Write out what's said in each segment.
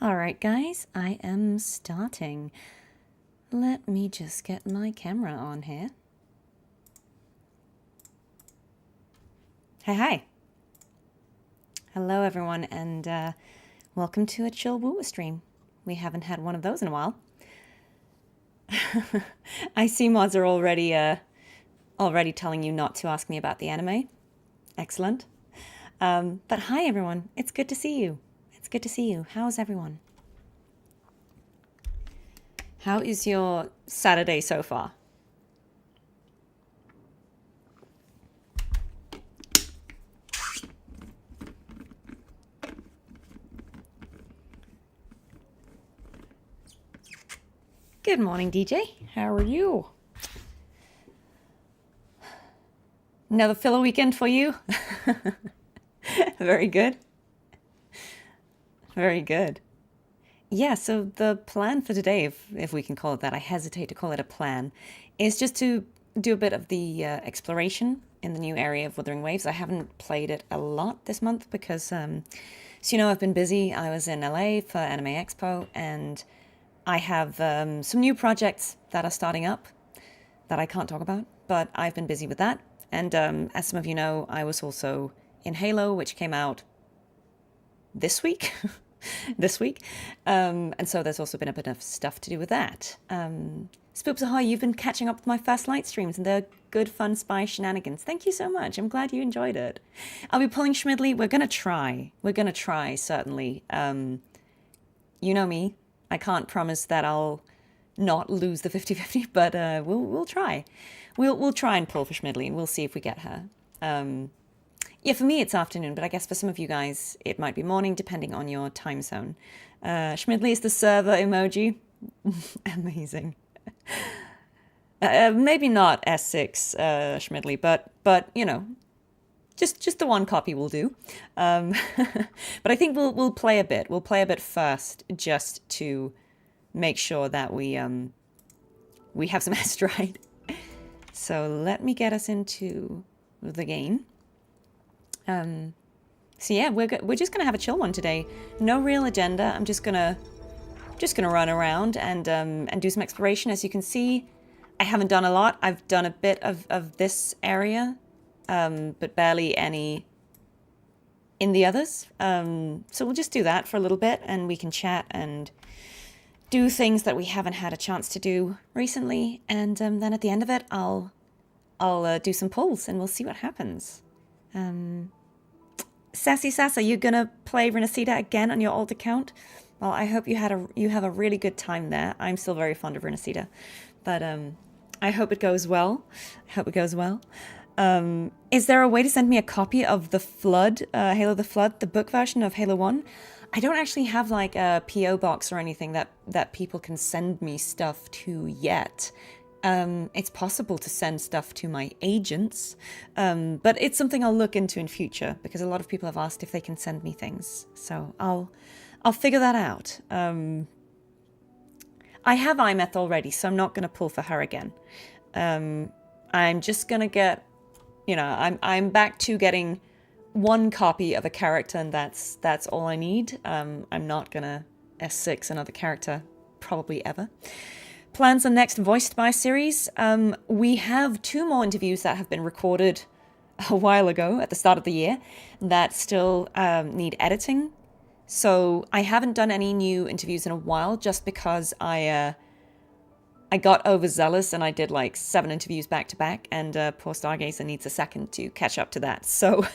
Alright guys, I am starting. Let me just get my camera on here. Hi. Hello everyone and welcome to a chill woo stream. We haven't had one of those in a while. I see mods are already telling you not to ask me about the anime. Excellent. But hi everyone, it's good to see you. It's good to see you. How's everyone? How is your Saturday so far? Good morning, DJ. How are you? Another filler weekend for you? Very good. Very good. Yeah, so the plan for today, if we can call it that, I hesitate to call it a plan, is just to do a bit of the exploration in the new area of Wuthering Waves. I haven't played it a lot this month because, so you know, I've been busy. I was in LA for Anime Expo, and I have some new projects that are starting up that I can't talk about, but I've been busy with that. And as some of you know, I was also in Halo, which came out this week. this week. And so there's also been a bit of stuff to do with that. Spoops Ahoy, you've been catching up with my first light streams and they're good, fun spy shenanigans. Thank you so much. I'm glad you enjoyed it. I'll be pulling Schmidley. We're going to try. We're going to try, certainly. You know me. I can't promise that I'll not lose the 50-50, but we'll try. We'll try and pull for Schmidley and we'll see if we get her. Yeah, for me it's afternoon, but I guess for some of you guys it might be morning, depending on your time zone. Schmidley is the server emoji. Amazing. Maybe not S6 Schmidley, but you know, just the one copy will do. But I think we'll play a bit. We'll play a bit first, just to make sure that we have some astrite. So let me get us into the game. So yeah, we're just gonna have a chill one today. No real agenda. I'm just gonna run around and do some exploration. As you can see, I haven't done a lot. I've done a bit of this area, but barely any in the others. So we'll just do that for a little bit, and we can chat and do things that we haven't had a chance to do recently. And then at the end of it, I'll do some pulls, and we'll see what happens. Sassy Sass, are you gonna play Renacida again on your old account? Well, I hope you have a really good time there. I'm still very fond of Renacida, but I hope it goes well. I hope it goes well. Is there a way to send me a copy of the Flood, Halo the Flood, the book version of Halo 1? I don't actually have like a PO box or anything that people can send me stuff to yet. It's possible to send stuff to my agents, but it's something I'll look into in future because a lot of people have asked if they can send me things. So I'll figure that out. I have Imeth already, so I'm not going to pull for her again. I'm just going to get, you know, I'm back to getting one copy of a character, and that's all I need. I'm not going to S6 another character, probably ever. Plans are next Voiced By series. We have 2 more interviews that have been recorded a while ago at the start of the year that still need editing. So I haven't done any new interviews in a while just because I got overzealous and I did like 7 interviews back to back, and poor Stargazer needs a second to catch up to that. So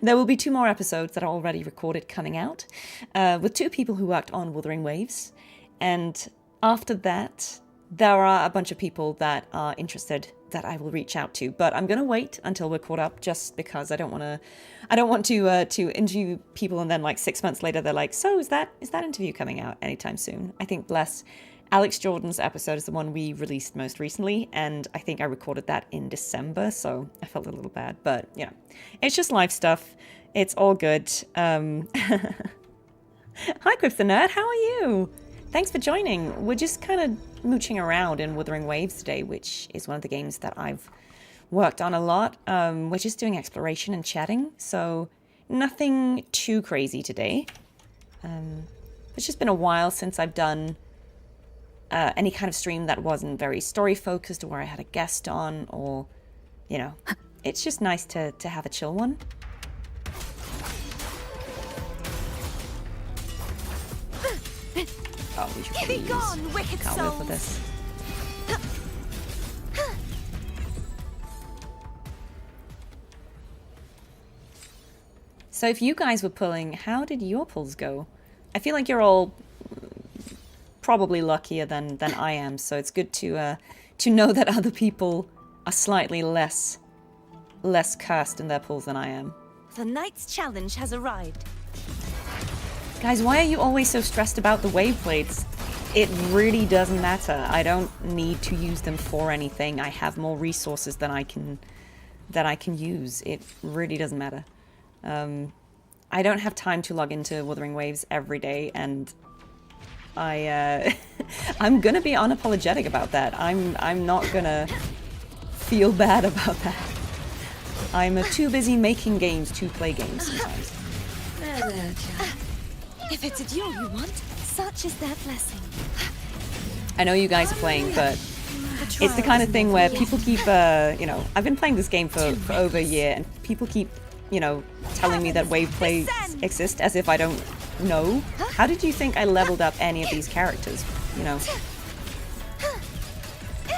there will be 2 more episodes that are already recorded coming out with 2 people who worked on Wuthering Waves. And after that, there are a bunch of people that are interested that I will reach out to, but I'm gonna wait until we're caught up, just because I don't want to interview people and then like 6 months later they're like, so is that interview coming out anytime soon? I think bless Alex Jordan's episode is the one we released most recently, and I think I recorded that in December, so I felt a little bad, but you know, it's just live stuff. It's all good. Hi Quiff the Nerd, how are you? Thanks for joining. We're just kind of mooching around in Wuthering Waves today, which is one of the games that I've worked on a lot. We're just doing exploration and chatting, so nothing too crazy today. It's just been a while since I've done any kind of stream that wasn't very story focused, or where I had a guest on, or, you know, it's just nice to have a chill one. Oh, we should probably use Cartethyia for this. So if you guys were pulling, how did your pulls go? I feel like you're all probably luckier than I am, so it's good to know that other people are slightly less cursed in their pulls than I am. The night's challenge has arrived. Guys, why are you always so stressed about the wave blades? It really doesn't matter. I don't need to use them for anything. I have more resources than I can use. It really doesn't matter. I don't have time to log into Wuthering Waves every day, and I'm gonna be unapologetic about that. I'm not gonna feel bad about that. I'm too busy making games to play games sometimes. If it's a duel you want, such is their blessing. I know you guys are playing, but it's the kind of thing where people keep, you know, I've been playing this game for over a year, and people keep, you know, telling me that wave plays exist as if I don't know. How did you think I leveled up any of these characters? You know,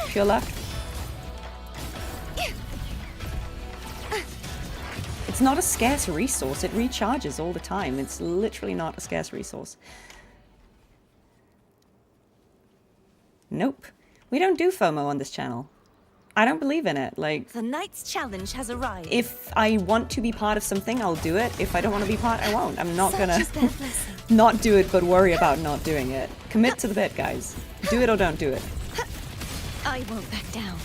pure luck. It's not a scarce resource. It recharges all the time. It's literally not a scarce resource. Nope. We don't do FOMO on this channel. I don't believe in it. Like, the night's challenge has arrived. If I want to be part of something, I'll do it. If I don't want to be part, I won't. I'm not gonna not do it, but worry about not doing it. Commit to the bit, guys. Do it or don't do it. I won't back down.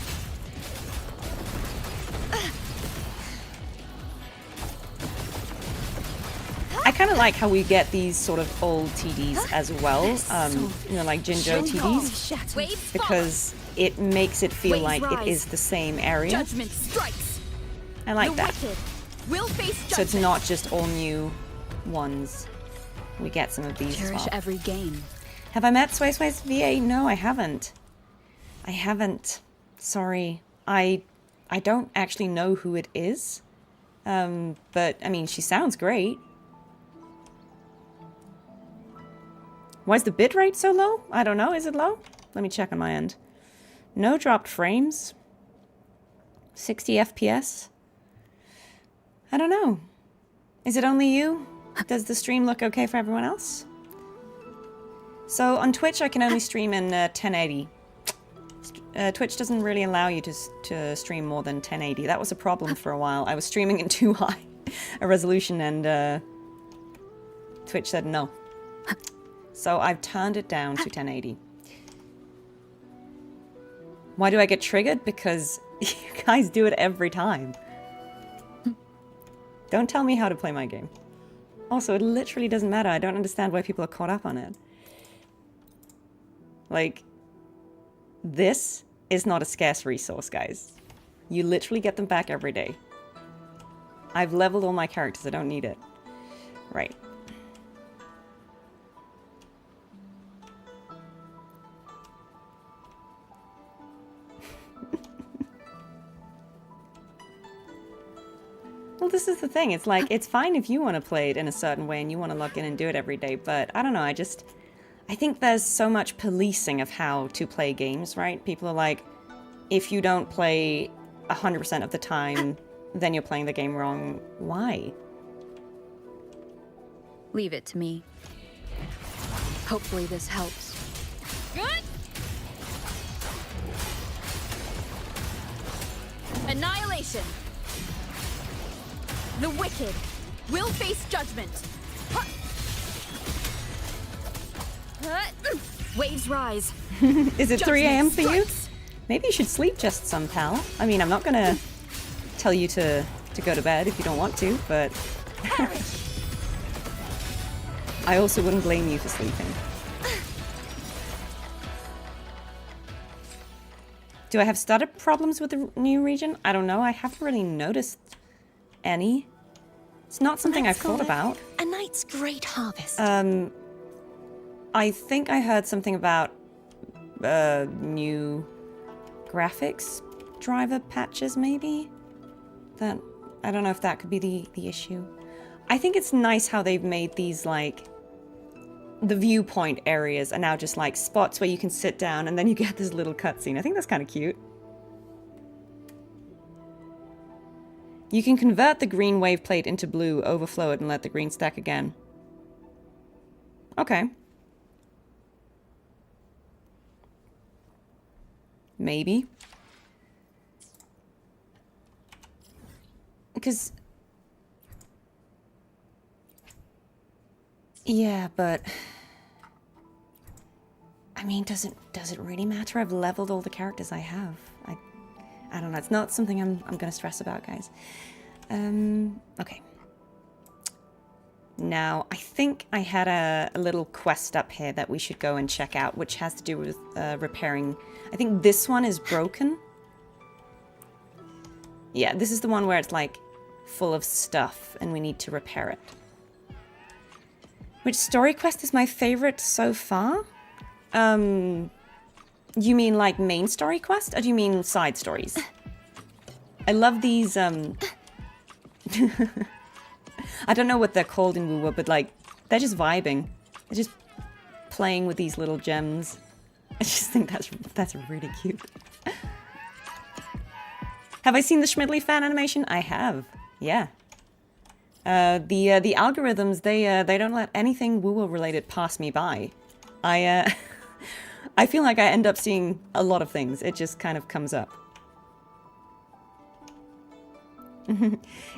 I kind of like how we get these sort of old TDs as well, you know, like Jinjo TDs, because it makes it feel like it is the same area. Judgment strikes. I like that. Will face so it's not just all new ones. We get some of these as well. Every game. Have I met Suisui's VA? No, I haven't. I haven't. Sorry. I don't actually know who it is. But, I mean, she sounds great. Why is the bitrate so low? I don't know. Is it low? Let me check on my end. No dropped frames. 60 FPS. I don't know. Is it only you? Does the stream look okay for everyone else? So on Twitch, I can only stream in 1080. Twitch doesn't really allow you to stream more than 1080. That was a problem for a while. I was streaming in too high a resolution, and Twitch said no. So I've turned it down to 1080. Why do I get triggered? Because you guys do it every time. Don't tell me how to play my game. Also, it literally doesn't matter. I don't understand why people are caught up on it. Like, this is not a scarce resource, guys. You literally get them back every day. I've leveled all my characters. I don't need it. Right. Well, this is the thing. It's like, it's fine if you want to play it in a certain way and you want to log in and do it every day, but I don't know, I think there's so much policing of how to play games, right? People are like, if you don't play 100% of the time, then you're playing the game wrong. Why? Leave it to me. Hopefully this helps. Good. Annihilation. The wicked will face judgment. Waves rise. Is it 3 a.m. for you? Maybe you should sleep just some, pal. I mean, I'm not gonna tell you to go to bed if you don't want to, but I also wouldn't blame you for sleeping. Do I have startup problems with the new region? I don't know. I haven't really noticed any. It's not something I've thought about. A night's great harvest. I think I heard something about new graphics driver patches, maybe? That, I don't know if that could be the issue. I think it's nice how they've made these, like, the viewpoint areas are now just like spots where you can sit down and then you get this little cutscene. I think that's kind of cute. You can convert the green wave plate into blue, overflow it, and let the green stack again. Okay. Maybe. Because... yeah, but... I mean, does it really matter? I've leveled all the characters I have. I don't know. It's not something I'm going to stress about, guys. Okay. Now, I think I had a little quest up here that we should go and check out, which has to do with repairing. I think this one is broken. Yeah, this is the one where it's like full of stuff and we need to repair it. Which story quest is my favorite so far? You mean like main story quest, or do you mean side stories? I love these, I don't know what they're called in Wuwa, but like, they're just vibing. They're just playing with these little gems. I just think that's really cute. Have I seen the Schmidley fan animation? I have, yeah. The algorithms, they don't let anything Wuwa related pass me by. I feel like I end up seeing a lot of things. It just kind of comes up.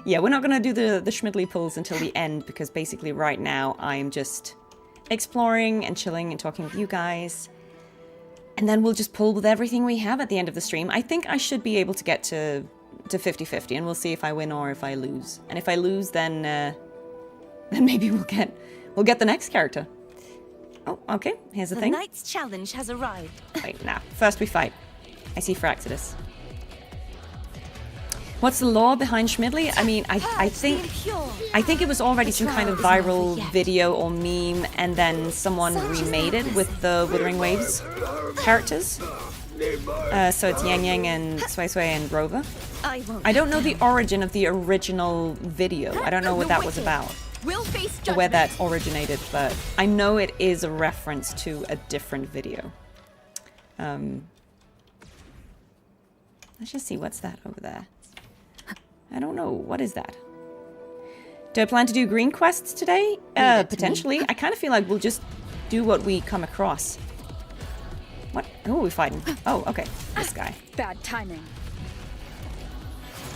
Yeah, we're not going to do the Schmidley pulls until the end, because basically right now I'm just exploring and chilling and talking with you guys. And then we'll just pull with everything we have at the end of the stream. I think I should be able to get to 50-50, and we'll see if I win or if I lose. And if I lose, then maybe we'll get the next character. Oh, okay. Here's the thing. The night's challenge has arrived. Wait, nah. First we fight. I see Fraxidus. What's the lore behind Schmidley? I mean, I think it was already some kind of viral video or meme, and then someone remade it with the Wuthering Waves characters. So it's Yang Yang and Suisui and Rover. I don't know the origin of the original video. I don't know what that was about. Or where that originated, but I know it is a reference to a different video. Let's just see, what's that over there? I don't know, what is that? Do I plan to do green quests today? Potentially. I kind of feel like we'll just do what we come across. What? Who are we fighting? Oh, okay. This guy. Bad timing.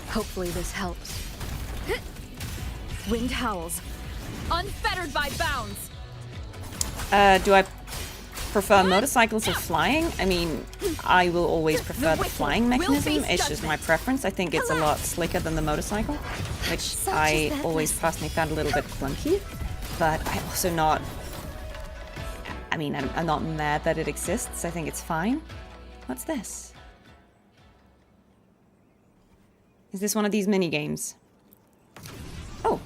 Hopefully this helps. Wind howls. Unfettered by bounds. Do I prefer motorcycles or flying? I mean, I will always prefer the flying mechanism. It's just my preference. I think it's a lot slicker than the motorcycle, which I always personally found a little bit clunky. But I also not... I mean, I'm not mad that it exists. I think it's fine. What's this? Is this one of these mini games? Oh.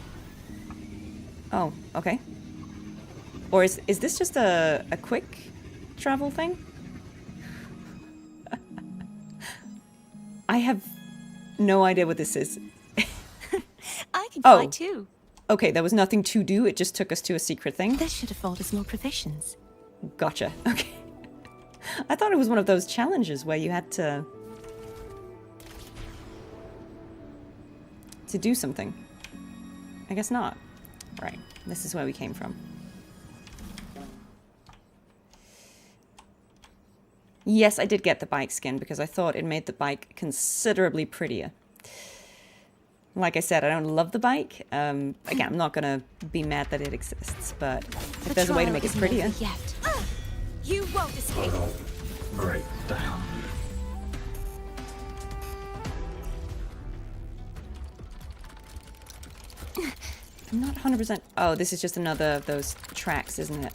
Oh, okay. Or is this just a quick travel thing? I have no idea what this is. I can fly too. Okay, there was nothing to do. It just took us to a secret thing. This should afford us more provisions. Gotcha. Okay. I thought it was one of those challenges where you had to do something. I guess not. Right. This is where we came from. Yes, I did get the bike skin because I thought it made the bike considerably prettier. Like I said, I don't love the bike. Again, I'm not gonna be mad that it exists, but if there's a way to make it prettier. You won't escape. Break down. I'm not 100%. Oh, this is just another of those tracks, isn't it?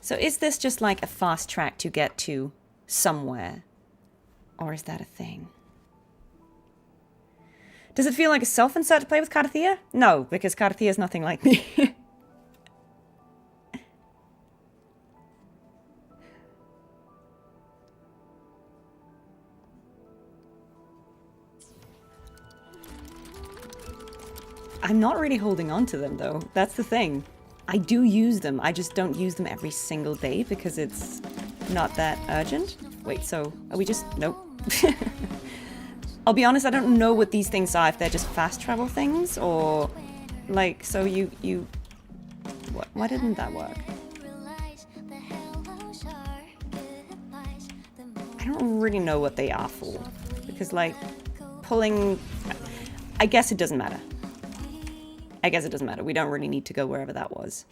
So is this just like a fast track to get to somewhere? Or is that a thing? Does it feel like a self-insert to play with Cartethyia? No, because Cartethyia is nothing like me. I'm not really holding on to them, though. That's the thing. I do use them. I just don't use them every single day because it's not that urgent. Wait, so are we just... Nope. I'll be honest, I don't know what these things are, if they're just fast travel things or... Like, so you... What? Why didn't that work? I don't really know what they are for. Because, like, pulling... I guess it doesn't matter. I guess it doesn't matter. We don't really need to go wherever that was.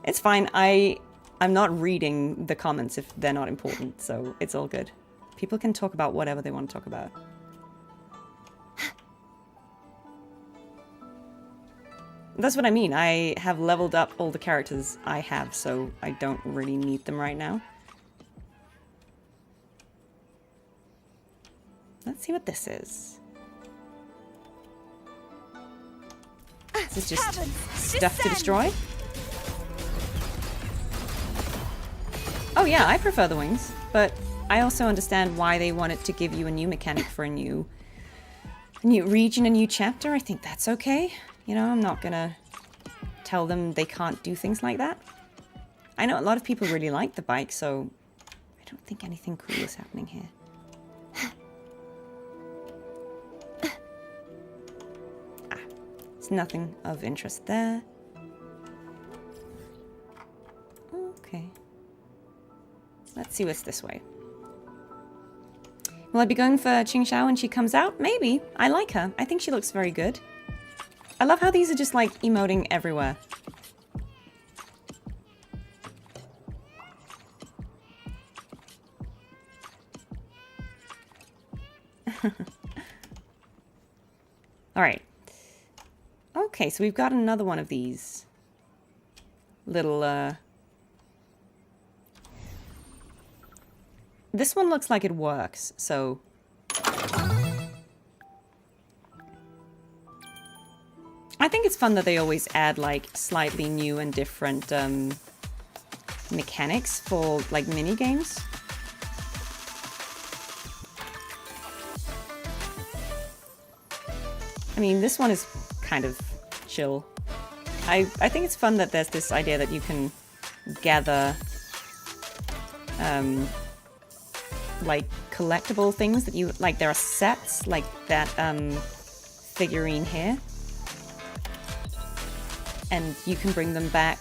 It's fine. I'm not reading the comments if they're not important, so it's all good. People can talk about whatever they want to talk about. That's what I mean. I have leveled up all the characters I have, so I don't really need them right now. Let's see what this is. This is just stuff to destroy. Oh yeah, I prefer the wings, but I also understand why they wanted to give you a new mechanic for a new region, a new chapter. I think that's okay. You know, I'm not gonna tell them they can't do things like that. I know a lot of people really like the bike, so I don't think anything cool is happening here. Nothing of interest there. Okay. Let's see what's this way. Will I be going for Qingxiao when she comes out? Maybe. I like her. I think she looks very good. I love how these are just like emoting everywhere. All right. Okay, so we've got another one of these little, This one looks like it works, so... I think it's fun that they always add, like, slightly new and different, mechanics for, like, mini-games. I mean, this one is kind of chill. I think it's fun that there's this idea that you can gather like collectible things that you like. There are sets like that figurine here, and you can bring them back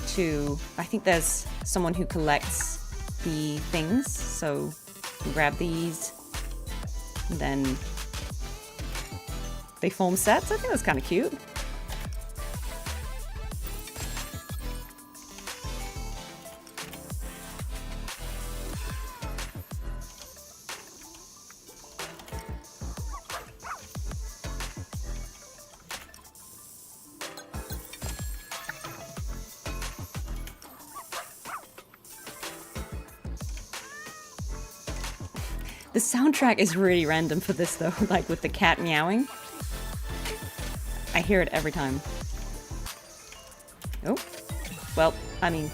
to... I think there's someone who collects the things, so you grab these and then they form sets. I think that's kind of cute. The soundtrack is really random for this though, like with the cat meowing. I hear it every time. Oh, well, I mean...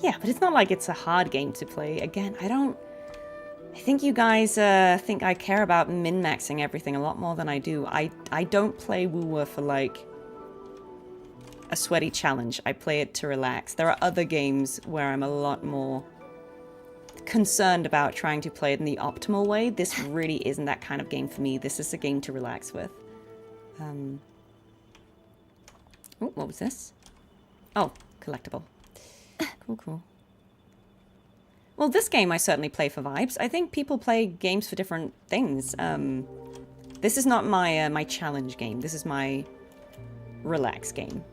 Yeah, but it's not like it's a hard game to play. Again, I think you guys think I care about min-maxing everything a lot more than I do. I don't play Woo-Woo for, like, a sweaty challenge. I play it to relax. There are other games where I'm a lot more concerned about trying to play it in the optimal way. This really isn't that kind of game for me. This is a game to relax with. Oh, what was this? Oh, collectible. Cool, cool. Well, this game I certainly play for vibes. I think people play games for different things. This is not my my challenge game. This is my relax game.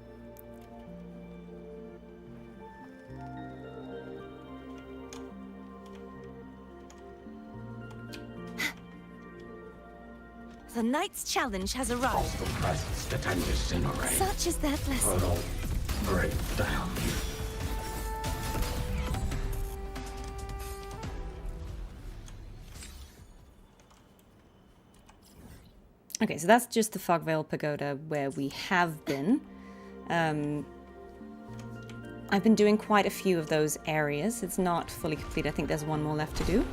The knight's challenge has arrived. The presence that can disintegrate. Such is their blessing. It'll break down. Okay, so that's just the Fogvale Pagoda where we have been. I've been doing quite a few of those areas. It's not fully complete. I think there's one more left to do.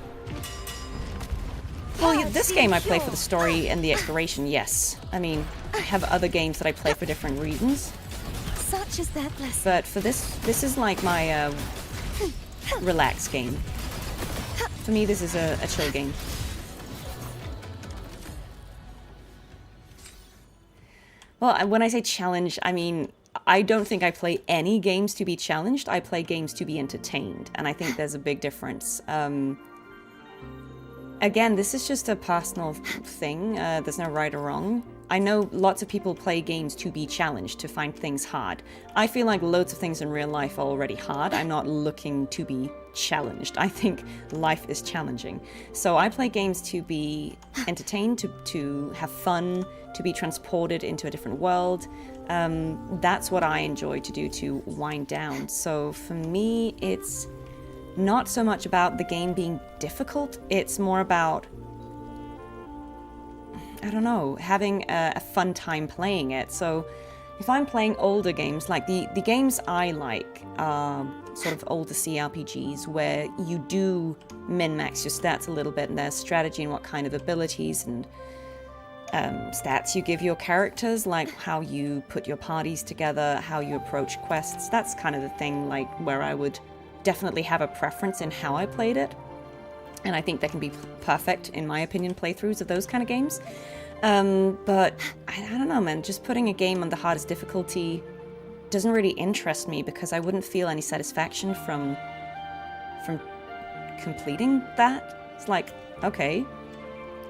Well, yeah, this game I play for the story and the exploration, yes. I mean, I have other games that I play for different reasons. Such is their blessing. But for this is like my relax game. For me, this is a chill game. Well, when I say challenge, I mean, I don't think I play any games to be challenged. I play games to be entertained, and I think there's a big difference. Again, this is just a personal thing. There's no right or wrong. I know lots of people play games to be challenged, to find things hard. I feel like loads of things in real life are already hard. I'm not looking to be challenged. I think life is challenging. So I play games to be entertained, to have fun, to be transported into a different world. That's what I enjoy to do to wind down. So for me, it's not so much about the game being difficult. It's more about, I don't know, having a fun time playing it. So if I'm playing older games, like the games I like are sort of older CRPGs where you do min-max your stats a little bit, and there's strategy in what kind of abilities and stats you give your characters, like how you put your parties together, how you approach quests. That's kind of the thing, like, where I would definitely have a preference in how I played it. And I think there can be perfect, in my opinion, playthroughs of those kind of games. But I don't know, man. Just putting a game on the hardest difficulty doesn't really interest me, because I wouldn't feel any satisfaction from completing that. It's like, okay,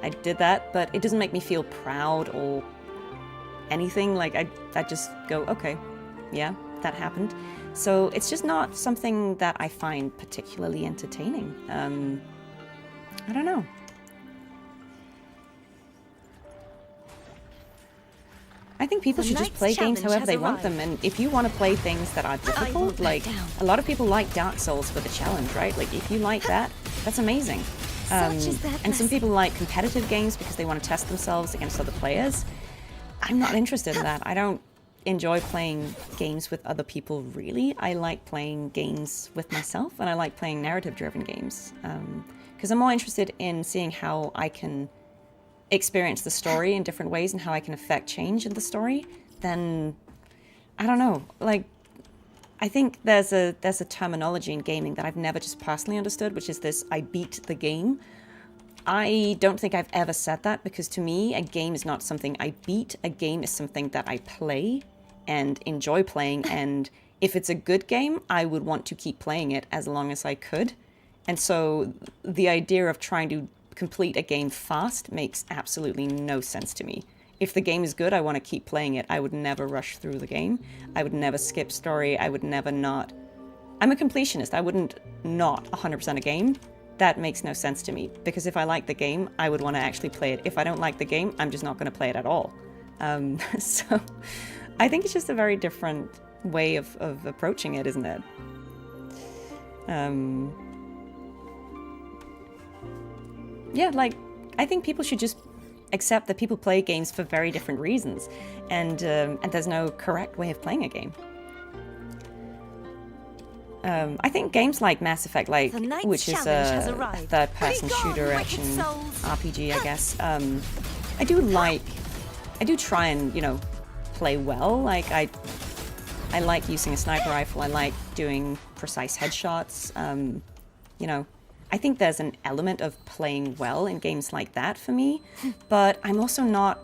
I did that, but it doesn't make me feel proud or anything. Like, I just go, okay, yeah, that happened. So it's just not something that I find particularly entertaining. I don't know. I think people should just play games however they want them, and if you want to play things that are difficult, like, a lot of people like Dark Souls for the challenge, right? Like, if you like that, that's amazing. And some people like competitive games because they want to test themselves against other players. I'm not interested in that. I don't enjoy playing games with other people, really. I like playing games with myself, and I like playing narrative-driven games. Because I'm more interested in seeing how I can experience the story in different ways and how I can affect change in the story, then, I don't know, like, I think there's a terminology in gaming that I've never just personally understood, which is this, I beat the game. I don't think I've ever said that, because to me, a game is not something I beat. A game is something that I play and enjoy playing, and if it's a good game, I would want to keep playing it as long as I could. And so the idea of trying to complete a game fast makes absolutely no sense to me. If the game is good, I want to keep playing it. I would never rush through the game. I would never skip story. I would never not... I'm a completionist. I wouldn't not 100% a game. That makes no sense to me, because if I like the game, I would want to actually play it. If I don't like the game, I'm just not going to play it at all. So I think it's just a very different way of approaching it, isn't it? Yeah, like, I think people should just accept that people play games for very different reasons, and there's no correct way of playing a game. I think games like Mass Effect, like, which is a third-person shooter action RPG, I guess. I do try and, you know, play well. Like, I like using a sniper rifle. I like doing precise headshots. You know, I think there's an element of playing well in games like that for me, but I'm also not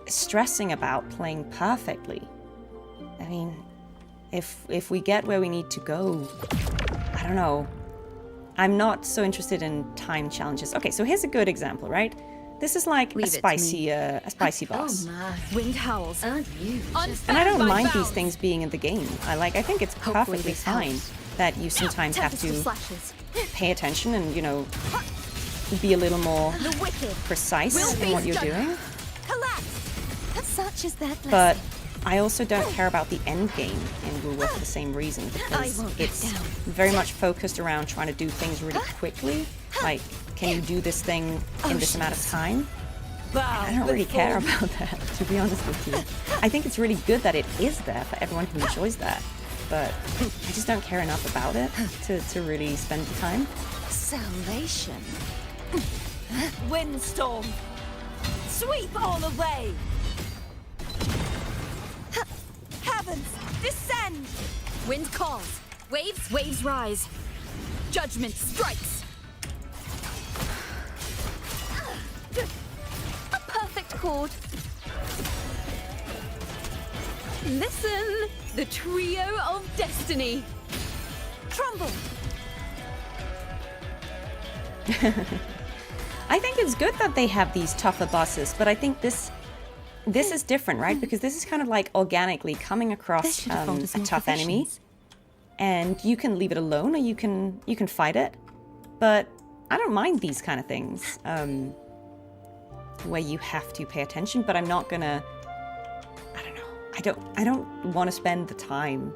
stressing about playing perfectly. I mean, if we get where we need to go, I don't know. I'm not so interested in time challenges. Okay, so here's a good example, right? This is like a spicy boss. Oh my. Wind howls. Aren't you? And I don't mind these things being in the game. I think it's perfectly fine that you sometimes have to pay attention and, you know, be a little more precise in what you're doing. Such is their blessing. But I also don't care about the end game in Guelff for the same reason, because it's very much focused around trying to do things really quickly. Like, can you do this thing in this amount of time? I don't really care about that, to be honest with you. I think it's really good that it is there for everyone who enjoys that. but I just don't care enough about it to really spend the time. Salvation. Windstorm. Sweep all away. Heavens, descend. Wind calls. Waves rise. Judgment strikes. A perfect chord. Listen, the trio of destiny. Trumble. I think it's good that they have these tougher bosses, but I think this is different, right? Because this is kind of like organically coming across a tough enemy, and you can leave it alone or you can fight it. But I don't mind these kind of things where you have to pay attention. But I'm not gonna. I don't know. I don't want to spend the time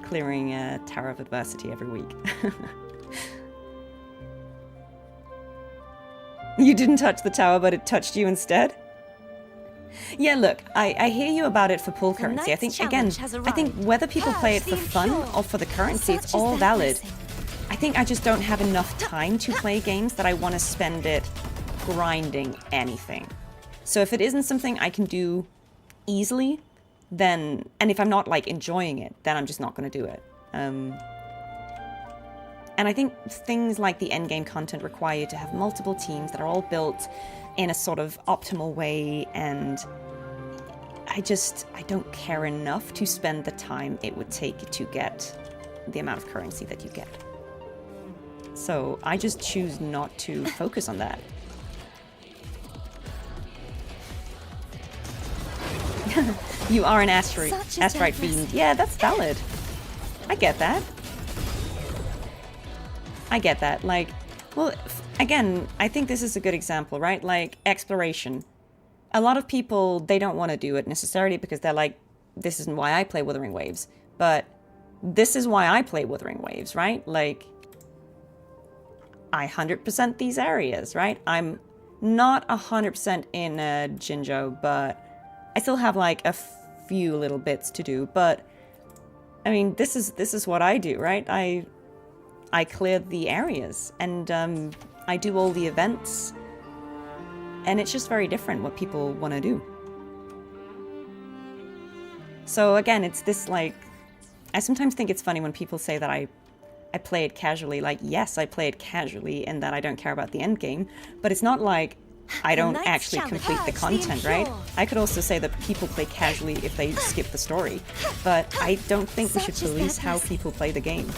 clearing a Tower of Adversity every week. You didn't touch the tower, but it touched you instead? Yeah, look, I hear you about it for pool currency. I think, again, I think whether people play it for fun or for the currency, it's all valid. I think I just don't have enough time to play games that I want to spend it grinding anything. So if it isn't something I can do easily, then, and if I'm not, like, enjoying it, then I'm just not going to do it. And I think things like the endgame content require you to have multiple teams that are all built in a sort of optimal way, and I don't care enough to spend the time it would take to get the amount of currency that you get. So I just choose not to focus on that. You are an asteroid fiend. Yeah, that's valid. I get that. I get that. Like, well, again, I think this is a good example, right? Like, exploration. A lot of people, they don't want to do it necessarily because they're like, this isn't why I play Wuthering Waves. But this is why I play Wuthering Waves, right? Like, I 100% these areas, right? I'm not 100% in Jinzhou, but I still have like a few little bits to do. But, I mean, this is what I do, right? I clear the areas, and I do all the events, and it's just very different what people want to do. So again, it's this, like, I sometimes think it's funny when people say that I play it casually. Like, yes, I play it casually in that I don't care about the end game, but it's not like I don't actually complete the content, right? I could also say that people play casually if they skip the story, but I don't think we should police how people play the game.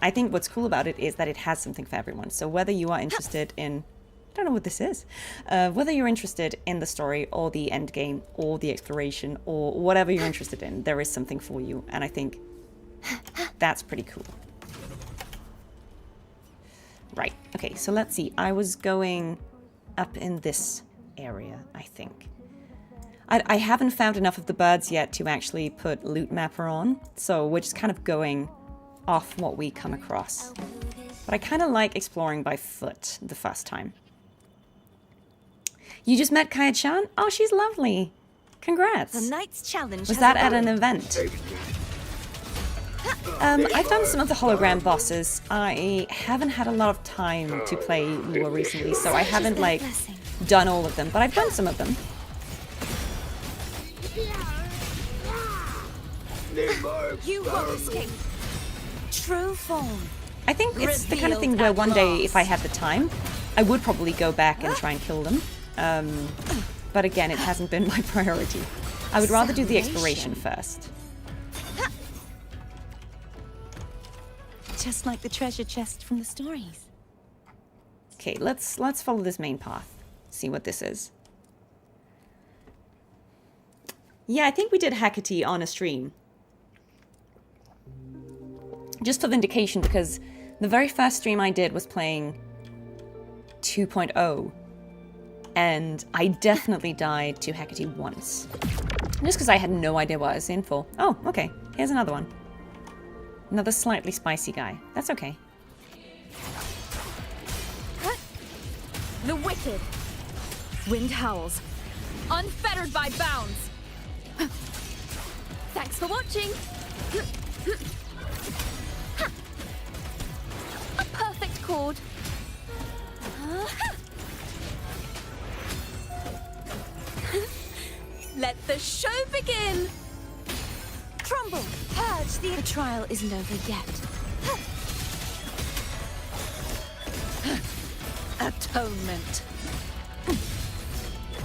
I think what's cool about it is that it has something for everyone. So whether you are interested in, I don't know what this is, whether you're interested in the story or the end game or the exploration or whatever you're interested in, there is something for you. And I think that's pretty cool. Right. Okay, so let's see. I was going up in this area, I think. I haven't found enough of the birds yet to actually put loot mapper on. So we're just kind of going off what we come across. But I kind of like exploring by foot the first time. You just met Kaya-chan? Oh, she's lovely. Congrats. The night's challenge. Was that at an event? I've done some of the hologram bosses. I haven't had a lot of time to play Lure recently, so I haven't, like, done all of them, but I've done some of them. You won't escape. True form. I think it's the kind of thing where one day, if I had the time, I would probably go back and try and kill them. But again, it hasn't been my priority. I would rather do the exploration first. Just like the treasure chest from the stories. Okay, let's follow this main path. See what this is. Yeah, I think we did Hecate on a stream. Just for vindication, because the very first stream I did was playing 2.0, and I definitely died to Hecate once. Just because I had no idea what I was in for. Oh, okay. Here's another one. Another slightly spicy guy. That's okay. The wicked. Wind howls. Unfettered by bounds. Thanks for watching. A perfect chord. Let the show begin. Crumble. Purge the trial isn't over yet. Atonement.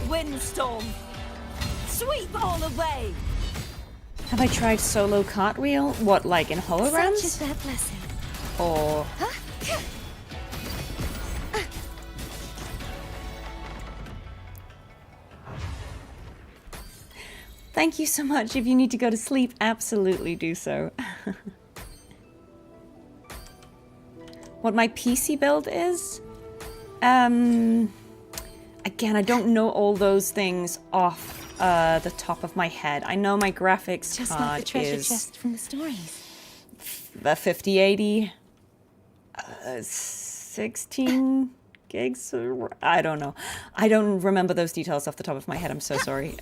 Windstorm. Sweep all away. Have I tried solo cartwheel? What, like in Such holograms? is their blessing. Or thank you so much. If you need to go to sleep, absolutely do so. What my PC build is? Again, I don't know all those things off the top of my head. I know my graphics Just like card the treasure is chest from the stories. a 5080, 16 gigs. I don't know. I don't remember those details off the top of my head. I'm so sorry.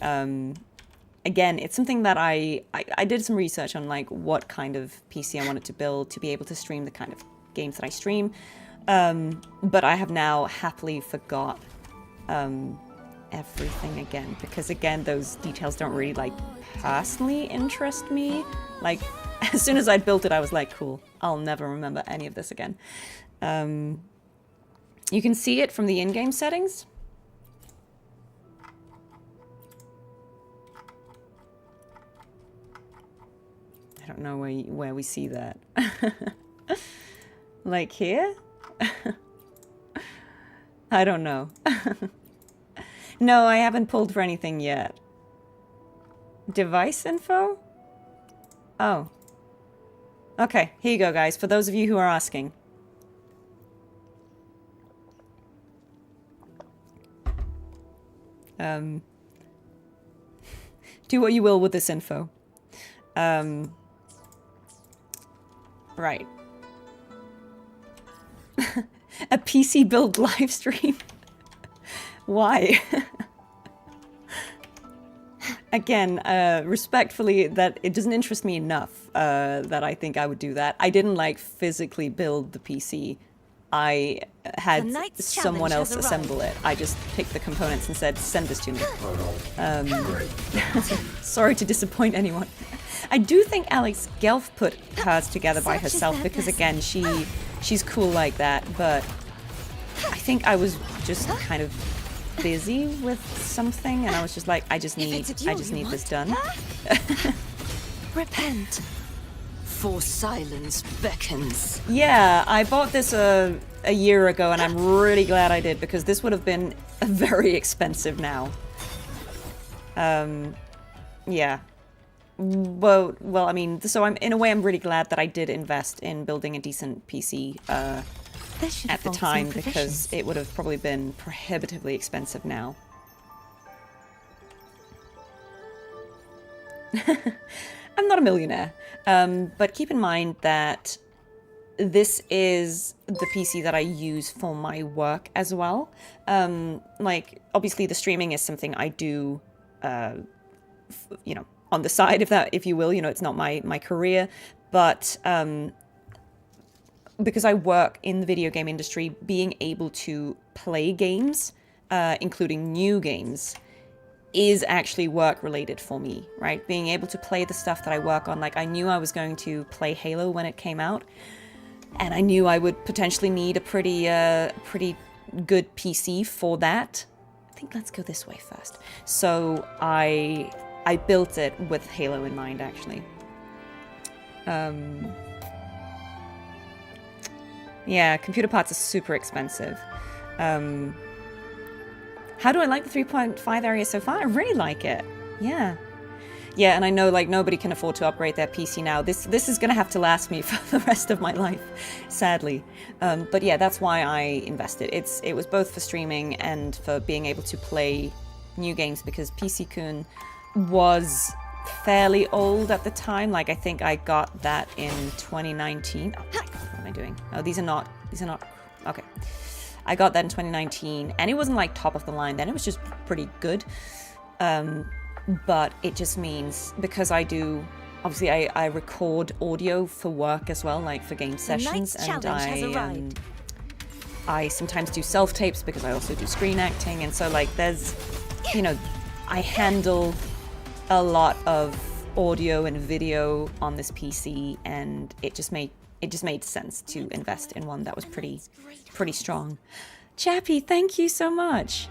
Again, it's something that I did some research on, like what kind of PC I wanted to build to be able to stream the kind of games that I stream. But I have now happily forgot everything again, because again, those details don't really like personally interest me. Like as soon as I'd built it, I was like, cool, I'll never remember any of this again. You can see it from the in-game settings. I don't know where we see that. Like here? I don't know. No, I haven't pulled for anything yet. Device info? Oh. Okay, here you go, guys, for those of you who are asking. Do what you will with this info. Right. A PC build live stream? Why? Again, respectfully, that it doesn't interest me enough that I think I would do that. I didn't like physically build the PC. I had someone else assemble it. I just picked the components and said, send this to me. Sorry to disappoint anyone. I do think Guelff put hers together by herself because, again, she's cool like that, but I think I was just kind of busy with something, and I was just like, I just need this done. Repent. For silence beckons. Yeah, I bought this a year ago, and I'm really glad I did, because this would have been very expensive now. Yeah. Well, I mean, so in a way, I'm really glad that I did invest in building a decent PC at the time, because it would have probably been prohibitively expensive now. I'm not a millionaire, but keep in mind that this is the PC that I use for my work as well. Like, obviously, the streaming is something I do, you know, on the side, if you will. You know, it's not my career, but because I work in the video game industry, being able to play games, including new games, is actually work related for me, right? Being able to play the stuff that I work on. Like, I knew I was going to play Halo when it came out, and I knew I would potentially need a pretty good PC for that. I think let's go this way first. So I built it with Halo in mind, actually. Yeah, computer parts are super expensive. How do I like the 3.5 area so far? I really like it. Yeah. Yeah, and I know, like, nobody can afford to upgrade their PC now. This is going to have to last me for the rest of my life, sadly. But yeah, that's why I invested. It was both for streaming and for being able to play new games, because PC-kun was fairly old at the time. Like, I think I got that in 2019. Oh my god, what am I doing? Oh, these are not, okay. I got that in 2019, and it wasn't like top of the line then, it was just pretty good. But it just means, because I do obviously I record audio for work as well, like for game sessions, and I sometimes do self-tapes because I also do screen acting, and so like there's, you know, I handle a lot of audio and video on this PC, and it just made sense to invest in one that was pretty strong. Chappie, thank you so much.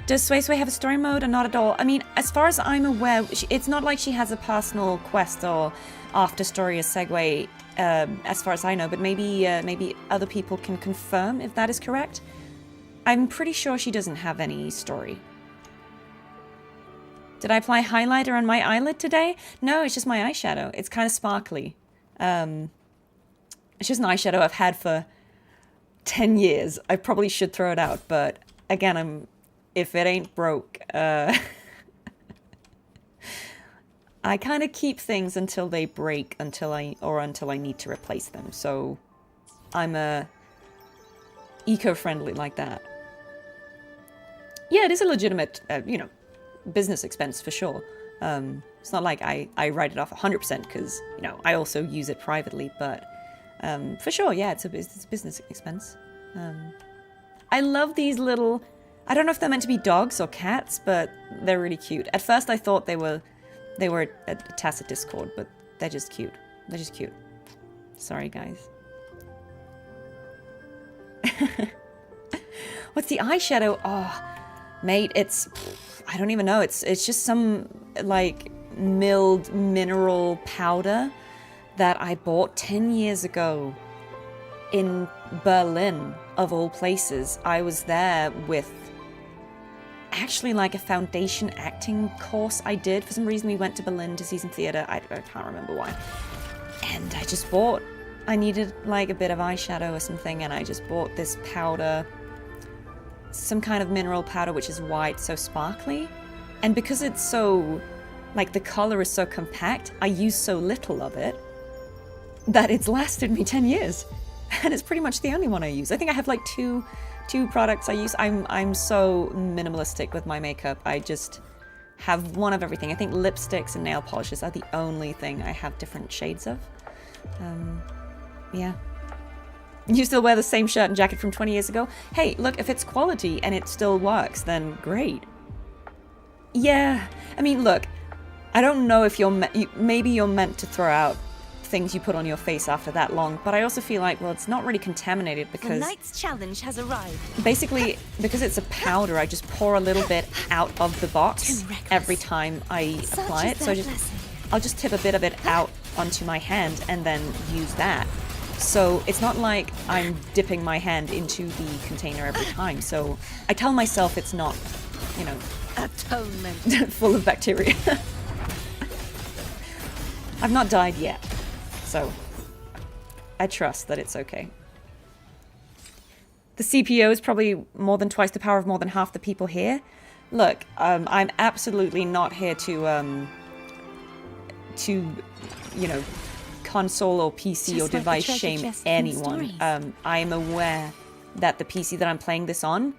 Does Suisui have a story mode or not at all? I mean, as far as I'm aware, it's not like she has a personal quest or after story or segue, as far as I know, but maybe other people can confirm if that is correct. I'm pretty sure she doesn't have any story. Did I apply highlighter on my eyelid today? No, it's just my eyeshadow. It's kind of sparkly. It's just an eyeshadow I've had for 10 years. I probably should throw it out, but again, if it ain't broke, I kind of keep things until they break, until I need to replace them. So I'm eco-friendly like that. Yeah, it is a legitimate, you know, business expense for sure. It's not like I write it off 100% because, you know, I also use it privately, but for sure, yeah, it's a business expense. I love these little, I don't know if they're meant to be dogs or cats, but they're really cute. At first I thought they were a tacit discord, but they're just cute. They're just cute. Sorry, guys. What's the eyeshadow? Oh, mate, it's, I don't even know. It's just some, like, milled mineral powder that I bought 10 years ago in Berlin, of all places. I was there with actually like a foundation acting course I did. For some reason we went to Berlin to see some theatre. I can't remember why. And I just bought, I needed like a bit of eyeshadow or something, and I just bought this powder, some kind of mineral powder which is white, so sparkly. And because it's so, like the color is so compact, I use so little of it that it's lasted me 10 years. And it's pretty much the only one I use. I think I have like two products I use. I'm so minimalistic with my makeup. I just have one of everything. I think lipsticks and nail polishes are the only thing I have different shades of. Yeah. You still wear the same shirt and jacket from 20 years ago? Hey, look, if it's quality and it still works, then great. Yeah. I mean, look, I don't know if maybe you're meant to throw out things you put on your face after that long, but I also feel like, well, it's not really contaminated because The knight's challenge has arrived. basically because it's a powder, I just pour a little bit out of the box every time I apply it. So I'll just tip a bit of it out onto my hand and then use that. So it's not like I'm dipping my hand into the container every time. So I tell myself it's not, you know, Atonement. full of bacteria. I've not died yet. So I trust that it's okay. The CPO is probably more than twice the power of more than half the people here. Look, I'm absolutely not here to you know, console or PC or device shame anyone. I'm aware that the PC that I'm playing this on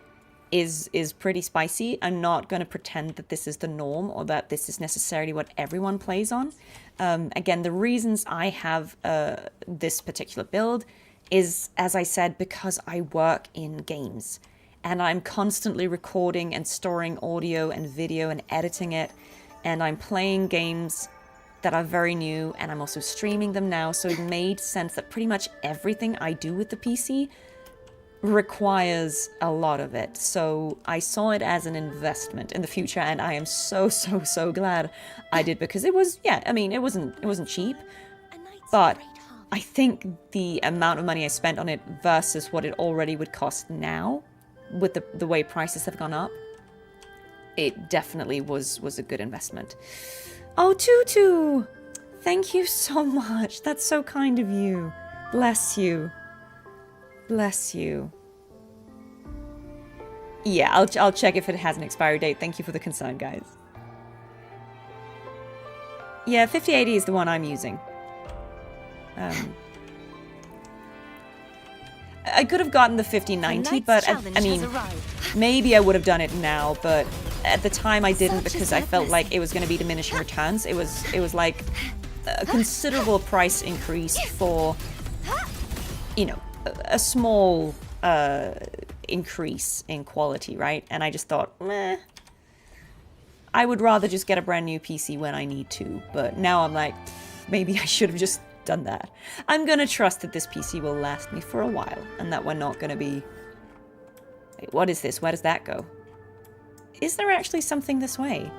is pretty spicy. I'm not going to pretend that this is the norm or that this is necessarily what everyone plays on. Again, the reasons I have this particular build is, as I said, because I work in games and I'm constantly recording and storing audio and video and editing it, and I'm playing games that are very new, and I'm also streaming them now, so it made sense that pretty much everything I do with the PC requires a lot of it. So I saw it as an investment in the future, and I am so glad I did, because it was, yeah, I mean, it wasn't cheap, but I think the amount of money I spent on it versus what it already would cost now, with the way prices have gone up, it definitely was a good investment. Oh, Tutu! Thank you so much. That's so kind of you. Bless you. Bless you. Yeah, I'll check if it has an expiry date. Thank you for the concern, guys. Yeah, 5080 is the one I'm using. I could have gotten the 5090, but I mean, maybe I would have done it now, but at the time I didn't, because I felt like it was going to be diminishing returns. It was like a considerable price increase for, you know, a small increase in quality, right? And I just thought, meh. I would rather just get a brand new PC when I need to, but now I'm like, maybe I should have just done that. I'm gonna trust that this PC will last me for a while, and that we're not gonna be... Wait, what is this? Where does that go? Is there actually something this way?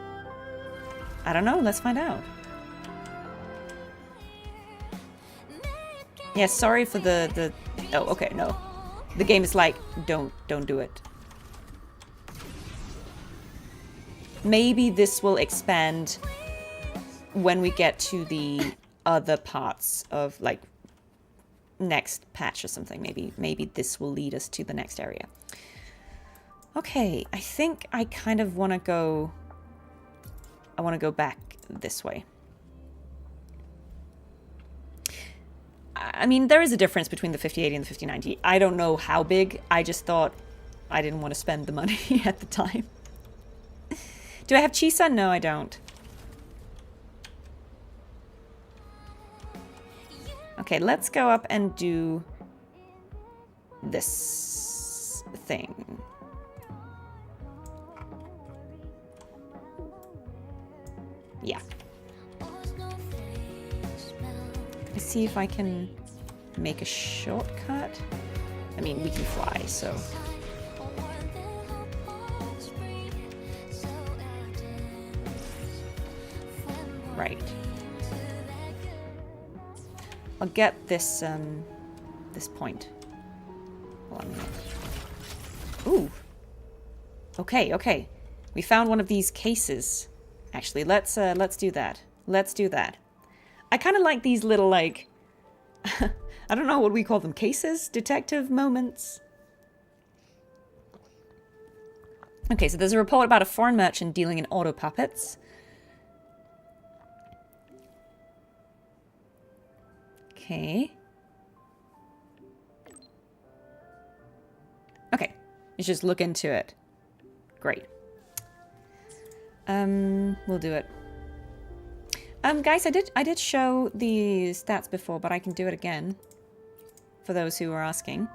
I don't know, let's find out. Yeah, sorry for the... Oh, okay, no. The game is like, don't do it. Maybe this will expand when we get to the other parts of, like, next patch or something. Maybe this will lead us to the next area. Okay, I think I kind of want to go... I want to go back this way. I mean, there is a difference between the 5080 and the 5090. I don't know how big. I just thought I didn't want to spend the money at the time. Do I have Chisa? No, I don't. Okay, let's go up and do this thing. Yeah. Let's see if I can make a shortcut. I mean, we can fly, so... Right. I'll get this, this point. Well, I'm not... Ooh. Okay, okay. We found one of these cases. Actually, let's do that. Let's do that. I kind of like these little, like... I don't know what we call them. Cases? Detective moments? Okay, so there's a report about a foreign merchant dealing in auto puppets. Okay. Okay. Let's just look into it. Great. We'll do it. Guys, I did show the stats before, but I can do it again. For those who are asking.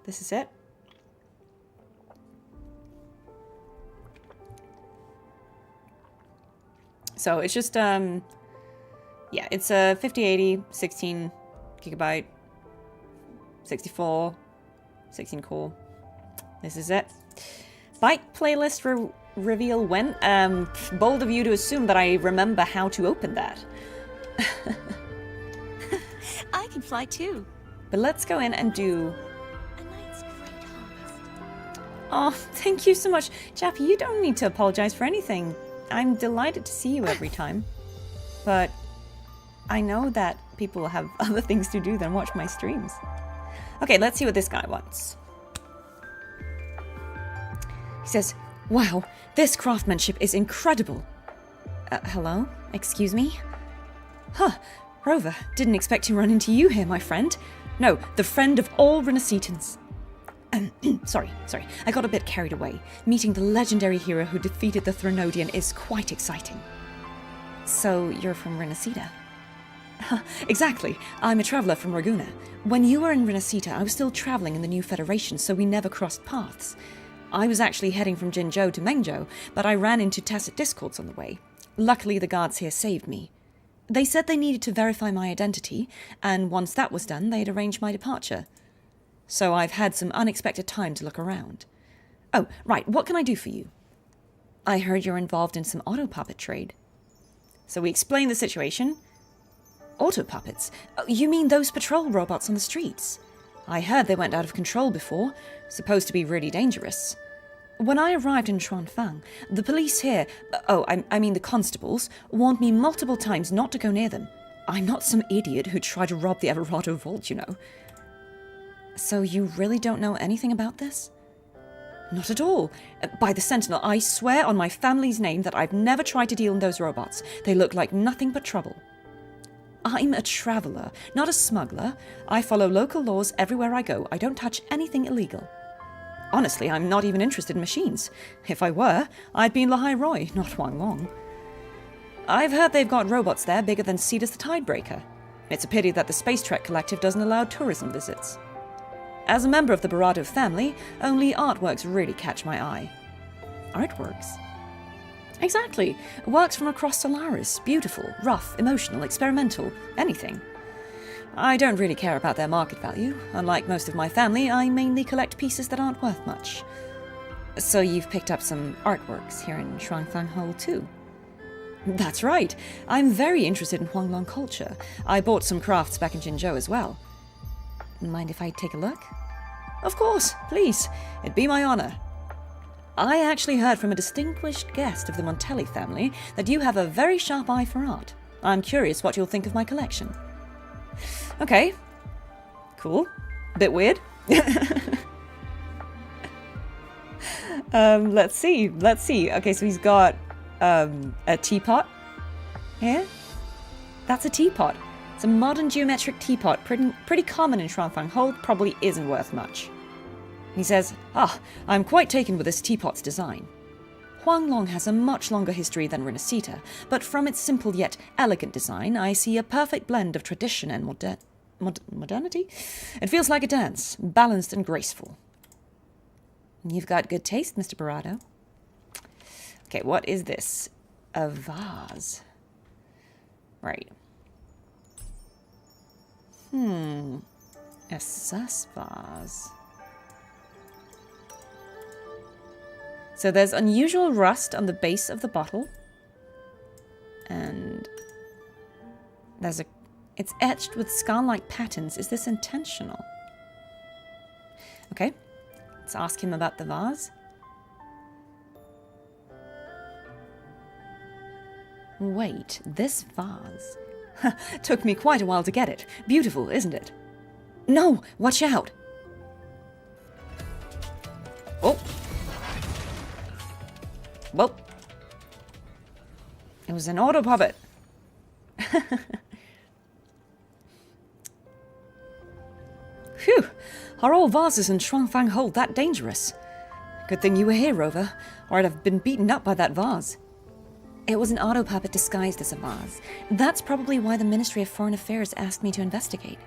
This is it. So it's just, yeah, it's a 5080, 16 gigabyte, 64, 16 core. This is it. Bike playlist reveal when? Bold of you to assume that I remember how to open that. I can fly too. But let's go in and do... A night's great harvest. Oh, thank you so much. Chappie, you don't need to apologize for anything. I'm delighted to see you every time. But I know that people have other things to do than watch my streams. Okay, let's see what this guy wants. He says, wow, this craftsmanship is incredible. Hello? Excuse me? Huh, Rover, didn't expect to run into you here, my friend. No, the friend of all Renacitans. Sorry, I got a bit carried away. Meeting the legendary hero who defeated the Threnodian is quite exciting. So, you're from Renacita? Exactly, I'm a traveller from Raguna. When you were in Renacita, I was still travelling in the new Federation, so we never crossed paths. I was actually heading from Jinzhou to Mengzhou, but I ran into tacit discords on the way. Luckily, the guards here saved me. They said they needed to verify my identity, and once that was done, they'd arrange my departure. So I've had some unexpected time to look around. Oh, right, what can I do for you? I heard you're involved in some auto puppet trade. So we explained the situation. Auto puppets? Oh, you mean those patrol robots on the streets? I heard they went out of control before. Supposed to be really dangerous. When I arrived in Chuanfang, the police here, I mean the constables, warned me multiple times not to go near them. I'm not some idiot who tried to rob the Everado vault, you know. So you really don't know anything about this? Not at all. By the Sentinel, I swear on my family's name that I've never tried to deal in those robots. They look like nothing but trouble. I'm a traveller, not a smuggler. I follow local laws everywhere I go. I don't touch anything illegal. Honestly, I'm not even interested in machines. If I were, I'd be in Lahai Roi, not Huang Long. I've heard they've got robots there bigger than Cetus the Tidebreaker. It's a pity that the Space Trek Collective doesn't allow tourism visits. As a member of the Barado family, only artworks really catch my eye. Artworks? Exactly. Works from across Solaris. Beautiful, rough, emotional, experimental, anything. I don't really care about their market value. Unlike most of my family, I mainly collect pieces that aren't worth much. So you've picked up some artworks here in Shuangfang too? That's right. I'm very interested in Huanglong culture. I bought some crafts back in Jinzhou as well. Mind if I take a look? Of course, please. It'd be my honor. I actually heard from a distinguished guest of the Montelli family that you have a very sharp eye for art. I'm curious what you'll think of my collection. Okay. Cool. Bit weird. Let's see. Okay, so he's got a teapot here. That's a teapot. It's a modern geometric teapot, pretty common in Shuangfang, probably isn't worth much. He says, I'm quite taken with this teapot's design. Huanglong has a much longer history than Renacita, but from its simple yet elegant design, I see a perfect blend of tradition and modernity. It feels like a dance, balanced and graceful. You've got good taste, Mr. Barado. Okay, what is this? A vase. Right. A sus vase. So there's unusual rust on the base of the bottle. And it's etched with skull-like patterns. Is this intentional? Okay, let's ask him about the vase. Wait, this vase? Took me quite a while to get it. Beautiful, isn't it? No, watch out! Oh! Well, it was an auto puppet. Phew, are all vases in Shuangfang Hold that dangerous? Good thing you were here, Rover, or I'd have been beaten up by that vase. It was an auto puppet disguised as a vase. That's probably why the Ministry of Foreign Affairs asked me to investigate.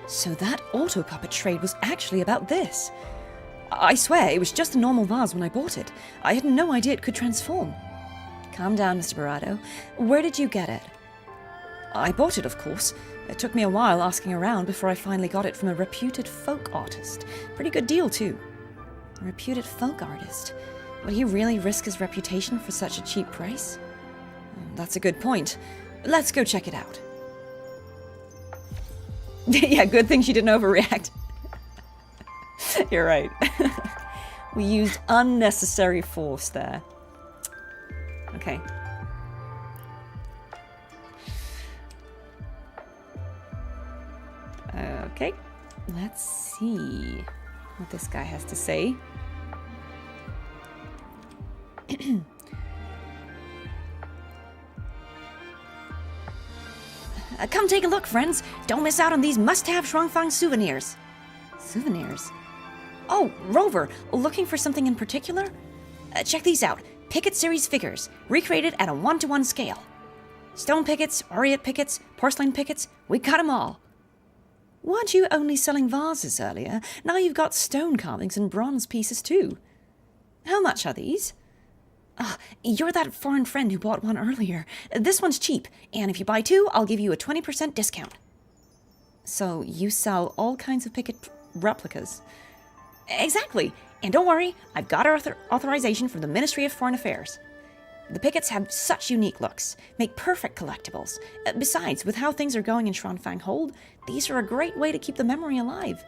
So that auto puppet trade was actually about this. I swear, it was just a normal vase when I bought it. I had no idea it could transform. Calm down, Mr. Barado. Where did you get it? I bought it, of course. It took me a while asking around before I finally got it from a reputed folk artist. Pretty good deal, too. A reputed folk artist? Would he really risk his reputation for such a cheap price? That's a good point. Let's go check it out. Yeah, good thing she didn't overreact. You're right. We used unnecessary force there. Okay. Okay. Let's see what this guy has to say. Come take a look, friends. Don't miss out on these must-have Shuangfang souvenirs. Souvenirs? Oh, Rover, looking for something in particular? Check these out. Picket series figures, recreated at a 1-to-1 scale. Stone pickets, aureate pickets, porcelain pickets, we got them all. Weren't you only selling vases earlier? Now you've got stone carvings and bronze pieces too. How much are these? You're that foreign friend who bought one earlier. This one's cheap, and if you buy two, I'll give you a 20% discount. So you sell all kinds of picket replicas? Exactly. And don't worry, I've got authorization from the Ministry of Foreign Affairs. The pickets have such unique looks, make perfect collectibles. Besides, with how things are going in Shuangfang Hold, these are a great way to keep the memory alive.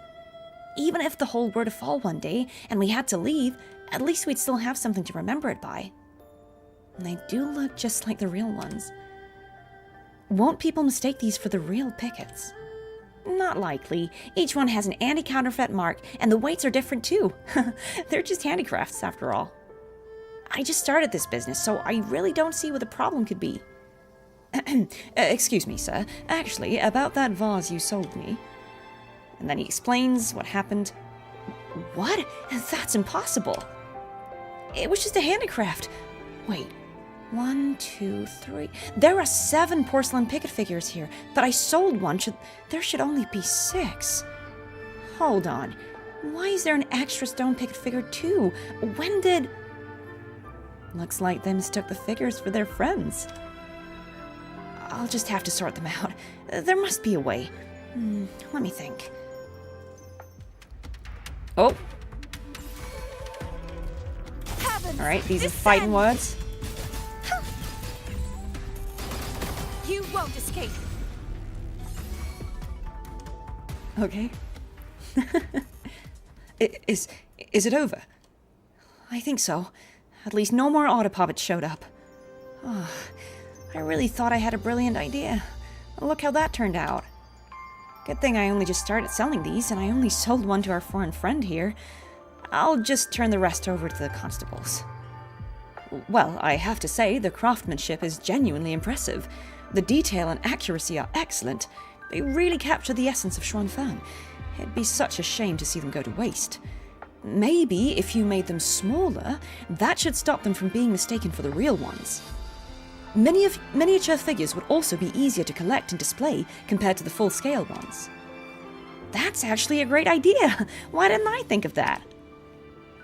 Even if the hold were to fall one day and we had to leave, at least we'd still have something to remember it by. And they do look just like the real ones. Won't people mistake these for the real pickets? Not likely. Each one has an anti-counterfeit mark, and the weights are different too. They're just handicrafts, after all. I just started this business, so I really don't see what the problem could be. Excuse me, sir. Actually, about that vase you sold me. And then he explains what happened. What? That's impossible. It was just a handicraft. Wait, 1, 2, 3. There are 7 porcelain picket figures here, but I sold one. There should only be 6. Hold on. Why is there an extra stone picket figure too? When did... Looks like they mistook the figures for their friends. I'll just have to sort them out. There must be a way. Let me think. Oh. Alright, these are fighting words. You won't escape. Okay. Is it over? I think so. At least no more autopoppets showed up. Oh, I really thought I had a brilliant idea. Look how that turned out. Good thing I only just started selling these, and I only sold one to our foreign friend here. I'll just turn the rest over to the constables. Well, I have to say, the craftsmanship is genuinely impressive. The detail and accuracy are excellent. They really capture the essence of Xuanfang. It'd be such a shame to see them go to waste. Maybe if you made them smaller, that should stop them from being mistaken for the real ones. Miniature figures would also be easier to collect and display compared to the full-scale ones. That's actually a great idea! Why didn't I think of that?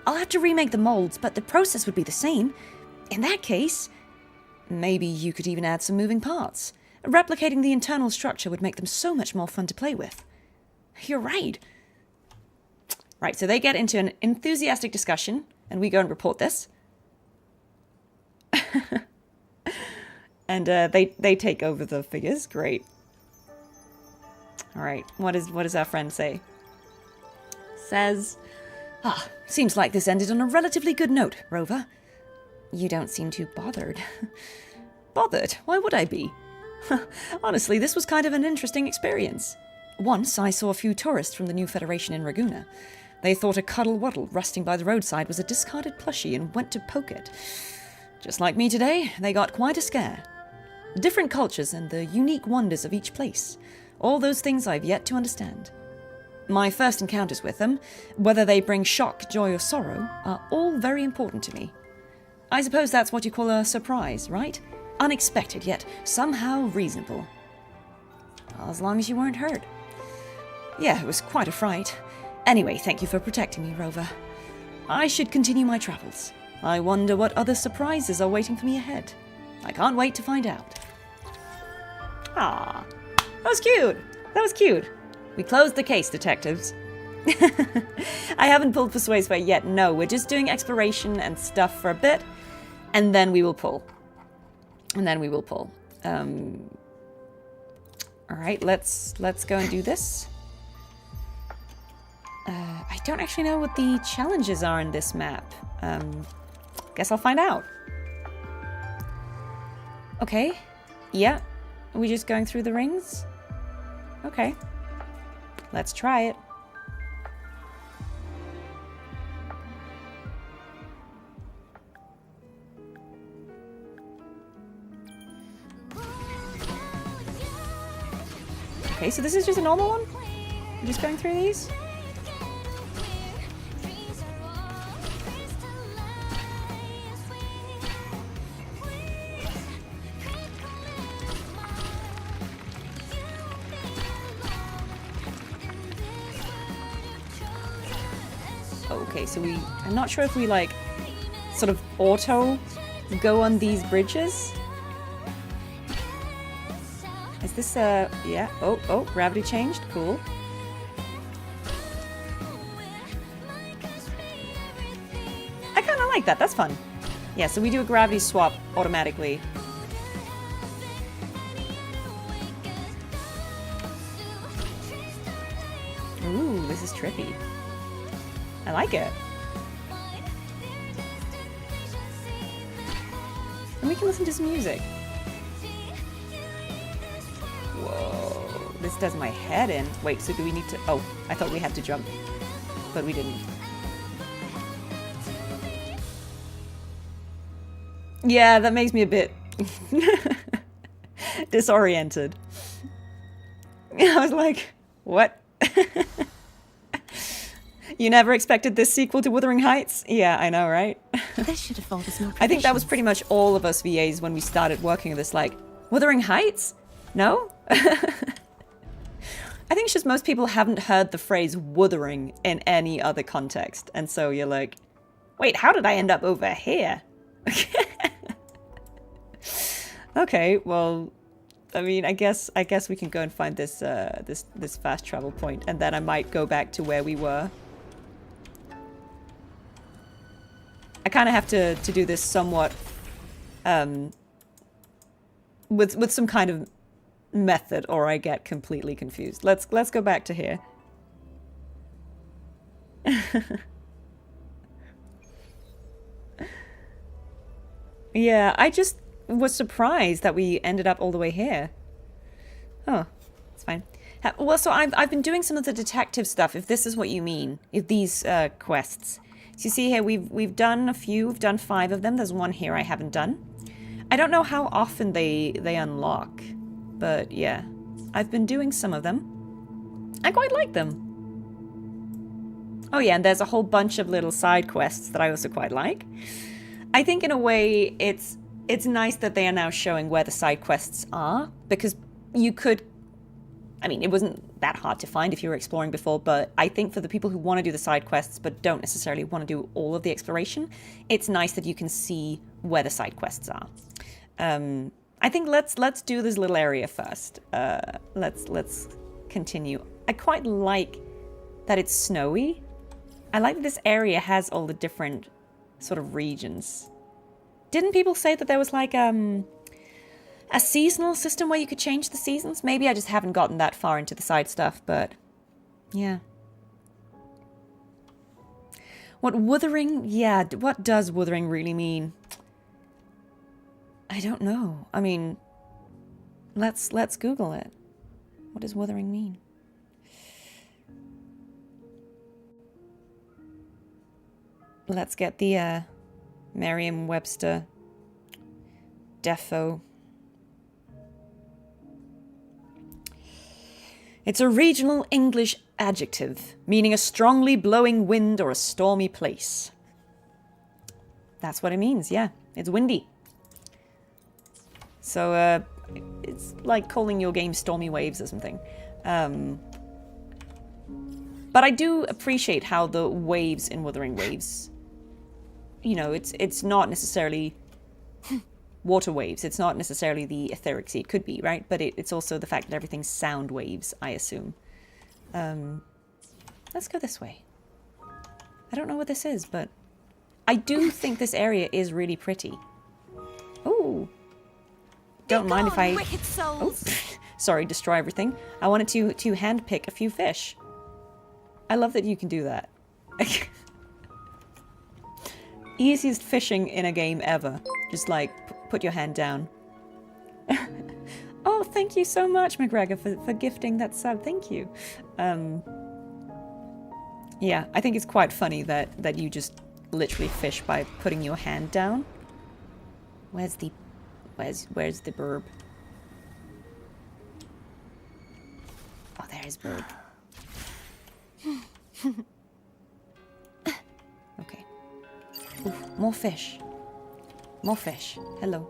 I'll have to remake the molds, but the process would be the same. In that case, maybe you could even add some moving parts. Replicating the internal structure would make them so much more fun to play with. You're right. Right, so they get into an enthusiastic discussion, and we go and report this. And they take over the figures. Great. All right, what does our friend say? Says, seems like this ended on a relatively good note, Rover. You don't seem too bothered. Bothered? Why would I be? Honestly, this was kind of an interesting experience. Once, I saw a few tourists from the new Federation in Raguna. They thought a cuddle-waddle rusting by the roadside was a discarded plushie and went to poke it. Just like me today, they got quite a scare. Different cultures and the unique wonders of each place. All those things I've yet to understand. My first encounters with them, whether they bring shock, joy, or sorrow, are all very important to me. I suppose that's what you call a surprise, right? Unexpected, yet somehow reasonable. Well, as long as you weren't hurt. Yeah, it was quite a fright. Anyway, thank you for protecting me, Rover. I should continue my travels. I wonder what other surprises are waiting for me ahead. I can't wait to find out. Ah, that was cute. That was cute. We closed the case, detectives. I haven't pulled for Suisui yet. No, we're just doing exploration and stuff for a bit, and then we will pull. And then we will pull. All right, let's go and do this. I don't actually know what the challenges are in this map. Guess I'll find out. Okay. Yeah. Are we just going through the rings? Okay. Let's try it. Okay, so this is just a normal one? We're just going through these? Okay, so I'm not sure if we like sort of auto go on these bridges. Is this yeah, oh, gravity changed, cool. I kind of like that, that's fun. Yeah, so we do a gravity swap automatically. Ooh, this is trippy. I like it. And we can listen to some music. Whoa, this does my head in. Wait, so do we need to... Oh, I thought we had to jump, but we didn't. Yeah, that makes me a bit disoriented. I was like, what? You never expected this sequel to Wuthering Heights? Yeah, I know, right? This should afford us more I think that was provisions. pretty much all of us VAs when we started working on this, like, Wuthering Heights? No? I think it's just most people haven't heard the phrase wuthering in any other context. And so you're like, wait, how did I end up over here? Okay, well, I mean, I guess we can go and find this this fast travel point, and then I might go back to where we were. I kind of have to do this somewhat with some kind of method, or I get completely confused. Let's go back to here. Yeah, I just was surprised that we ended up all the way here. Oh, it's fine. Well, so I've been doing some of the detective stuff, if this is what you mean, if these quests. So you see here, we've done a few, we've done 5 of them. There's one here I haven't done. I don't know how often they unlock, but yeah, I've been doing some of them. I quite like them. Oh yeah, and there's a whole bunch of little side quests that I also quite like. I think in a way it's nice that they are now showing where the side quests are, because you could, I mean, it wasn't that hard to find if you were exploring before, but I think for the people who want to do the side quests but don't necessarily want to do all of the exploration, it's nice that you can see where the side quests are. I think let's do this little area first. Let's continue. I quite like that it's snowy. I like that this area has all the different sort of regions. Didn't people say that there was like a seasonal system where you could change the seasons? Maybe I just haven't gotten that far into the side stuff, but yeah. What wuthering? Yeah, what does wuthering really mean? I don't know. I mean, let's Google it. What does wuthering mean? Let's get the Merriam-Webster defo. It's a regional English adjective, meaning a strongly blowing wind or a stormy place. That's what it means, yeah. It's windy. So, it's like calling your game Stormy Waves or something. But I do appreciate how the waves in Wuthering Waves, you know, it's not necessarily water waves. It's not necessarily the etheric sea. It could be, right? But it's also the fact that everything's sound waves, I assume. Let's go this way. I don't know what this is, but I do think this area is really pretty. Ooh. Don't mind if I... Wicked souls. Oh, sorry, destroy everything. I wanted to handpick a few fish. I love that you can do that. Easiest fishing in a game ever. Just like, put your hand down. Oh, thank you so much, McGregor, for gifting that sub. Thank you. Yeah, I think it's quite funny that you just literally fish by putting your hand down. Where's the burb? Oh, there's burb. Okay. Oof, more fish. More fish. Hello.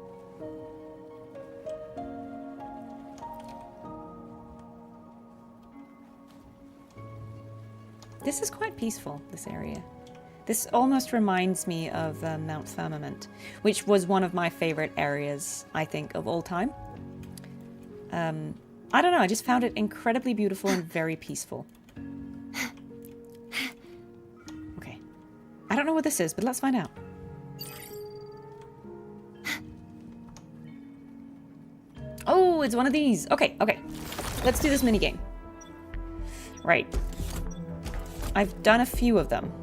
This is quite peaceful, this area. This almost reminds me of Mount Firmament, which was one of my favorite areas, I think, of all time. I don't know, I just found it incredibly beautiful and very peaceful. Okay. I don't know what this is, but let's find out. Oh, it's one of these. Okay, okay. Let's do this minigame. Right. I've done a few of them.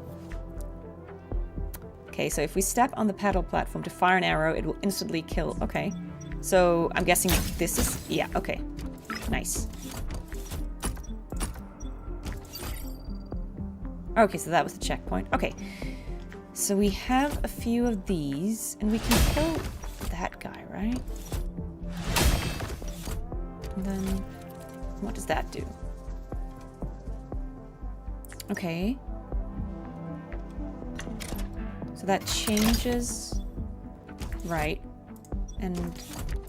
Okay, so if we step on the paddle platform to fire an arrow, it will instantly kill. Okay. So I'm guessing this is... Yeah, okay. Nice. Okay, so that was the checkpoint. Okay. So we have a few of these, and we can kill that guy, right? And then... what does that do? Okay. that changes... Right. And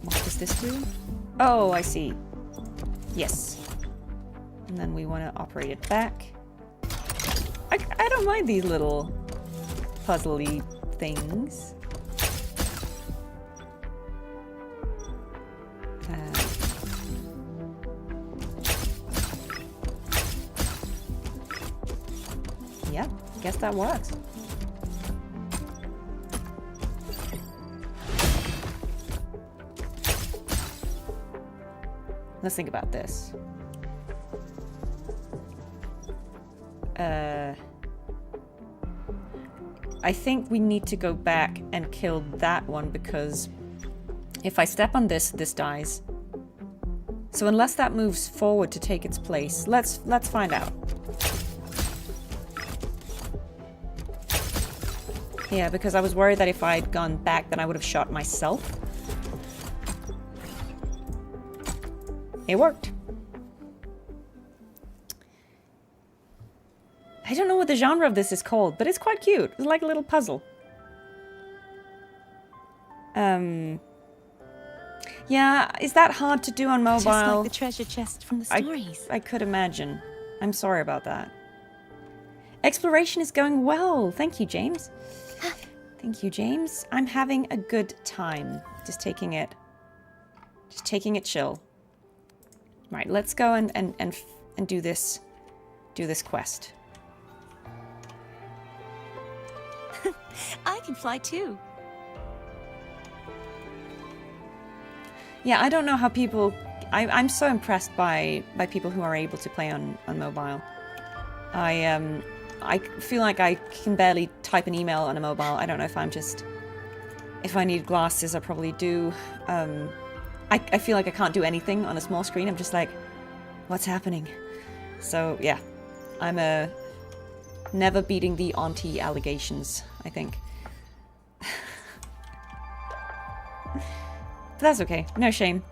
what does this do? Oh, I see. Yes. And then we want to operate it back. I don't mind these little puzzly things. Yeah, I guess that works. Let's think about this. I think we need to go back and kill that one because if I step on this, this dies. So unless that moves forward to take its place, let's find out. Yeah, because I was worried that if I'd gone back, then I would have shot myself. It worked. I don't know what the genre of this is called, but it's quite cute. It's like a little puzzle. Yeah, is that hard to do on mobile? Just like the treasure chest from the stories. I could imagine. I'm sorry about that. Exploration is going well. Thank you, James. Thank you, James. I'm having a good time. Just taking it chill. Right, let's go and do this quest. I can fly too. Yeah, I don't know how people... I'm so impressed by people who are able to play on mobile. I feel like I can barely type an email on a mobile. I don't know if I'm just... If I need glasses, I probably do. I feel like I can't do anything on a small screen. I'm just like, what's happening? So, yeah. I'm never beating the auntie allegations, I think. But that's okay. No shame.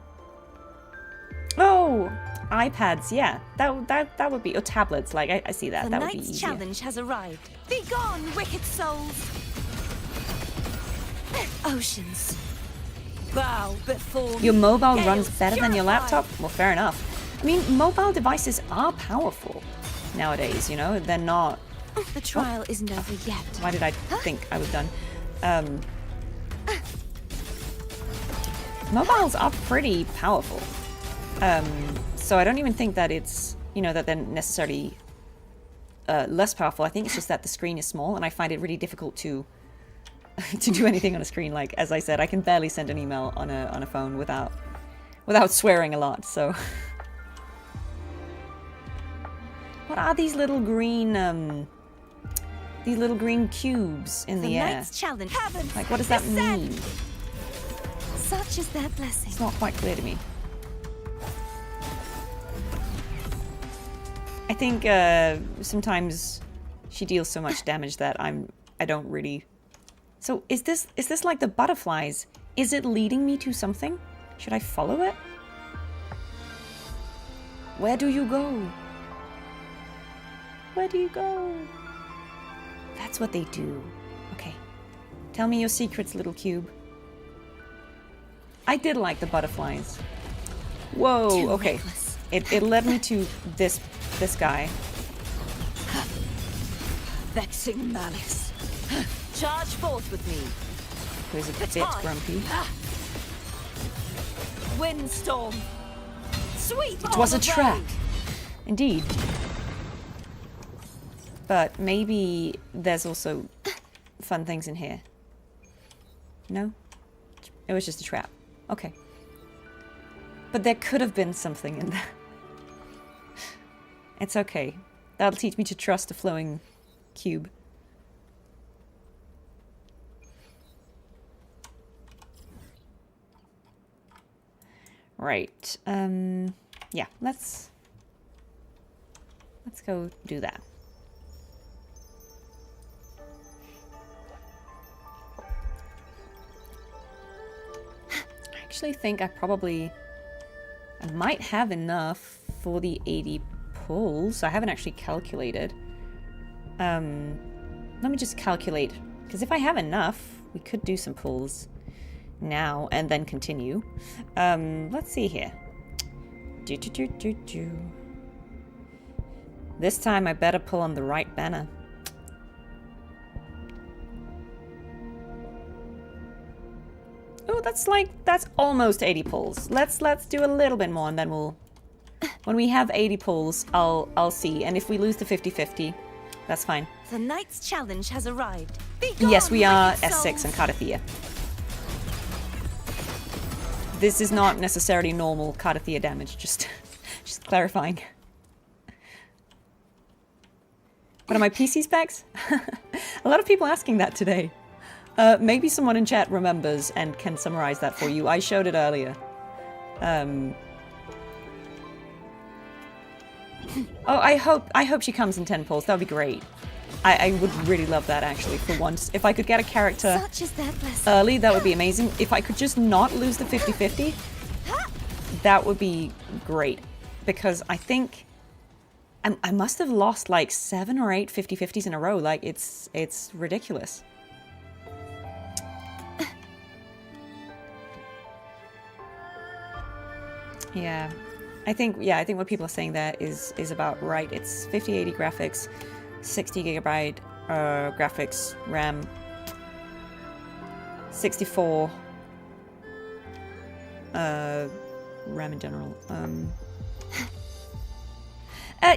Oh! iPads, yeah. That would be... Or tablets, like, I see that. That would be easier. The knight's challenge has arrived. Be gone, wicked souls! Oceans. Bow before Your mobile Gales runs better than your purified. laptop? Well, fair enough. I mean, mobile devices are powerful nowadays, you know? They're not... The trial isn't over yet. Why did I think I was done? Mobiles are pretty powerful. So I don't even think that it's, you know, that they're necessarily less powerful. I think it's just that the screen is small and I find it really difficult to do anything on a screen. Like, as I said, I can barely send an email on a phone without swearing a lot, so... What are these little green cubes in the air? Knight's challenge. Heavens, Like, what does that descend. mean? Such is their blessing. It's not quite clear to me. I think sometimes she deals so much damage that I don't really... So is this like the butterflies? Is it leading me to something? Should I follow it? Where do you go? Where do you go? That's what they do. Okay. Tell me your secrets, little cube. I did like the butterflies. Whoa, Too okay. reckless. It led me to this guy. Vexing malice. Charge forth with me. Who's a bit Baton. grumpy. Windstorm. Sweep. It was a trap. Indeed. But maybe there's also fun things in here. No? It was just a trap. Okay. But there could have been something in there. It's okay. That'll teach me to trust the flowing cube. Right. Yeah, let's go do that. I actually think I might have enough for the 80 pulls. I haven't actually calculated. Let me just calculate Because if I have enough, we could do some pulls now and then continue. Let's see here. This time I better pull on the right banner. Oh, that's almost 80 pulls. Let's do a little bit more and then we'll... When we have 80 pulls, I'll see. And if we lose the 50-50, that's fine. The knight's challenge has arrived. Yes, we are S6 and Cartethyia. This is not necessarily normal Cartethyia damage, just clarifying. What are my PC specs? A lot of people asking that today. Maybe someone in chat remembers and can summarize that for you. I showed it earlier. Oh, I hope she comes in 10 pulls. That would be great. I would really love that, actually, for once. If I could get a character early, that would be amazing. If I could just not lose the 50-50, that would be great. Because I think I must have lost like 7 or 8 50-50s in a row. Like, it's ridiculous. Yeah. I think what people are saying there is about right. It's 5080 graphics, 60 gigabyte graphics, RAM, 64 RAM in general.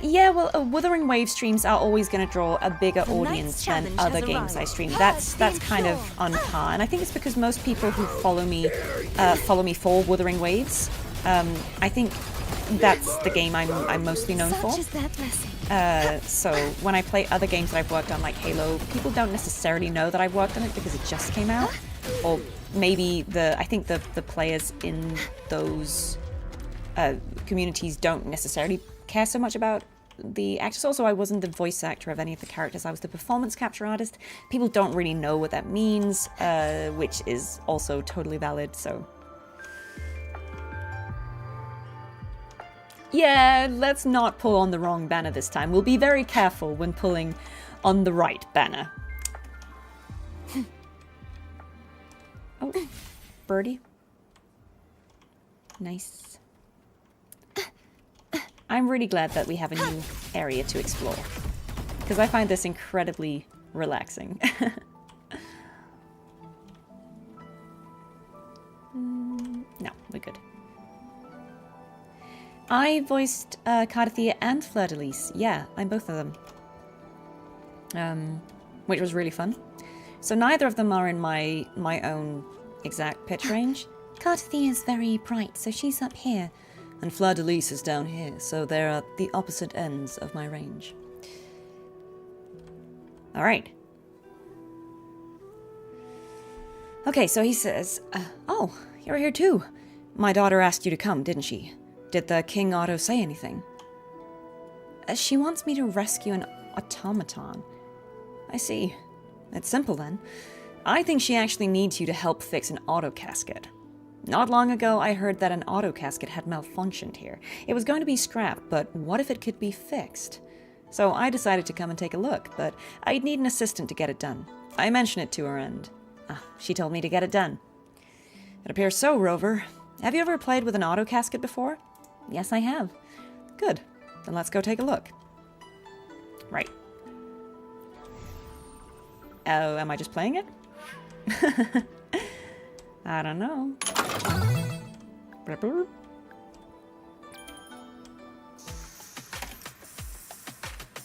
Yeah, well, Wuthering Wave streams are always going to draw a bigger audience than other games I stream. That's kind of on par, and I think it's because most people who follow me for Wuthering Waves. I think that's the game I'm mostly known for. So when I play other games that I've worked on, like Halo, people don't necessarily know that I've worked on it because it just came out. Or maybe I think the players in those communities don't necessarily care so much about the actors. Also, I wasn't the voice actor of any of the characters. I was the performance capture artist. People don't really know what that means, which is also totally valid, so... Yeah, let's not pull on the wrong banner this time. We'll be very careful when pulling on the right banner. Oh, birdie. Nice. I'm really glad that we have a new area to explore, because I find this incredibly relaxing. No, we're good. I voiced Cartethyia and Fleur-de-Lis. Yeah, I'm both of them. Which was really fun. So neither of them are in my own exact pitch range. Cartethyia is very bright, so she's up here. And Fleur-de-Lis is down here, so they're at the opposite ends of my range. Alright. Okay, so he says, oh, you're here too. My daughter asked you to come, didn't she? Did the King Otto say anything? She wants me to rescue an automaton. I see. It's simple then. I think she actually needs you to help fix an auto casket. Not long ago, I heard that an auto casket had malfunctioned here. It was going to be scrapped, but what if it could be fixed? So I decided to come and take a look, but I'd need an assistant to get it done. I mentioned it to her and she told me to get it done. It appears so, Rover. Have you ever played with an auto casket before? Yes, I have. Good. Then let's go take a look. Right. Oh, am I just playing it? I don't know.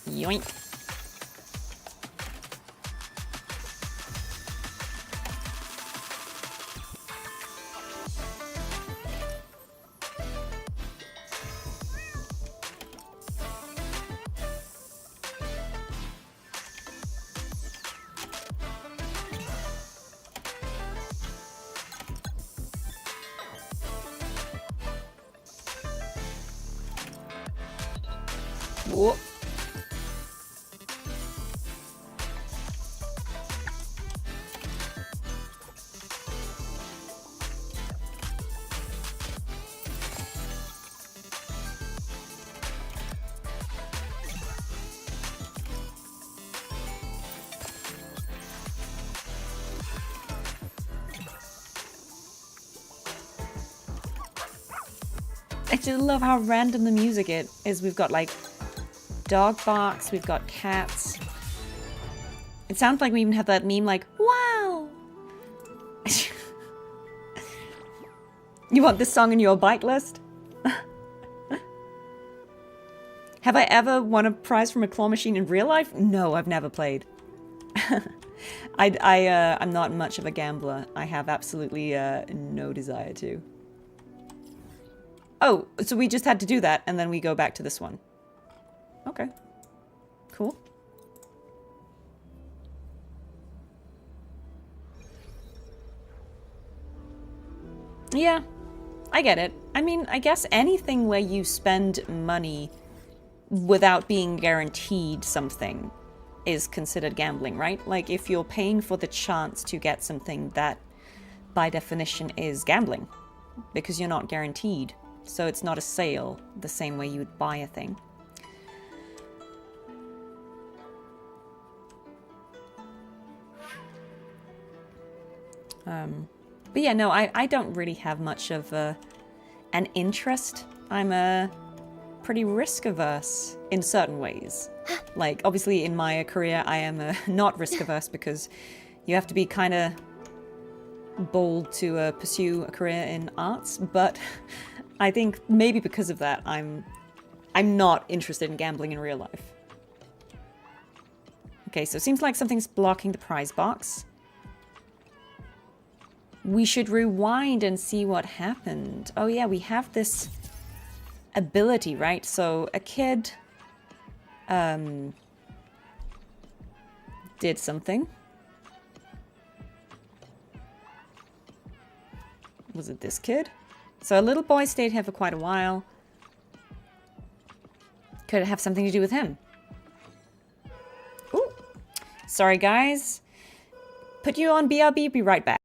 Yoink. Whoa. I just love how random the music is. We've got like dog barks, we've got cats. It sounds like we even have that meme like, wow! You want this song in your bike list? Have I ever won a prize from a claw machine in real life? No, I've never played. I'm not much of a gambler. I have absolutely no desire to. Oh, so we just had to do that, and then we go back to this one. Okay. Cool. Yeah, I get it. I mean, I guess anything where you spend money without being guaranteed something is considered gambling, right? Like, if you're paying for the chance to get something, that by definition is gambling, because you're not guaranteed. So it's not a sale the same way you would buy a thing. But yeah, no, I don't really have much of an interest. I'm pretty risk-averse in certain ways. Like, obviously in my career, I am not risk-averse because you have to be kind of bold to pursue a career in arts, but I think maybe because of that, I'm not interested in gambling in real life. Okay, so it seems like something's blocking the prize box. We should rewind and see what happened. Oh yeah, we have this ability, right? So a kid did something. Was it this kid? So a little boy stayed here for quite a while. Could it have something to do with him? Ooh. Sorry, guys. Put you on BRB, be right back.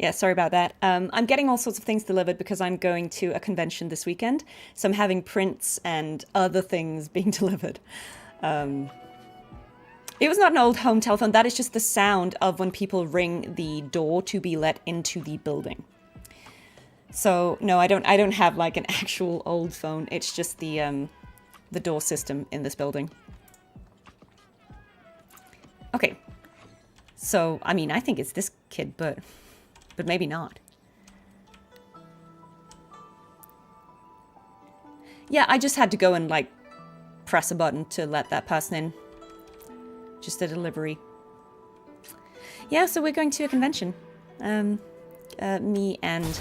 Yeah, sorry about that. I'm getting all sorts of things delivered because I'm going to a convention this weekend. So I'm having prints and other things being delivered. It was not an old home telephone. That is just the sound of when people ring the door to be let into the building. So no, I don't have like an actual old phone. It's just the door system in this building. Okay. So, I mean, I think it's this kid, but maybe not. Yeah, I just had to go and, like, press a button to let that person in. Just a delivery. Yeah, so we're going to a convention. Me and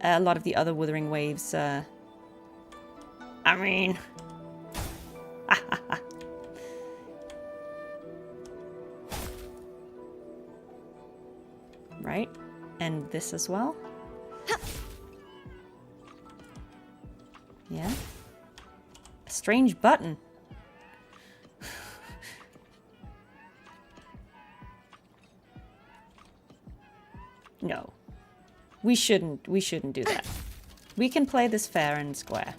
a lot of the other Wuthering Waves, I mean... Right? And this as well. Yeah. A strange button. No. We shouldn't do that. We can play this fair and square.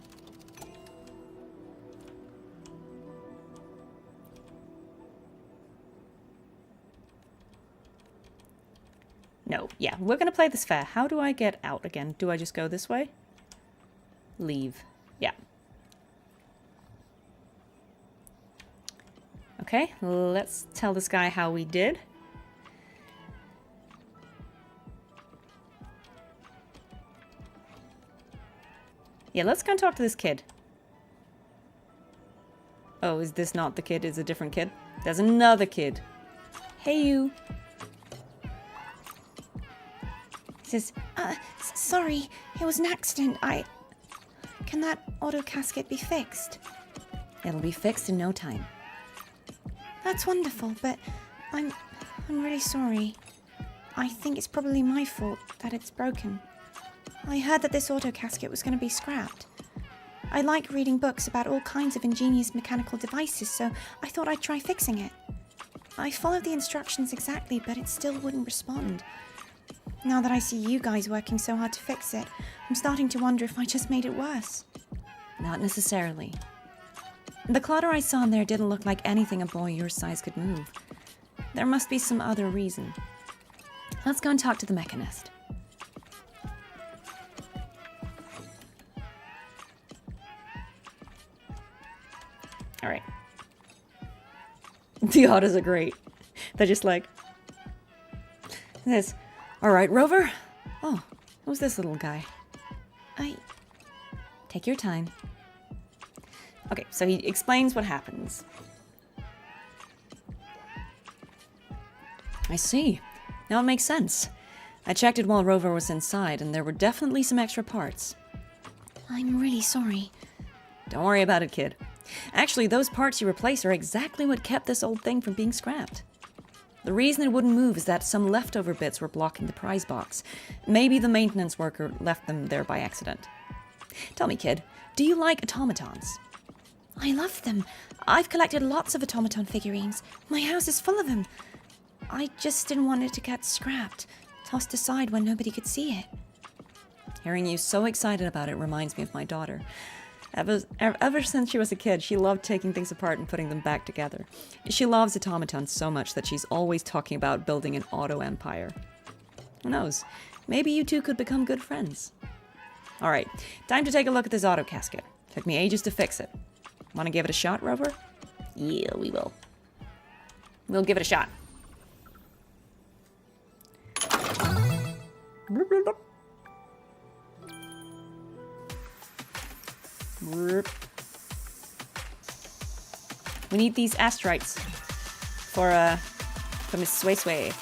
No, yeah, we're gonna play this fair. How do I get out again? Do I just go this way? Leave. Yeah. Okay, let's tell this guy how we did. Yeah, let's go and talk to this kid. Oh, is this not the kid? It's a different kid? There's another kid. Hey, you. Says, sorry, it was an accident. Can that auto casket be fixed? It'll be fixed in no time. That's wonderful, but I'm really sorry. I think it's probably my fault that it's broken. I heard that this auto casket was going to be scrapped. I like reading books about all kinds of ingenious mechanical devices, so I thought I'd try fixing it. I followed the instructions exactly, but it still wouldn't respond. Now that I see you guys working so hard to fix it, I'm starting to wonder if I just made it worse. Not necessarily. The clutter I saw in there didn't look like anything a boy your size could move. There must be some other reason. Let's go and talk to the mechanist. All right. The autos are great. They're just like this. All right, Rover. Oh, who's this little guy? Take your time. Okay, so he explains what happens. I see. Now it makes sense. I checked it while Rover was inside, and there were definitely some extra parts. I'm really sorry. Don't worry about it, kid. Actually, those parts you replaced are exactly what kept this old thing from being scrapped. The reason it wouldn't move is that some leftover bits were blocking the prize box. Maybe the maintenance worker left them there by accident. Tell me, kid, do you like automatons? I love them. I've collected lots of automaton figurines. My house is full of them. I just didn't want it to get scrapped, tossed aside when nobody could see it. Hearing you so excited about it reminds me of my daughter. Ever since she was a kid, she loved taking things apart and putting them back together. She loves automatons so much that she's always talking about building an auto empire. Who knows? Maybe you two could become good friends. Alright, time to take a look at this auto casket. Took me ages to fix it. Want to give it a shot, Rover? Yeah, we will. We'll give it a shot. We need these asterites for Miss Suisui.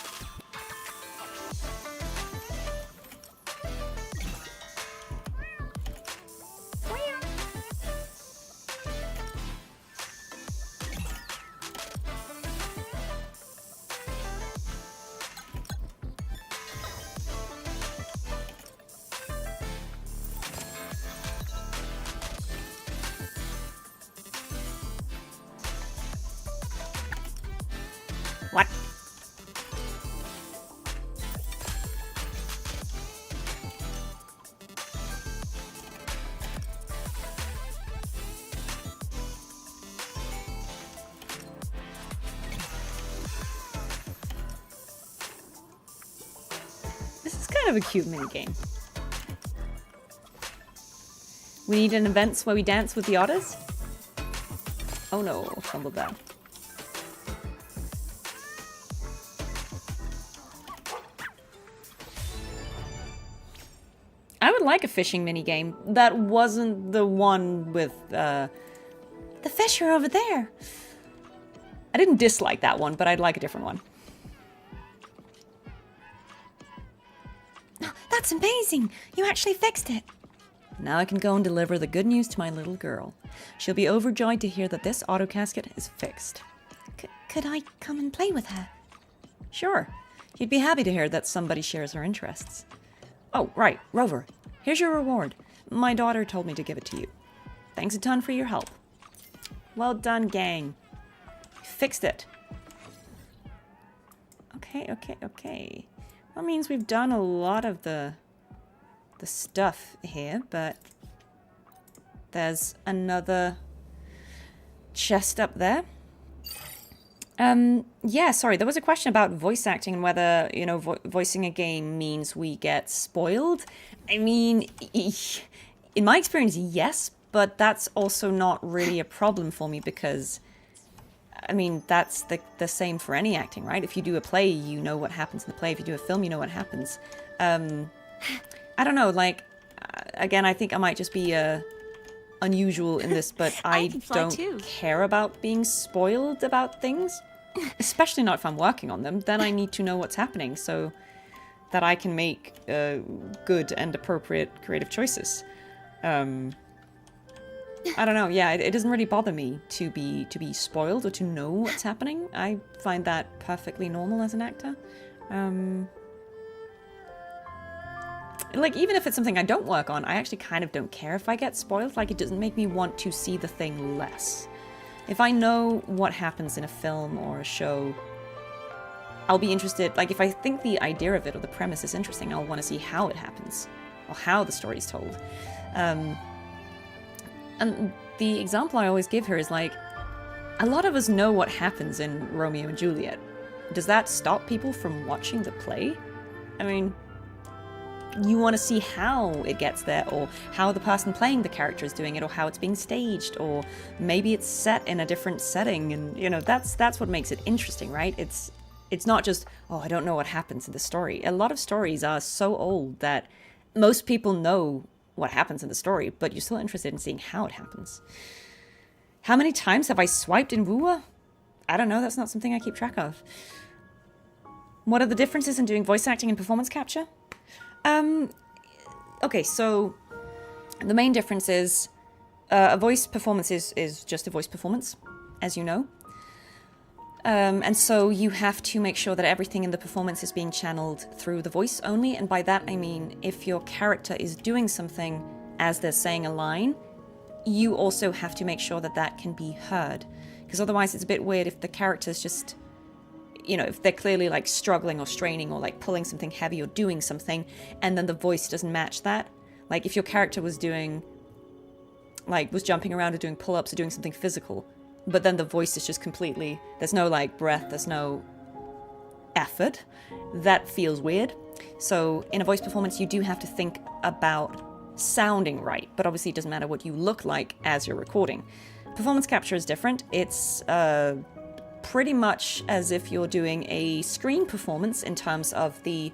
What? This is kind of a cute minigame. We need an event where we dance with the otters? Oh no, fumbled that. I would like a fishing minigame that wasn't the one with, The fish are over there. I didn't dislike that one, but I'd like a different one. Oh, that's amazing. You actually fixed it. Now I can go and deliver the good news to my little girl. She'll be overjoyed to hear that this auto casket is fixed. Could I come and play with her? Sure. You'd be happy to hear that somebody shares her interests. Oh, right, Rover. Here's your reward. My daughter told me to give it to you. Thanks a ton for your help. Well done, gang. Fixed it. Okay. That means we've done a lot of the stuff here, but there's another chest up there. Yeah, sorry, there was a question about voice acting and whether, you know, voicing a game means we get spoiled. I mean, in my experience, yes, but that's also not really a problem for me because, I mean, that's the same for any acting, right? If you do a play, you know what happens in the play. If you do a film, you know what happens. I don't know, like, again, I think I might just be unusual in this, but I don't care about being spoiled about things. Especially not if I'm working on them. Then I need to know what's happening so that I can make good and appropriate creative choices. I don't know. Yeah, it doesn't really bother me to be spoiled or to know what's happening. I find that perfectly normal as an actor. Like, even if it's something I don't work on, I actually kind of don't care if I get spoiled. Like, it doesn't make me want to see the thing less. If I know what happens in a film or a show, I'll be interested. Like, if I think the idea of it or the premise is interesting, I'll want to see how it happens or how the story's told. And the example I always give her is like, a lot of us know what happens in Romeo and Juliet. Does that stop people from watching the play? I mean, you want to see how it gets there, or how the person playing the character is doing it, or how it's being staged, or maybe it's set in a different setting, and you know, that's what makes it interesting, right? It's not just, oh, I don't know what happens in the story. A lot of stories are so old that most people know what happens in the story, but you're still interested in seeing how it happens. How many times have I swiped in Woowa? I don't know, that's not something I keep track of. What are the differences in doing voice acting and performance capture? Okay, so the main difference is a voice performance is just a voice performance, as you know. And so you have to make sure that everything in the performance is being channeled through the voice only. And by that, I mean, if your character is doing something as they're saying a line, you also have to make sure that that can be heard. Because otherwise it's a bit weird if the character's just, you know, if they're clearly like struggling or straining or like pulling something heavy or doing something, and then the voice doesn't match that. Like if your character was doing, like was jumping around or doing pull-ups or doing something physical, but then the voice is just completely, there's no like breath, there's no effort, that feels weird. So in a voice performance, you do have to think about sounding right, but obviously it doesn't matter what you look like as you're recording. Performance capture is different. It's pretty much as if you're doing a screen performance in terms of the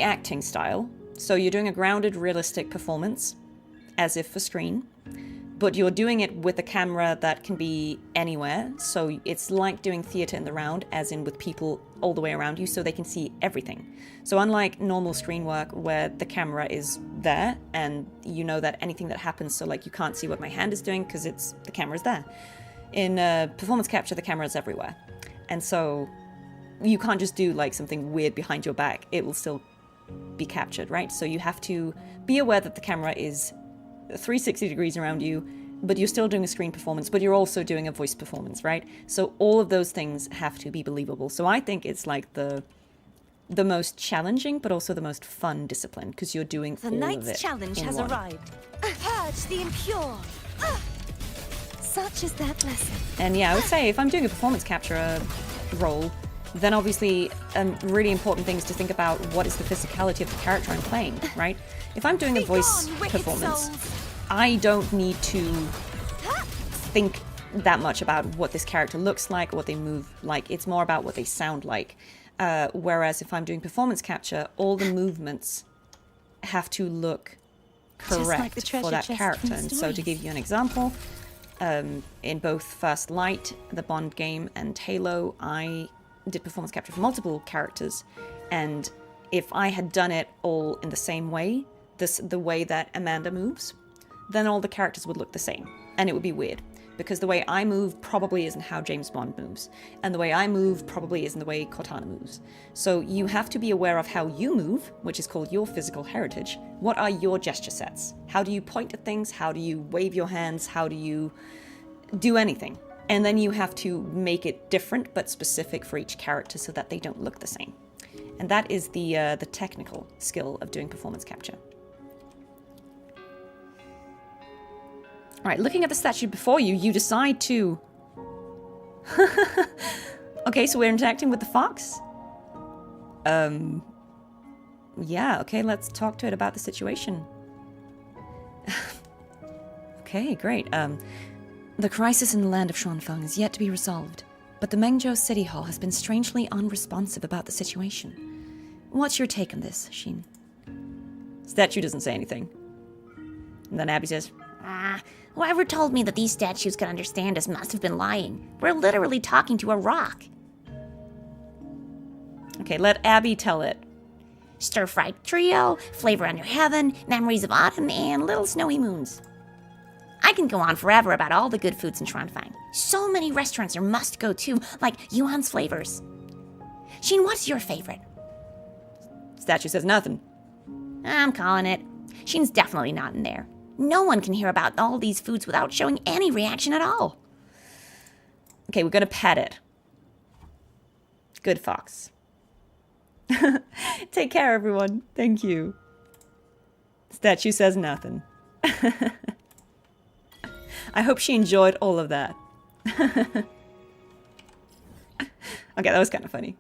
acting style. So you're doing a grounded, realistic performance as if for screen, but you're doing it with a camera that can be anywhere. So it's like doing theatre in the round, as in with people all the way around you so they can see everything. So unlike normal screen work where the camera is there and you know that anything that happens, so like you can't see what my hand is doing because the camera's there. In performance capture, the camera is everywhere. And so you can't just do like something weird behind your back. It will still be captured, right? So you have to be aware that the camera is 360 degrees around you, but you're still doing a screen performance, but you're also doing a voice performance, right? So all of those things have to be believable. So I think it's like the most challenging, but also the most fun discipline, because you're doing all of it. The night's challenge has arrived. Purge the impure. Such is that lesson. And yeah, I would say if I'm doing a performance capture role, then obviously really important things to think about: what is the physicality of the character I'm playing, right? If I'm doing a voice performance, I don't need to think that much about what this character looks like, what they move like. It's more about what they sound like. Whereas if I'm doing performance capture, all the movements have to look correct for that character. And so to give you an example, in both First Light, the Bond game, and Halo, I did performance capture for multiple characters, and if I had done it all in the same way, the way that Amanda moves, then all the characters would look the same, and it would be weird, because the way I move probably isn't how James Bond moves, and the way I move probably isn't the way Cortana moves. So you have to be aware of how you move, which is called your physical heritage. What are your gesture sets? How do you point at things? How do you wave your hands? How do you do anything? And then you have to make it different but specific for each character so that they don't look the same. And that is the technical skill of doing performance capture. All right, looking at the statue before you, you decide to... Okay, so we're interacting with the fox? Yeah, okay, let's talk to it about the situation. Okay, great. The crisis in the land of Xuanfeng is yet to be resolved, but the Mengzhou City Hall has been strangely unresponsive about the situation. What's your take on this, Xin? Statue doesn't say anything. And then Abby says, Whoever told me that these statues could understand us must have been lying. We're literally talking to a rock. Okay, let Abby tell it. Stir-fried trio, flavor under heaven, memories of autumn, and little snowy moons. I can go on forever about all the good foods in Xuanfang. So many restaurants are must-go to, like Yuan's Flavors. Xin, what's your favorite? Statue says nothing. I'm calling it. Sheen's definitely not in there. No one can hear about all these foods without showing any reaction at all. Okay, we're gonna pet it. Good fox. Take care, everyone. Thank you. Statue says nothing. I hope she enjoyed all of that. Okay, that was kind of funny.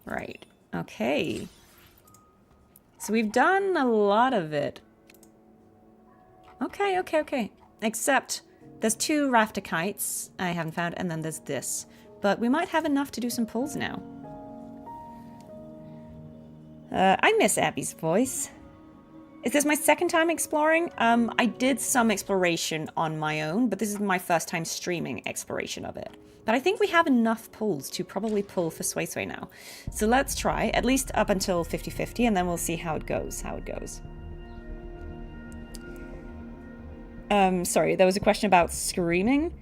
Right. Okay. So we've done a lot of it. Okay. Except there's 2 rafter kites I haven't found, and then there's this. But we might have enough to do some pulls now. I miss Abby's voice. Is this my second time exploring? I did some exploration on my own, but this is my first time streaming exploration of it. But I think we have enough pulls to probably pull for Suisui now. So let's try, at least up until 50-50, and then we'll see how it goes, Sorry, there was a question about screaming.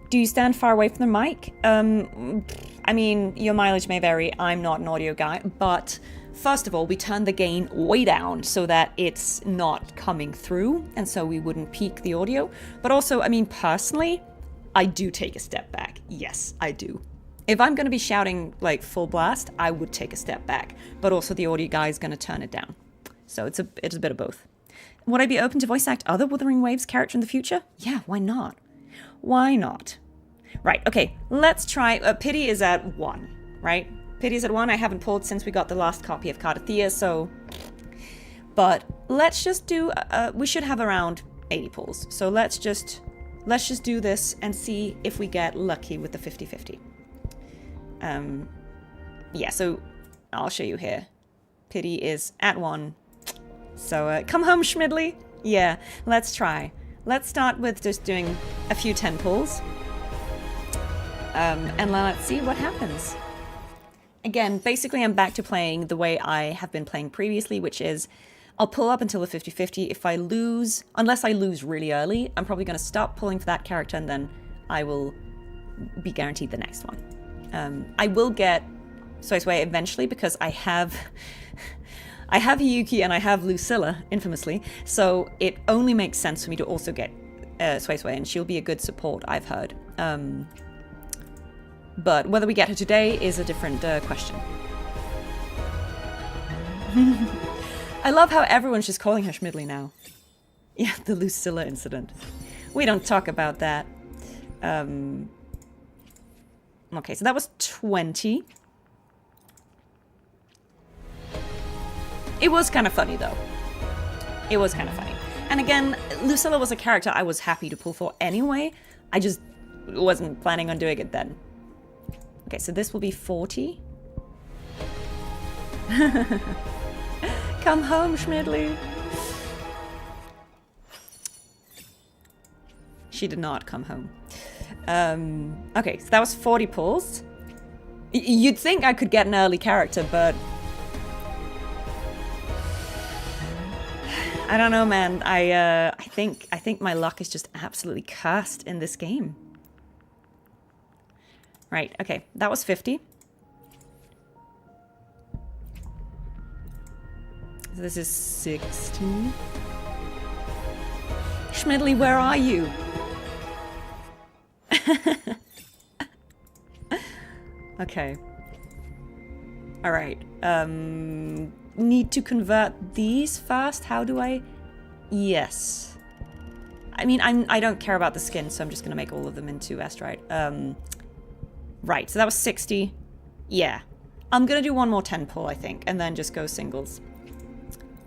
Do you stand far away from the mic? I mean, your mileage may vary. I'm not an audio guy, but first of all, we turned the gain way down so that it's not coming through, and so we wouldn't peak the audio. But also, I mean, personally, I do take a step back. Yes, I do. If I'm going to be shouting like full blast, I would take a step back. But also the audio guy is going to turn it down. So it's a bit of both. Would I be open to voice act other Wuthering Waves character in the future? Yeah, why not? Why not? Right, okay, let's try. Pity is at 1, right? Pity is at 1. I haven't pulled since we got the last copy of Cartethyia, so... But let's just do... we should have around 80 pulls. So let's just do this and see if we get lucky with the 50-50. Yeah, so I'll show you here. Pity is at 1. So come home, Schmidley. Yeah, let's try. Let's start with just doing a few 10 pulls. And let's see what happens. Again, basically I'm back to playing the way I have been playing previously, which is I'll pull up until the 50-50. If I lose, unless I lose really early, I'm probably going to stop pulling for that character, and then I will be guaranteed the next one. I will get Suisui eventually because I have Hiyuki and I have Lucilla, infamously, so it only makes sense for me to also get Suisui, and she'll be a good support, I've heard. But whether we get her today is a different question. I love how everyone's just calling her Schmidley now. Yeah, the Lucilla incident. We don't talk about that. Okay, so that was 20. It was kind of funny, though. It was kind of funny. And again, Lucilla was a character I was happy to pull for anyway. I just wasn't planning on doing it then. Okay, so this will be 40. Come home, Schmidley. She did not come home. Okay, so that was 40 pulls. You'd think I could get an early character, but... I don't know, man. I think my luck is just absolutely cursed in this game. Right, okay, that was 50. So this is 60. Schmidley, where are you? Okay. All right. Need to convert these first. How do I? Yes. I mean, I don't care about the skin, so I'm just gonna make all of them into asterites. Right. So that was 60. Yeah. I'm gonna do one more 10 pull, I think, and then just go singles.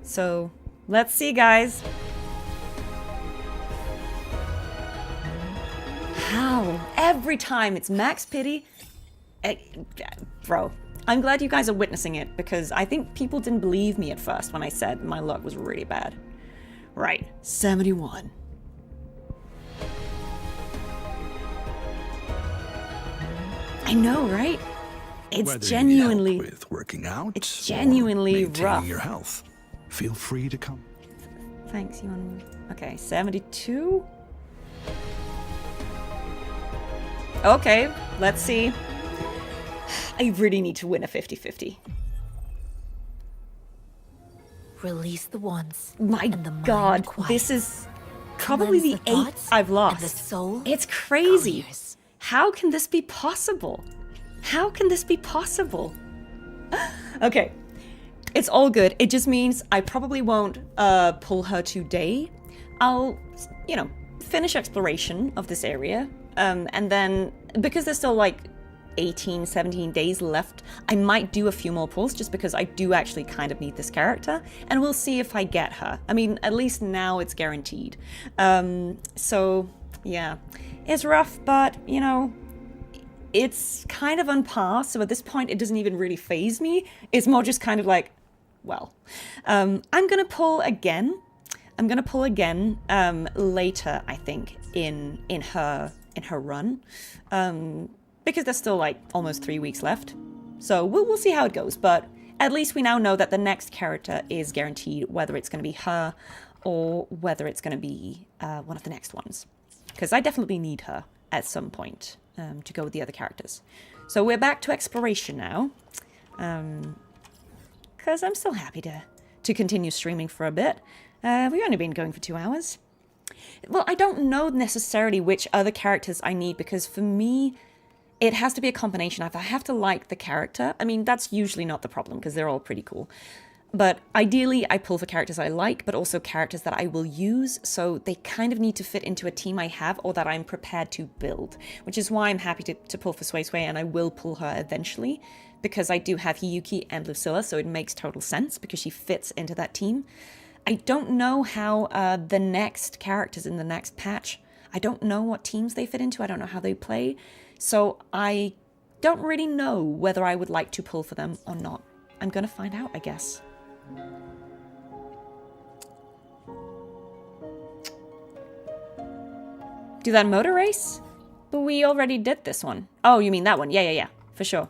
So let's see, guys. How? Every time it's max pity. Bro, I'm glad you guys are witnessing it, because I think people didn't believe me at first when I said my luck was really bad. Right, 71. I know, right? It's Whether genuinely... you need help with working out, it's genuinely or maintaining rough. your health, feel free to come. Thanks, you want... Okay, 72? Okay, let's see. I really need to win a 50-50. Release the wands. My and the mind god, quiet. this is probably the Cleanse the 8th thoughts I've and lost. the soul It's crazy. clears. How can this be possible? How can this be possible? Okay, it's all good. It just means I probably won't pull her today. I'll, you know, finish exploration of this area. And then, because there's still like 18, 17 days left, I might do a few more pulls just because I do actually kind of need this character. And we'll see if I get her. I mean, at least now it's guaranteed. So, yeah. It's rough, but, you know, it's kind of on par, so at this point it doesn't even really faze me. It's more just kind of like, well. I'm gonna pull again. I'm gonna pull again later, I think, in her run. Because there's still like almost 3 weeks left. So we'll see how it goes, but at least we now know that the next character is guaranteed, whether it's gonna be her or whether it's gonna be one of the next ones. Because I definitely need her at some point. To go with the other characters. So we're back to exploration now. Because I'm still happy to continue streaming for a bit. We've only been going for 2 hours. Well, I don't know necessarily which other characters I need, because for me, it has to be a combination. If I have to like the character, I mean, that's usually not the problem, because they're all pretty cool. But ideally, I pull for characters I like, but also characters that I will use, so they kind of need to fit into a team I have or that I'm prepared to build, which is why I'm happy to pull for Suisui, and I will pull her eventually, because I do have Hiyuki and Lucilla, so it makes total sense, because she fits into that team. I don't know how the next characters in the next patch, I don't know what teams they fit into, I don't know how they play, so I don't really know whether I would like to pull for them or not. I'm gonna find out, I guess. Do that motor race? But we already did this one. Oh, you mean that one? Yeah, for sure.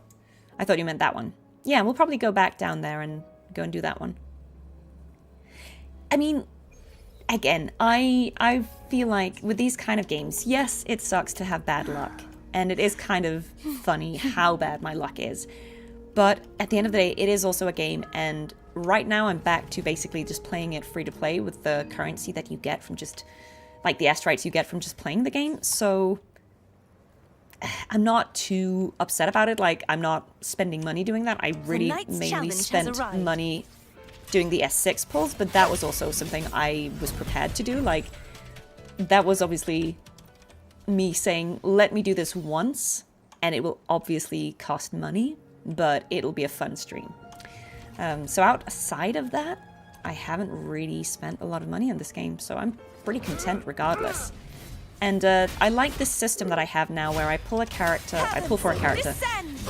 I thought you meant that one. Yeah, we'll probably go back down there and go and do that one. I mean, again, I feel like with these kind of games, yes, it sucks to have bad luck. And it is kind of funny how bad my luck is. But at the end of the day, it is also a game, and right now I'm back to basically just playing it free to play with the currency that you get from just, like the asterites you get from just playing the game, so I'm not too upset about it. Like, I'm not spending money doing that. I really mainly spent money doing the S6 pulls, but that was also something I was prepared to do. Like, that was obviously me saying, let me do this once, and it will obviously cost money, but it'll be a fun stream. So outside of that, I haven't really spent a lot of money on this game, so I'm pretty content regardless. And I like this system that I have now, where I pull for a character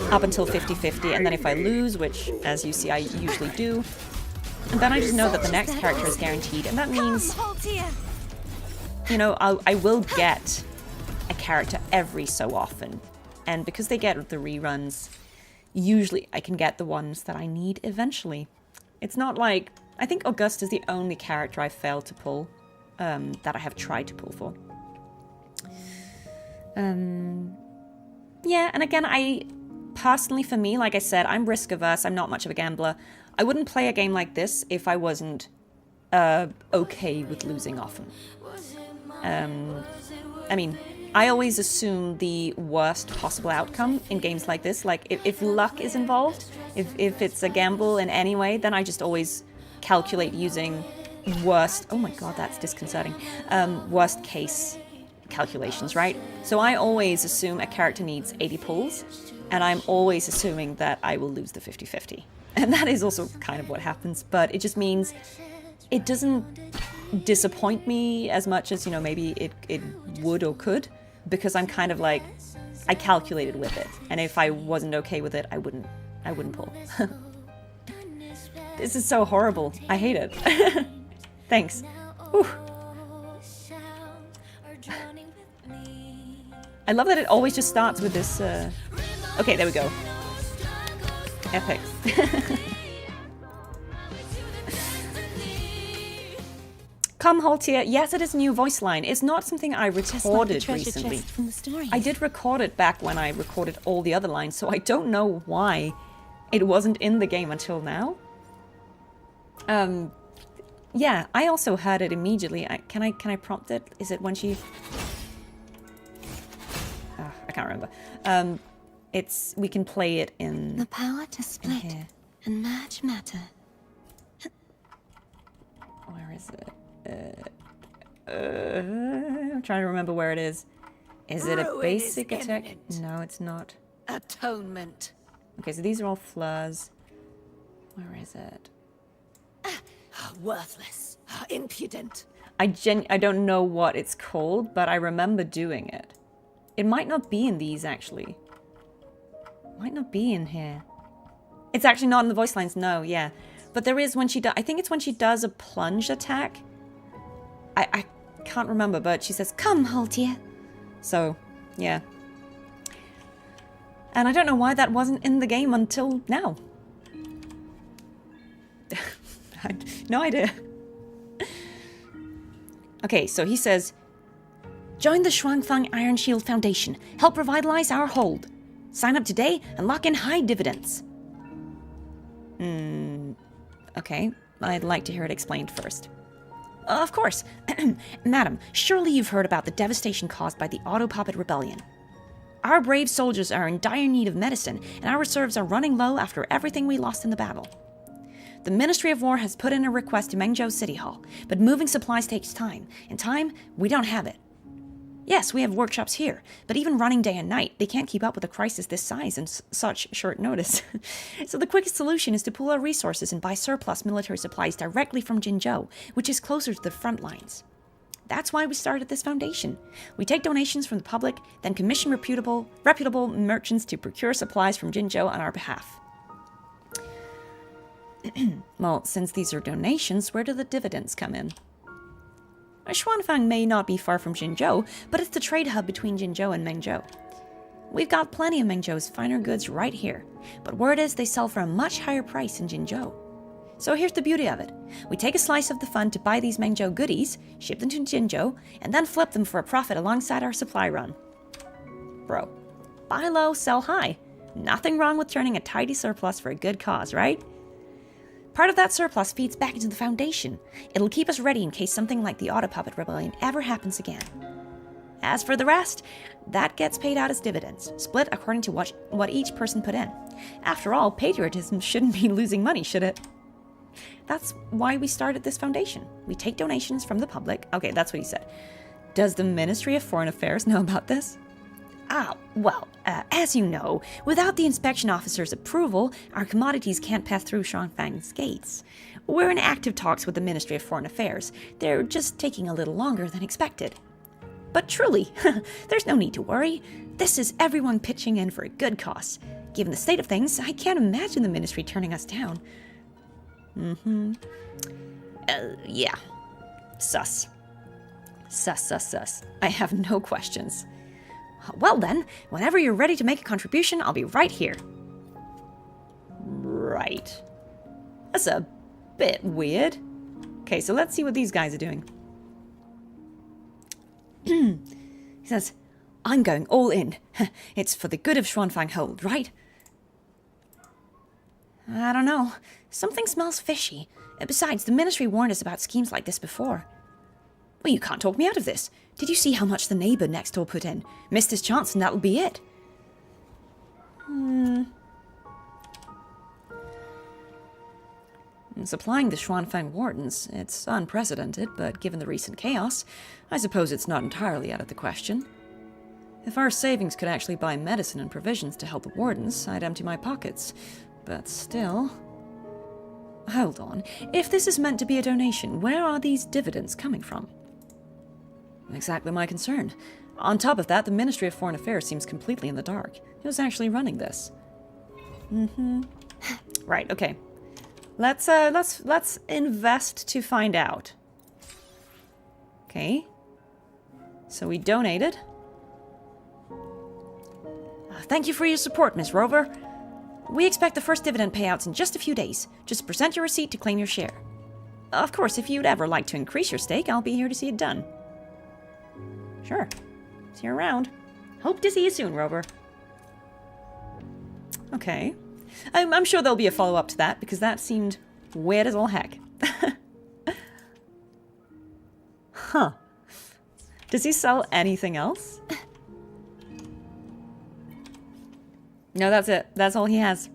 up until 50-50, and then if I lose, which as you see I usually do, and then I just know that the next character is guaranteed, and that means, you know, I will get a character every so often, and because they get the reruns, usually I can get the ones that I need eventually. It's not like, I think Auguste is the only character I failed to pull, that I have tried to pull for. Yeah, and again, I personally, for me, like I said, I'm risk averse, I'm not much of a gambler. I wouldn't play a game like this if I wasn't okay with losing often. I mean, I always assume the worst possible outcome in games like this. Like, if luck is involved, if it's a gamble in any way, then I just always calculate using worst... Oh my god, that's disconcerting. Worst case calculations, right? So I always assume a character needs 80 pulls, and I'm always assuming that I will lose the 50-50. And that is also kind of what happens, but it just means it doesn't disappoint me as much as, you know, maybe it would or could, because I'm kind of like, I calculated with it, and if I wasn't okay with it, I wouldn't pull. This is so horrible. I hate it. Thanks. Whew. I love that it always just starts with this, Okay, there we go. Epic. Come hold here. Yes, it is a new voice line. It's not something I Just like the recorded treasure recently. chest from the story. I did record it back when I recorded all the other lines, so I don't know why it wasn't in the game until now. Yeah, I also heard it immediately. Can I prompt it? Is it when she... I can't remember. We can play it in... The power to split here. and merge matter. Where is it? I'm trying to remember where it is. Is it a Ruin basic is attack? imminent. No, it's not. Atonement. Okay, so these are all fleurs. Where is it? Worthless. Impudent. I don't know what it's called, but I remember doing it. It might not be in these, actually. Might not be in here. It's actually not in the voice lines, no, yeah. But there is when she does... I think it's when she does a plunge attack. I can't remember, but she says, "Come, Haltia." So, yeah. And I don't know why that wasn't in the game until now. No idea. Okay, so he says, "Join the Shuangfang Iron Shield Foundation. Help revitalize our hold. Sign up today and lock in high dividends." Okay, I'd like to hear it explained first. Of course. Madam, surely you've heard about the devastation caused by the Auto Puppet Rebellion. Our brave soldiers are in dire need of medicine, and our reserves are running low after everything we lost in the battle. The Ministry of War has put in a request to Mengzhou City Hall, but moving supplies takes time, and time, we don't have it. Yes, we have workshops here, but even running day and night, they can't keep up with a crisis this size in such short notice. So the quickest solution is to pool our resources and buy surplus military supplies directly from Jinzhou, which is closer to the front lines. That's why we started this foundation. We take donations from the public, then commission reputable merchants to procure supplies from Jinzhou on our behalf. Well, since these are donations, where do the dividends come in? Xuanfang may not be far from Jinzhou, but it's the trade hub between Jinzhou and Mengzhou. We've got plenty of Mengzhou's finer goods right here, but word is they sell for a much higher price in Jinzhou. So here's the beauty of it. We take a slice of the fund to buy these Mengzhou goodies, ship them to Jinzhou, and then flip them for a profit alongside our supply run. Bro, buy low, sell high. Nothing wrong with turning a tidy surplus for a good cause, right? Part of that surplus feeds back into the Foundation. It'll keep us ready in case something like the Auto Puppet Rebellion ever happens again. As for the rest, that gets paid out as dividends, split according to what each person put in. After all, patriotism shouldn't be losing money, should it? That's why we started this foundation. We take donations from the public. Okay, that's what he said. Does the Ministry of Foreign Affairs know about this? Well, as you know, without the inspection officer's approval, our commodities can't pass through Shuangfang's gates. We're in active talks with the Ministry of Foreign Affairs. They're just taking a little longer than expected. But truly, there's no need to worry. This is everyone pitching in for a good cause. Given the state of things, I can't imagine the Ministry turning us down. Yeah. Sus. Sus. I have no questions. Well then, whenever you're ready to make a contribution, I'll be right here. Right. That's a bit weird. Okay, so let's see what these guys are doing. He says, "I'm going all in. It's for the good of Xuanfang Hold, right?" I don't know. Something smells fishy. Besides, the Ministry warned us about schemes like this before. Well, you can't talk me out of this. Did you see how much the neighbor next door put in? Missed his chance and that'll be it. Supplying the Xuanfang wardens, it's unprecedented, but given the recent chaos, I suppose it's not entirely out of the question. If our savings could actually buy medicine and provisions to help the wardens, I'd empty my pockets. But still... Hold on. If this is meant to be a donation, where are these dividends coming from? Exactly my concern. On top of that, the Ministry of Foreign Affairs seems completely in the dark. Who's actually running this? Right, okay. Let's invest to find out. Okay. So we donated. Thank you for your support, Miss Rover. We expect the first dividend payouts in just a few days. Just present your receipt to claim your share. of course, if you'd ever like to increase your stake, I'll be here to see it done. Sure. See you around. Hope to see you soon, Rover. Okay. I'm sure there'll be a follow-up to that, because that seemed weird as all heck. Huh. Does he sell anything else? No, that's it. That's all he has.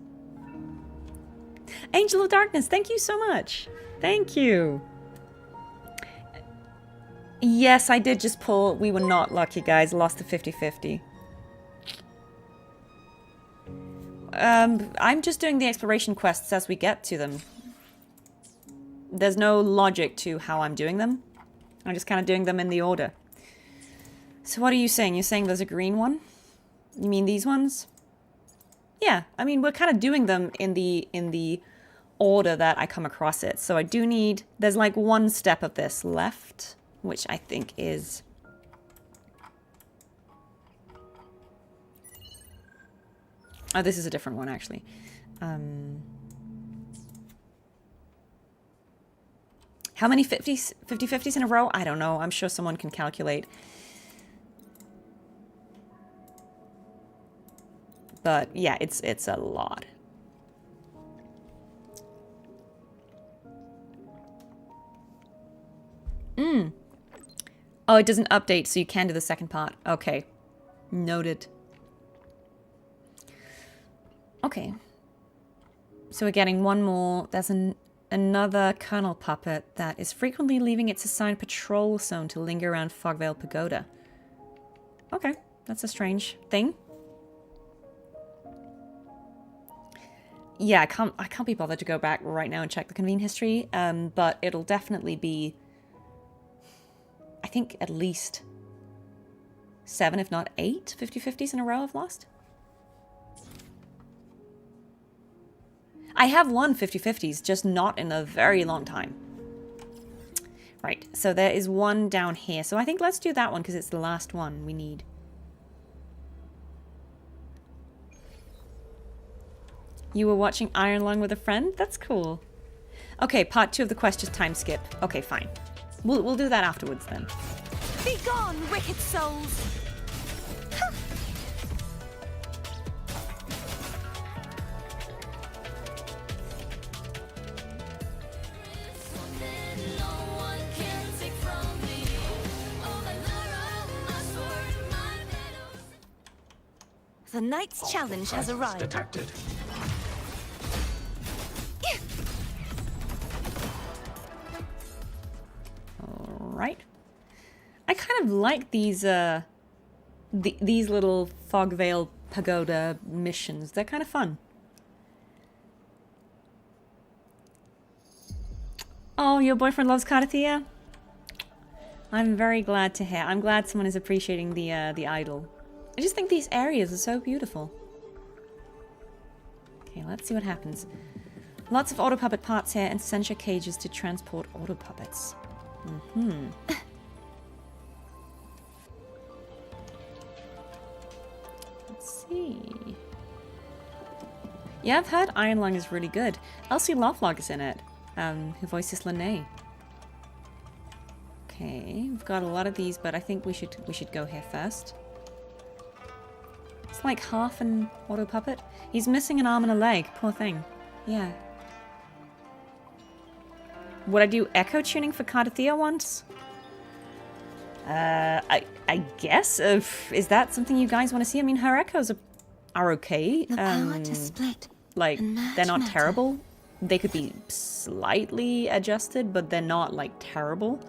Angel of Darkness, thank you so much. Thank you. Yes, I did just pull. We were not lucky, guys. Lost the 50-50. I'm just doing the exploration quests as we get to them. There's no logic to how I'm doing them. I'm just kind of doing them in the order. So what are you saying? You're saying there's a green one? You mean these ones? Yeah, I mean, we're kind of doing them in the order that I come across it. So I do need... There's like one step of this left, which I think is... Oh, this is a different one, actually. How many 50-50s in a row? I don't know. I'm sure someone can calculate. But yeah, it's a lot. Oh, it doesn't update, so you can do the second part. Okay. Noted. Okay. So we're getting one more. There's another Colonel puppet that is frequently leaving its assigned patrol zone to linger around Fogvale Pagoda. Okay, that's a strange thing. Yeah, I can't be bothered to go back right now and check the convene history, but it'll definitely be, I think, at least 7, if not 8 50-50s in a row I've lost. I have won 50-50s, just not in a very long time. Right, so there is one down here. So I think let's do that one because it's the last one we need. You were watching Iron Lung with a friend? That's cool. Okay, part 2 of the quest is time skip. Okay, fine. We'll do that afterwards then. Be gone, wicked souls! The Knight's challenge has arrived. Detected. Alright. I kind of like these these little Fogvale Pagoda missions. They're kind of fun. Oh, your boyfriend loves Cartethyia? I'm very glad to hear. I'm glad someone is appreciating the idol. I just think these areas are so beautiful. Okay, let's see what happens. Lots of auto puppet parts here and sensor cages to transport auto puppets. Let's see. Yeah, I've heard Iron Lung is really good. Elsie Lovelock is in it, who voices Lene. Okay, we've got a lot of these, but I think we should go here first. It's like half an auto puppet. He's missing an arm and a leg. Poor thing. Yeah. Would I do echo tuning for Cartethyia once? I guess. Is that something you guys want to see? I mean, her echoes are okay. The power to split like, and merge they're not matter. terrible. They could be slightly adjusted, but they're not, like, terrible.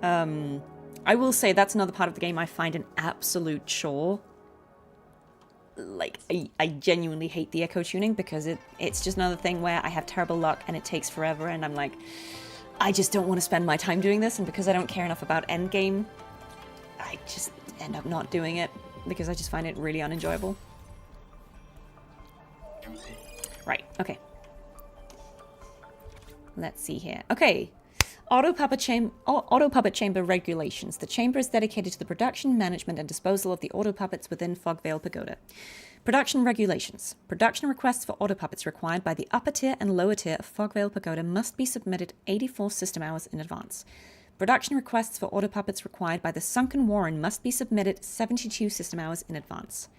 I will say that's another part of the game I find an absolute chore. Like, I genuinely hate the echo tuning because it's just another thing where I have terrible luck and it takes forever and I'm like, I just don't want to spend my time doing this, and because I don't care enough about endgame, I just end up not doing it because I just find it really unenjoyable. Right, okay. Let's see here. Okay. Auto puppet chamber regulations. The chamber is dedicated to the production, management, and disposal of the auto puppets within Fogvale Pagoda. Production regulations. Production requests for auto puppets required by the upper tier and lower tier of Fogvale Pagoda must be submitted 84 system hours in advance. Production requests for auto puppets required by the Sunken Warren must be submitted 72 system hours in advance.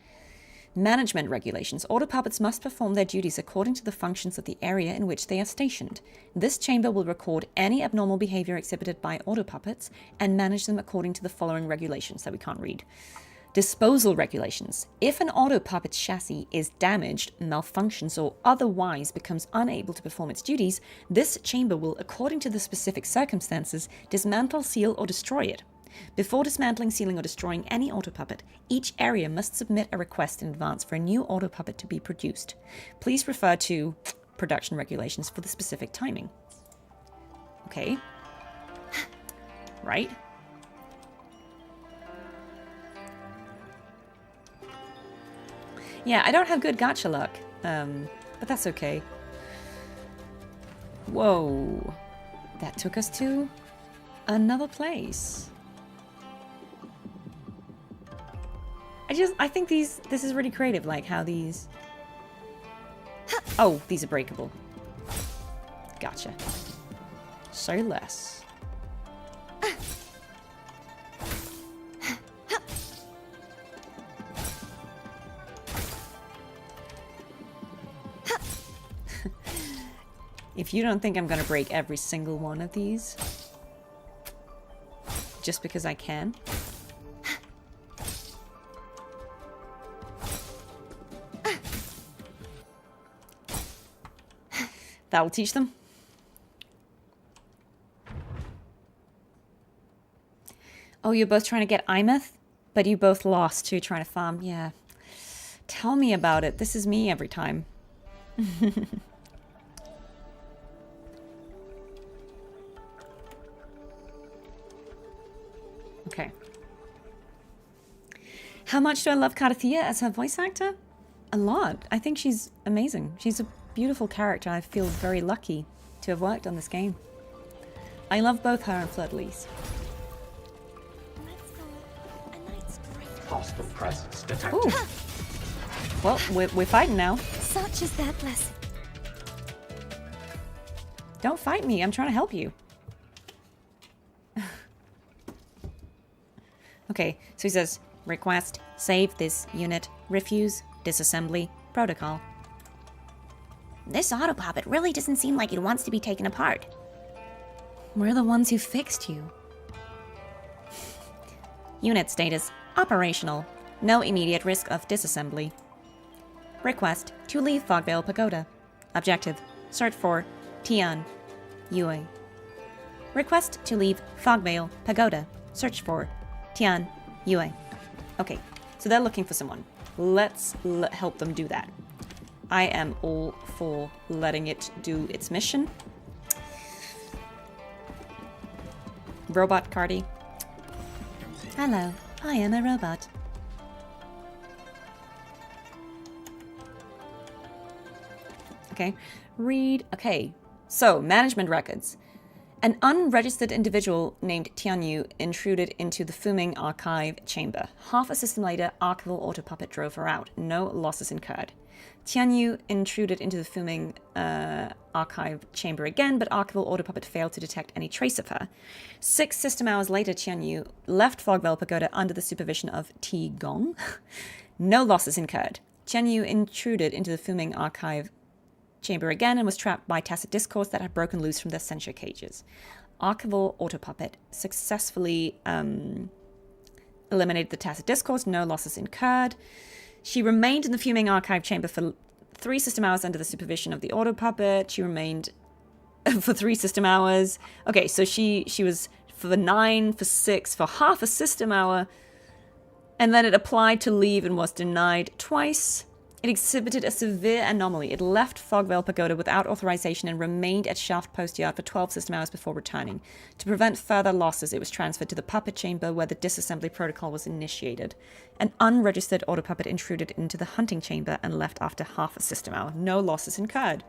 Management regulations. Auto puppets must perform their duties according to the functions of the area in which they are stationed. This chamber will record any abnormal behavior exhibited by auto puppets and manage them according to the following regulations that we can't read. Disposal regulations. If an auto puppet's chassis is damaged, malfunctions, or otherwise becomes unable to perform its duties, this chamber will, according to the specific circumstances, dismantle, seal, or destroy it. Before dismantling, sealing, or destroying any auto puppet, each area must submit a request in advance for a new auto puppet to be produced. Please refer to production regulations for the specific timing. Okay. Right. Yeah, I don't have good gacha luck, but that's okay. Whoa. That took us to another place. I think this is really creative, like how these... Oh, these are breakable. Gotcha. Say less. If you don't think I'm gonna break every single one of these, just because I can... That will teach them. Oh, you're both trying to get Imeth? But you both lost too, trying to farm. Yeah. Tell me about it. This is me every time. Okay. How much do I love Cartethyia as her voice actor? A lot. I think she's amazing. She's a beautiful character. I feel very lucky to have worked on this game. I love both her and Fleur-de-Lis. Hostile presence detected. Ooh. Well, we're fighting now. Such is their blessing. Don't fight me. I'm trying to help you. Okay, so he says, request, save this unit, refuse, disassembly, protocol. This auto puppet really doesn't seem like it wants to be taken apart. We're the ones who fixed you. Unit status, operational. No immediate risk of disassembly. Request to leave Fogvale Pagoda. Objective, search for Tian Yue. Request to leave Fogvale Pagoda. Search for Tian Yue. Okay, so they're looking for someone. Let's help them do that. I am all for letting it do its mission. Robot Cardi. Hello, I am a robot. Okay, read. Okay, so management records. An unregistered individual named Tianyu intruded into the Fuming archive chamber. Half a system later, archival auto puppet drove her out. No losses incurred. Tianyu intruded into the Fuming archive chamber again, but archival auto puppet failed to detect any trace of her. 6 system hours later, Tianyu left Fogvale Pagoda under the supervision of Ti Gong. No losses incurred. Tianyu intruded into the Fuming archive chamber again and was trapped by tacit discourse that had broken loose from their censure cages. Archival auto puppet successfully eliminated the tacit discourse. No losses incurred. She remained in the Fuming archive chamber for 3 system hours under the supervision of the auto puppet. She remained for 3 system hours. Okay, so she was for 9, for 6, for half a system hour, and then it applied to leave and was denied twice. It exhibited a severe anomaly. It left Fogvale Pagoda without authorization and remained at Shaft Post Yard for 12 system hours before returning. To prevent further losses, it was transferred to the puppet chamber where the disassembly protocol was initiated. An unregistered auto puppet intruded into the hunting chamber and left after half a system hour. No losses incurred.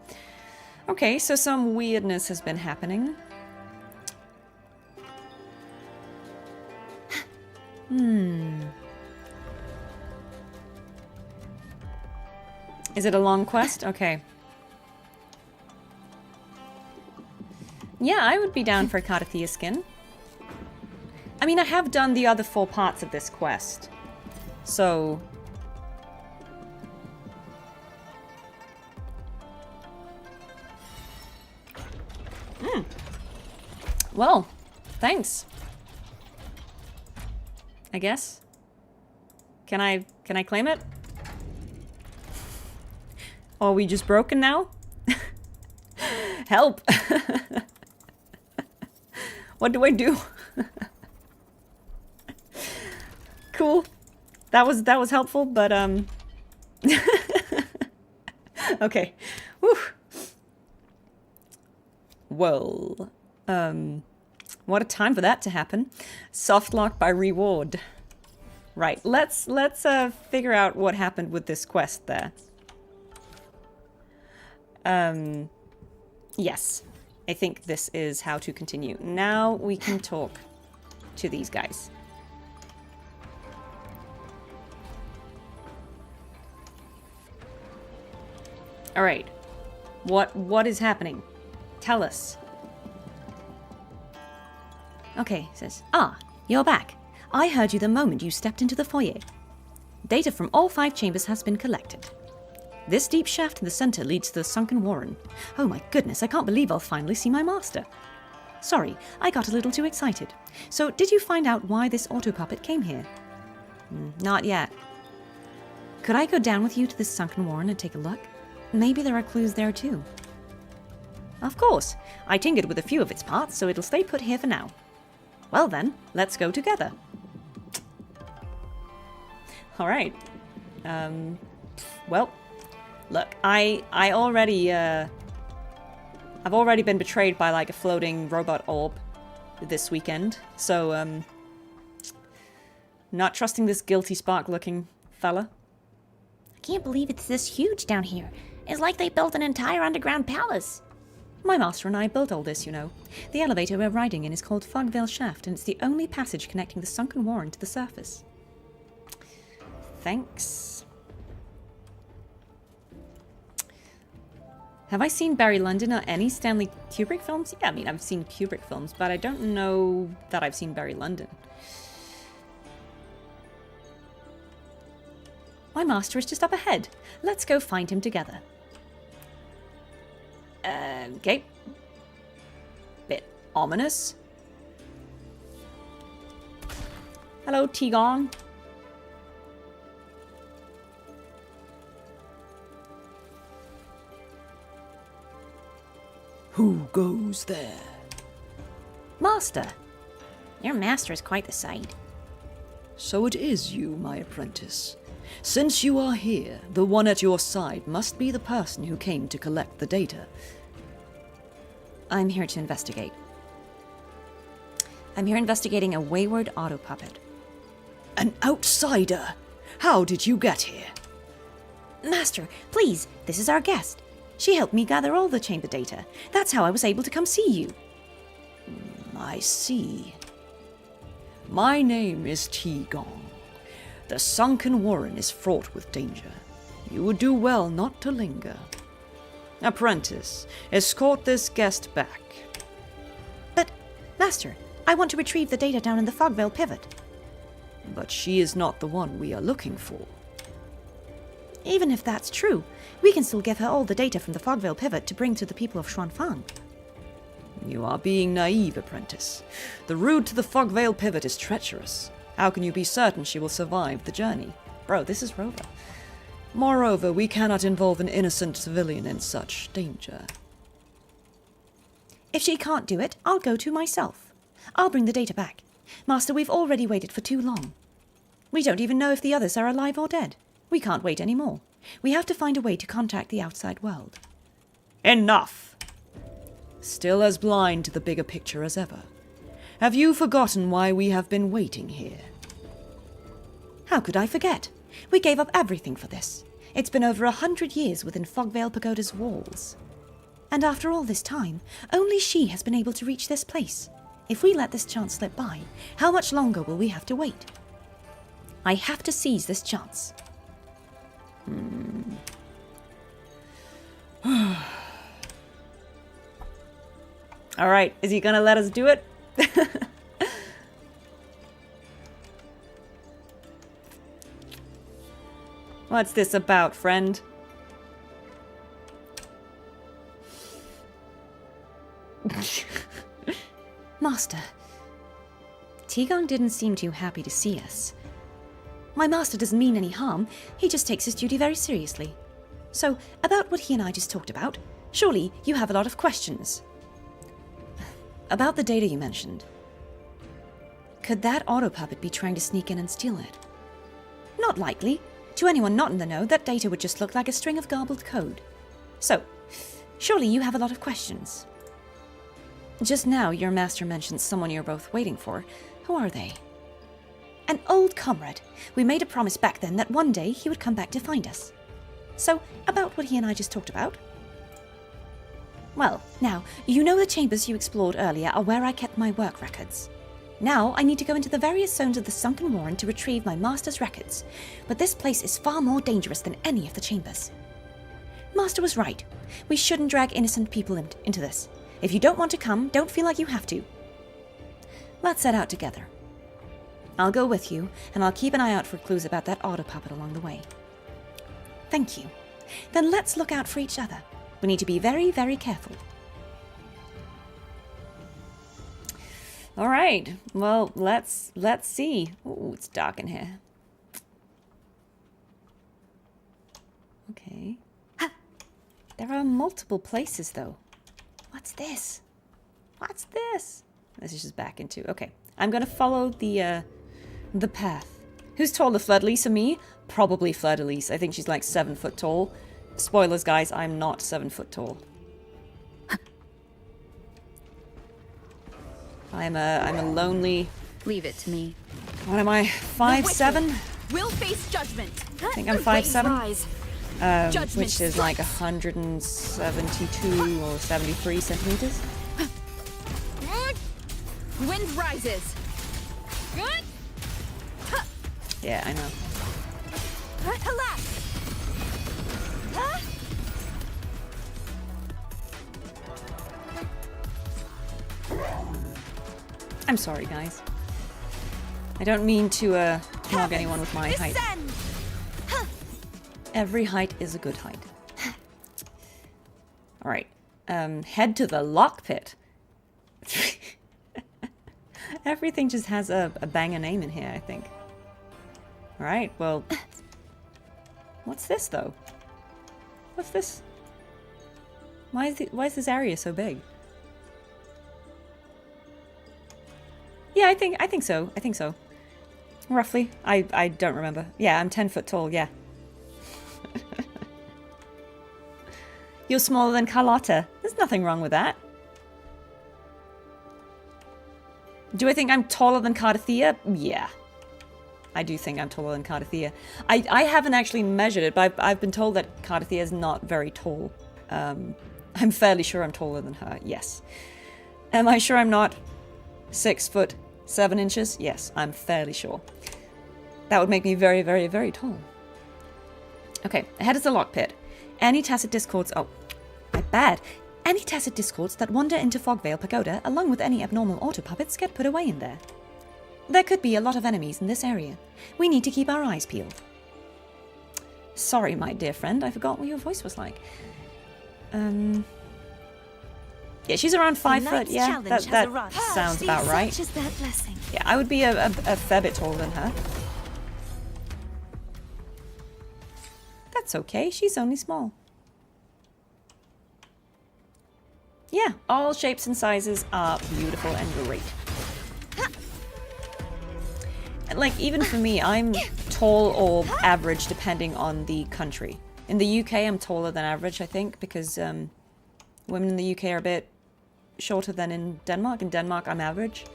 Okay, so some weirdness has been happening. Is it a long quest? Okay. Yeah, I would be down for a Cartethyia skin. I mean, I have done the other 4 parts of this quest. So... Well, thanks. I guess. Can I claim it? Or are we just broken now? Help! What do I do? Cool. That was helpful, but okay. Whew. Well, what a time for that to happen. Soft lock by reward. Right, let's figure out what happened with this quest there. Yes. I think this is how to continue. Now we can talk to these guys. All right. What is happening? Tell us. Okay, says. Ah, you're back. I heard you the moment you stepped into the foyer. Data from all 5 chambers has been collected. This deep shaft in the center leads to the sunken warren. Oh my goodness, I can't believe I'll finally see my master. Sorry, I got a little too excited. So, did you find out why this auto puppet came here? Not yet. Could I go down with you to this sunken warren and take a look? Maybe there are clues there too. Of course. I tinkered with a few of its parts, so it'll stay put here for now. Well then, let's go together. All right. Well, look, I've already been betrayed by like a floating robot orb this weekend, so not trusting this guilty spark looking fella. I can't believe it's this huge down here. It's like they built an entire underground palace. My master and I built all this, you know. The elevator we're riding in is called Fogvale Shaft, and it's the only passage connecting the sunken warren to the surface. Thanks. Have I seen Barry Lyndon or any Stanley Kubrick films? Yeah, I mean, I've seen Kubrick films, but I don't know that I've seen Barry Lyndon. My master is just up ahead. Let's go find him together. Okay. Bit ominous. Hello, Tigong. Who goes there? Master. Your master is quite the sight. So it is you, my apprentice. Since you are here, the one at your side must be the person who came to collect the data. I'm here to investigate. I'm here investigating a wayward auto puppet. An outsider? How did you get here? Master, please, this is our guest. She helped me gather all the chamber data. That's how I was able to come see you. I see. My name is Tigong. The sunken warren is fraught with danger. You would do well not to linger. Apprentice, escort this guest back. But, Master, I want to retrieve the data down in the Fogvale pivot. But she is not the one we are looking for. Even if that's true, we can still give her all the data from the Fogvale pivot to bring to the people of Xuanfang. You are being naive, apprentice. The route to the Fogvale pivot is treacherous. How can you be certain she will survive the journey? Bro, this is Rover. Moreover, we cannot involve an innocent civilian in such danger. If she can't do it, I'll go to myself. I'll bring the data back. Master, we've already waited for too long. We don't even know if the others are alive or dead. We can't wait anymore. We have to find a way to contact the outside world. Enough! Still as blind to the bigger picture as ever. Have you forgotten why we have been waiting here? How could I forget? We gave up everything for this. It's been over 100 years within Fogvale Pagoda's walls. And after all this time, only she has been able to reach this place. If we let this chance slip by, how much longer will we have to wait? I have to seize this chance. Alright, is he gonna let us do it? What's this about, friend? Master, Tigong didn't seem too happy to see us. My master doesn't mean any harm, he just takes his duty very seriously. So, about what he and I just talked about, surely you have a lot of questions. About the data you mentioned. Could that auto-puppet be trying to sneak in and steal it? Not likely. To anyone not in the know, that data would just look like a string of garbled code. So, surely you have a lot of questions. Just now, your master mentioned someone you're both waiting for. Who are they? An old comrade. We made a promise back then that one day he would come back to find us. So, about what he and I just talked about? Well, now, you know the chambers you explored earlier are where I kept my work records. Now, I need to go into the various zones of the sunken warren to retrieve my master's records, but this place is far more dangerous than any of the chambers. Master was right. We shouldn't drag innocent people into this. If you don't want to come, don't feel like you have to. Let's set out together. I'll go with you, and I'll keep an eye out for clues about that auto-puppet along the way. Thank you. Then let's look out for each other. We need to be very, very careful. All right. Well, let's see. Ooh, it's dark in here. Okay. There are multiple places, though. What's this? What's this? This is just back into... Okay. I'm going to follow the path. Who's taller, Fleur-de-Lis, or me? Probably Fleur-de-Lis. I think she's like 7 foot tall. Spoilers, guys. I'm not 7 foot tall. I'm a lonely... Leave it to me. What am I? 5'7"? We'll face judgment. I think I'm 5'7". Which is like 172 or 73 centimeters. Wind rises. Yeah, I know. I'm sorry, guys. I don't mean to mog anyone with my height. Every height is a good height. Alright. Head to the lock pit. Everything just has a banger name in here, I think. Alright, well... What's this, though? What's this? Why is this area so big? Yeah, I think so. I think so. Roughly. I don't remember. Yeah, I'm 10 foot tall, yeah. You're smaller than Carlotta. There's nothing wrong with that. Do I think I'm taller than Cartethyia? Yeah. I do think I'm taller than Cartethyia. I haven't actually measured it, but I've been told that Cartethyia is not very tall. I'm fairly sure I'm taller than her, yes. Am I sure I'm not 6 foot 7 inches? Yes, I'm fairly sure. That would make me very, very, very tall. Okay, ahead is the lock pit. Any tacit discords... Oh, my bad. Any tacit discords that wander into Fogvale Pagoda, along with any abnormal auto-puppets, get put away in there. There could be a lot of enemies in this area. We need to keep our eyes peeled. Sorry, my dear friend, I forgot what your voice was like. Yeah, she's around 5 foot, yeah. That sounds about right. Yeah, I would be a fair bit taller than her. That's okay, she's only small. Yeah, all shapes and sizes are beautiful and great. And like, even for me, I'm tall or average depending on the country. In the UK, I'm taller than average, I think, because women in the UK are a bit shorter than in Denmark. In Denmark, I'm average,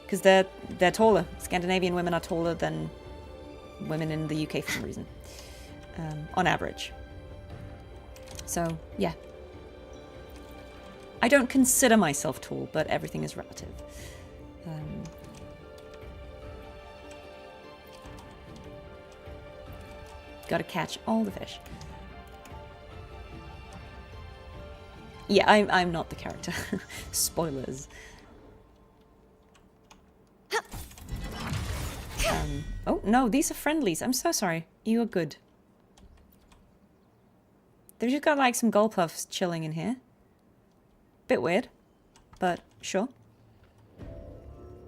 because they're taller. Scandinavian women are taller than women in the UK for some reason, on average. So, yeah. I don't consider myself tall, but everything is relative. Gotta catch all the fish. Yeah, I'm not the character. Spoilers. Oh, no, these are friendlies. I'm so sorry. You are good. They've just got, like, some Guelff chilling in here. Bit weird, but sure.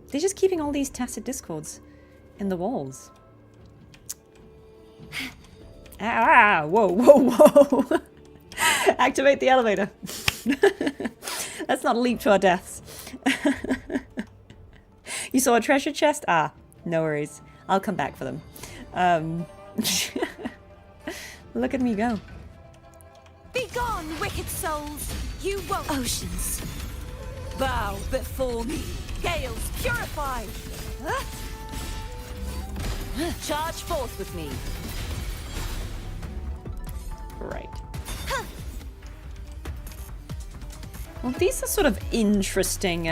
They're just keeping all these tacit discords in the walls. Ah, whoa, whoa, whoa. Activate the elevator. Let's not leap to our deaths. You saw a treasure chest? Ah, no worries. I'll come back for them. Look at me go. Be gone, wicked souls! You won't. Oceans, bow before me. Gales, purify! Charge forth with me. Right. Well, these are sort of interesting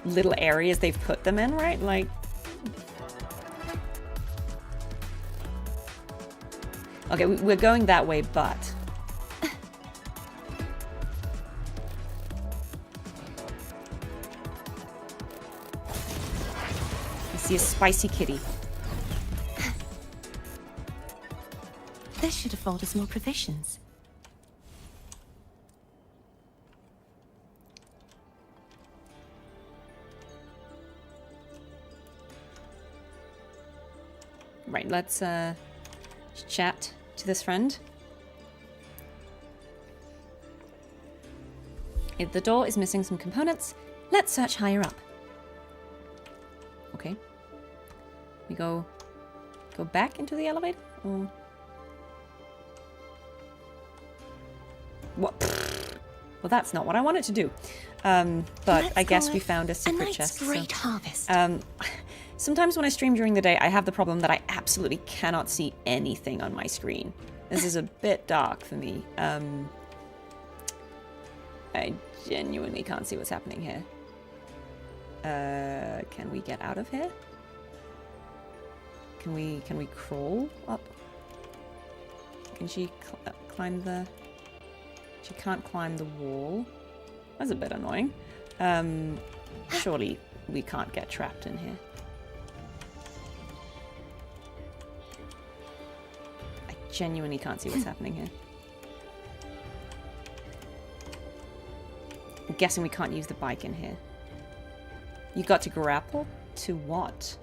little areas they've put them in, right? Like... Okay, we're going that way, but... I see a spicy kitty. This should afford us more provisions. Right, let's chat to this friend. If the door is missing some components, let's search higher up. Okay. We go back into the elevator? Or... What? Well, that's not what I wanted to do. But I guess we found a secret chest. Great harvest. Sometimes when I stream during the day, I have the problem that I absolutely cannot see anything on my screen. This is a bit dark for me. I genuinely can't see what's happening here. Can we get out of here? Can we crawl up? Can she climb the... She can't climb the wall. That's a bit annoying. Surely we can't get trapped in here. I genuinely can't see what's happening here. I'm guessing we can't use the bike in here. You got to grapple? To what?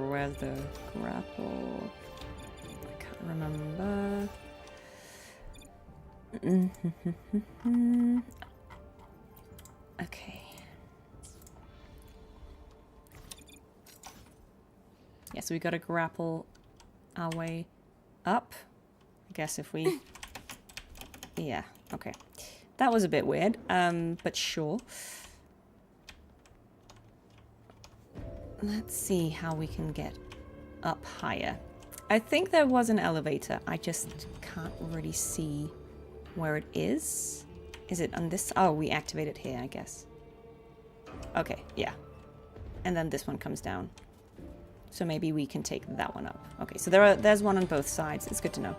Where's the grapple? I can't remember. Okay. Yeah, so we gotta grapple our way up. I guess if we... Yeah, okay. That was a bit weird, but sure. Let's see how we can get up higher. I think there was an elevator. I just can't really see where it is. Is it on this? Oh, we activate it here, I guess. Okay, yeah. And then this one comes down. So maybe we can take that one up. Okay, so there's one on both sides. It's good to know.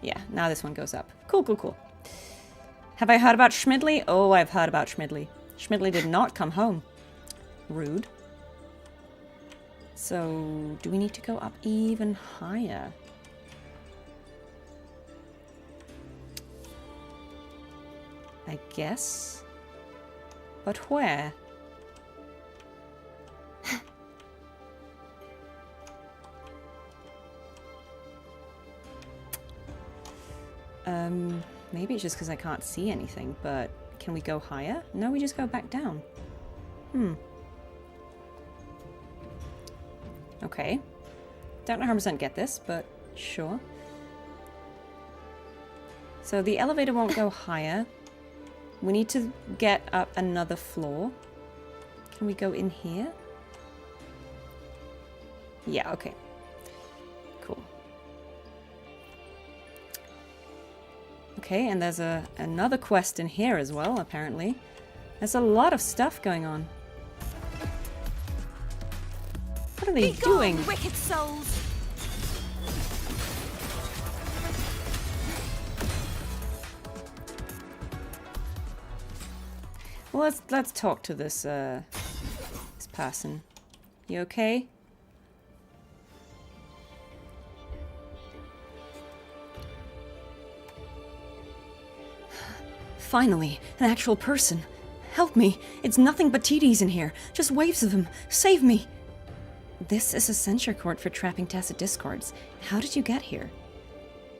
Yeah, now this one goes up. Cool, cool, cool. Have I heard about Schmidley? Oh, I've heard about Schmidley. Schmidley did not come home. Rude. So, do we need to go up even higher? I guess. But where? Maybe it's just because I can't see anything, but can we go higher? No, we just go back down. Okay. Don't 100% get this, but sure. So the elevator won't go higher. We need to get up another floor. Can we go in here? Yeah, okay. Cool. Okay, and there's another quest in here as well, apparently. There's a lot of stuff going on. What are they Be gone, doing? wicked souls! Well, let's talk to this this person. You okay? Finally, an actual person. Help me. It's nothing but TDs in here. Just waves of them. Save me. This is a censure court for trapping tacit discords. How did you get here?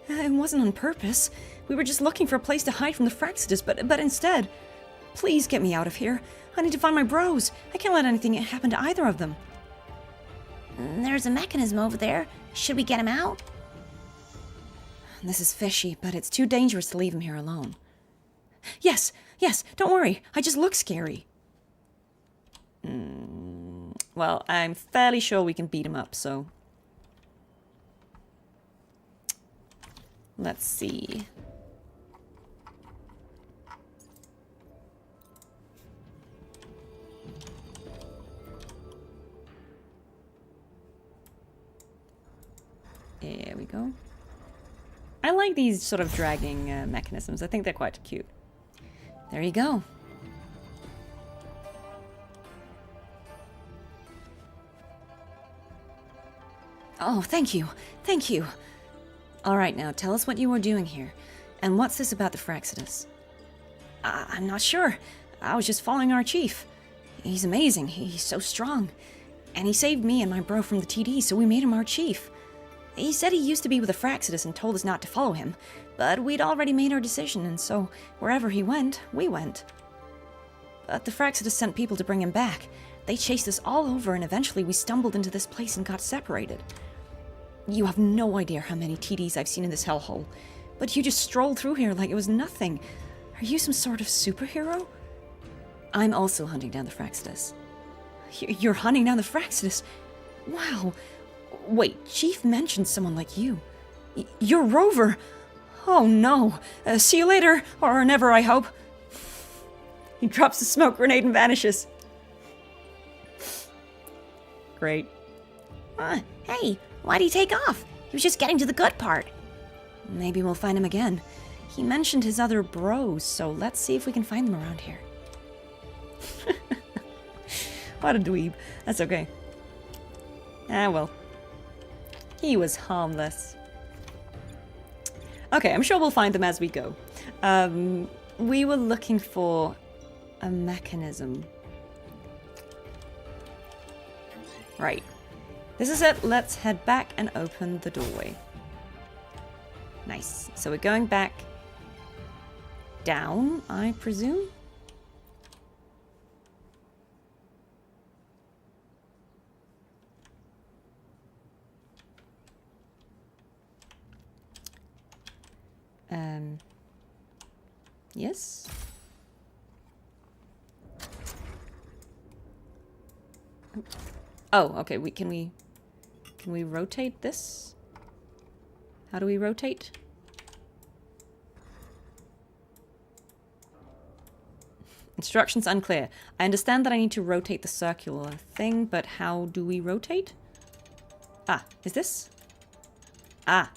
It wasn't on purpose. We were just looking for a place to hide from the Fraxidus, but instead... Please get me out of here. I need to find my bros. I can't let anything happen to either of them. There's a mechanism over there. Should we get him out? This is fishy, but it's too dangerous to leave him here alone. Yes, don't worry. I just look scary. Well, I'm fairly sure we can beat him up, so... Let's see. There we go. I like these sort of dragging mechanisms. I think they're quite cute. There you go. Oh, thank you. Thank you. All right, now, tell us what you were doing here. And what's this about the Fraxidus? I'm not sure. I was just following our chief. He's amazing. He's so strong. And he saved me and my bro from the TD, so we made him our chief. He said he used to be with the Fraxidus and told us not to follow him, but we'd already made our decision, and so wherever he went, we went. But the Fraxidus sent people to bring him back. They chased us all over, and eventually we stumbled into this place and got separated. You have no idea how many TDs I've seen in this hellhole, but you just strolled through here like it was nothing. Are you some sort of superhero? I'm also hunting down the Fraxidus. You're hunting down the Fraxidus? Wow. Wait, Chief mentioned someone like you. You're Rover! Oh no. See you later, or never, I hope. He drops the smoke grenade and vanishes. Great. Hey, why'd he take off? He was just getting to the good part. Maybe we'll find him again. He mentioned his other bros, so let's see if we can find them around here. What a dweeb. That's okay. Ah, well. He was harmless. Okay, I'm sure we'll find them as we go. We were looking for a mechanism. Right. This is it. Let's head back and open the doorway. Nice. So we're going back down, I presume? Yes. Oh, okay. Can we rotate this? How do we rotate? Instructions unclear. I understand that I need to rotate the circular thing, but how do we rotate? Ah, is this? Ah.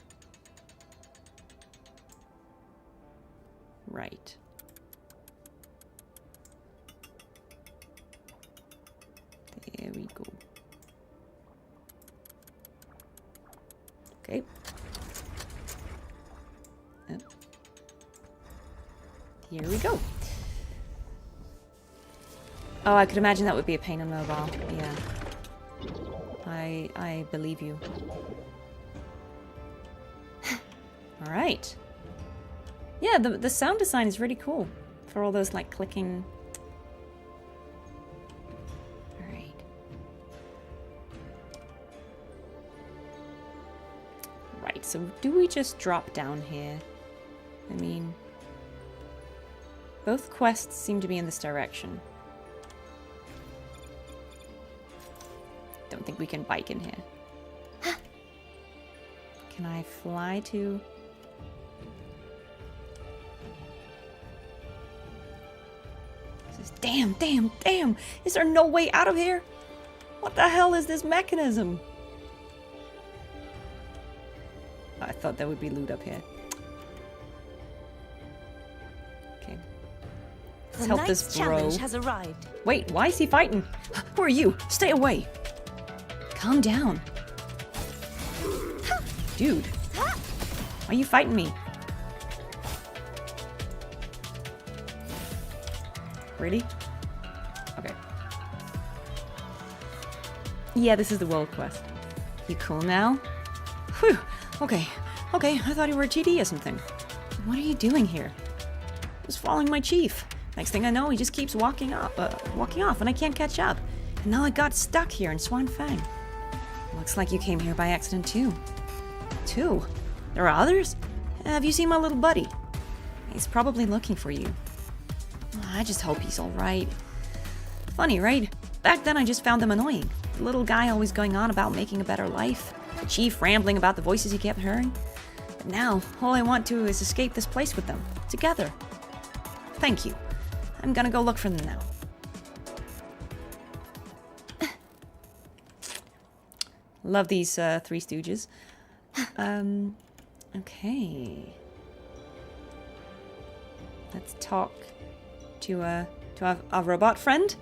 Right. There we go. Okay. Here we go. Oh, I could imagine that would be a pain on mobile. Yeah. I believe you. All right. Yeah, the sound design is really cool for all those like clicking. All right. Right. So do we just drop down here? I mean, both quests seem to be in this direction. Don't think we can bike in here. Can I fly to... Is this Damn, damn, damn! Is there no way out of here? What the hell is this mechanism? I thought there would be loot up here. Okay. Let's help this bro. Challenge has arrived. Wait, why is he fighting? Who are you? Stay away. Calm down. Dude. Why are you fighting me? Really? Okay. Yeah, this is the world quest. You cool now? Whew. Okay. Okay, I thought you were a TD or something. What are you doing here? Just following my chief. Next thing I know, he just keeps walking off, and I can't catch up. And now I got stuck here in Swan Fang. Looks like you came here by accident too. Two? There are others? Have you seen my little buddy? He's probably looking for you. I just hope he's alright. Funny, right? Back then I just found them annoying. The little guy always going on about making a better life. The chief rambling about the voices he kept hearing. But now, all I want to is escape this place with them. Together. Thank you. I'm gonna go look for them now. Love these Three Stooges. Okay. Let's talk to our robot friend.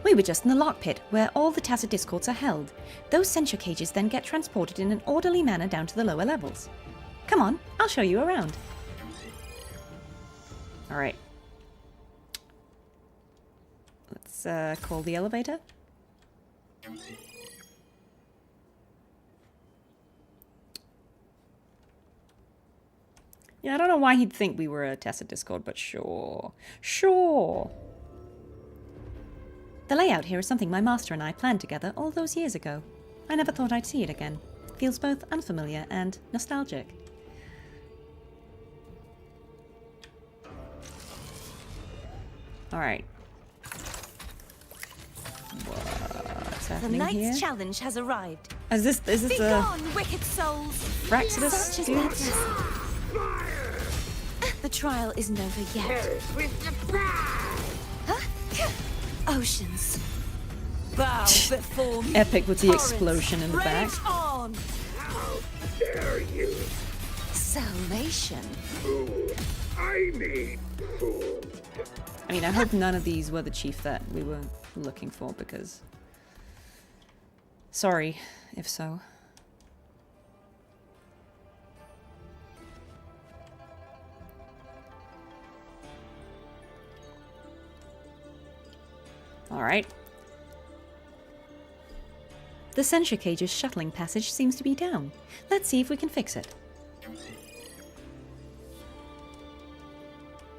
We were just in the lock pit, where all the tacit discords are held. Those censure cages then get transported in an orderly manner down to the lower levels. Come on, I'll show you around. Alright. Let's call the elevator. Yeah, I don't know why he'd think we were a tacit discord, but sure. Sure. The layout here is something my master and I planned together all those years ago. I never thought I'd see it again. Feels both unfamiliar and nostalgic. Alright. What's The happening knight's here? challenge has arrived. Is this Be a gone, wicked souls! Fraxidus Such is dude? madness. The trial isn't over yet. Oceans. Bow before me. Epic with the Torrents, explosion in the back. rage on! Salvation. I mean, I hope none of these were the chief that we were looking for, because... Sorry, if so. Alright. The censure cage's shuttling passage seems to be down. Let's see if we can fix it.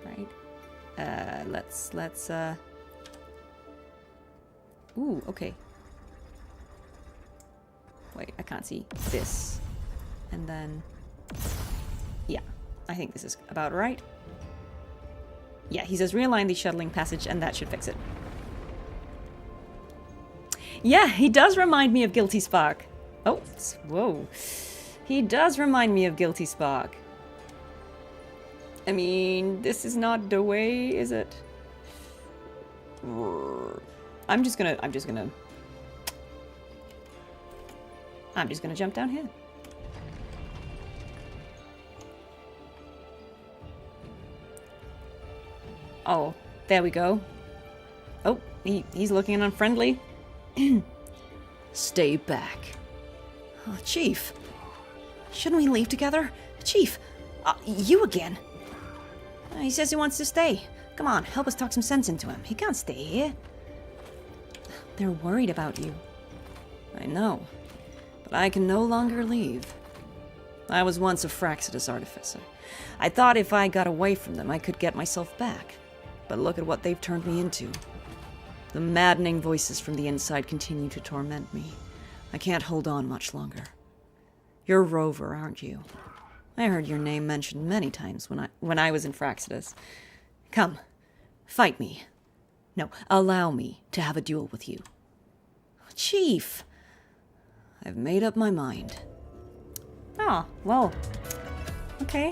Right. Let's Ooh, okay. Wait, I can't see this. And then... Yeah, I think this is about right. Yeah, he says realign the shuttling passage and that should fix it. Yeah, he does remind me of Guilty Spark. Oh, whoa. He does remind me of Guilty Spark. I mean, this is not the way, is it? I'm just gonna jump down here. Oh, there we go. Oh, he's looking unfriendly. Stay back. Oh, Chief. Shouldn't we leave together? Chief, you again. He says he wants to stay. Come on, help us talk some sense into him. He can't stay here. They're worried about you. I know, but I can no longer leave. I was once a Fraxidus artificer. I thought if I got away from them, I could get myself back. But look at what they've turned me into. The maddening voices from the inside continue to torment me. I can't hold on much longer. You're Rover, aren't you? I heard your name mentioned many times when I was in Fraxidus. Come, fight me. No, allow me to have a duel with you. Chief! I've made up my mind. Oh, well. Okay.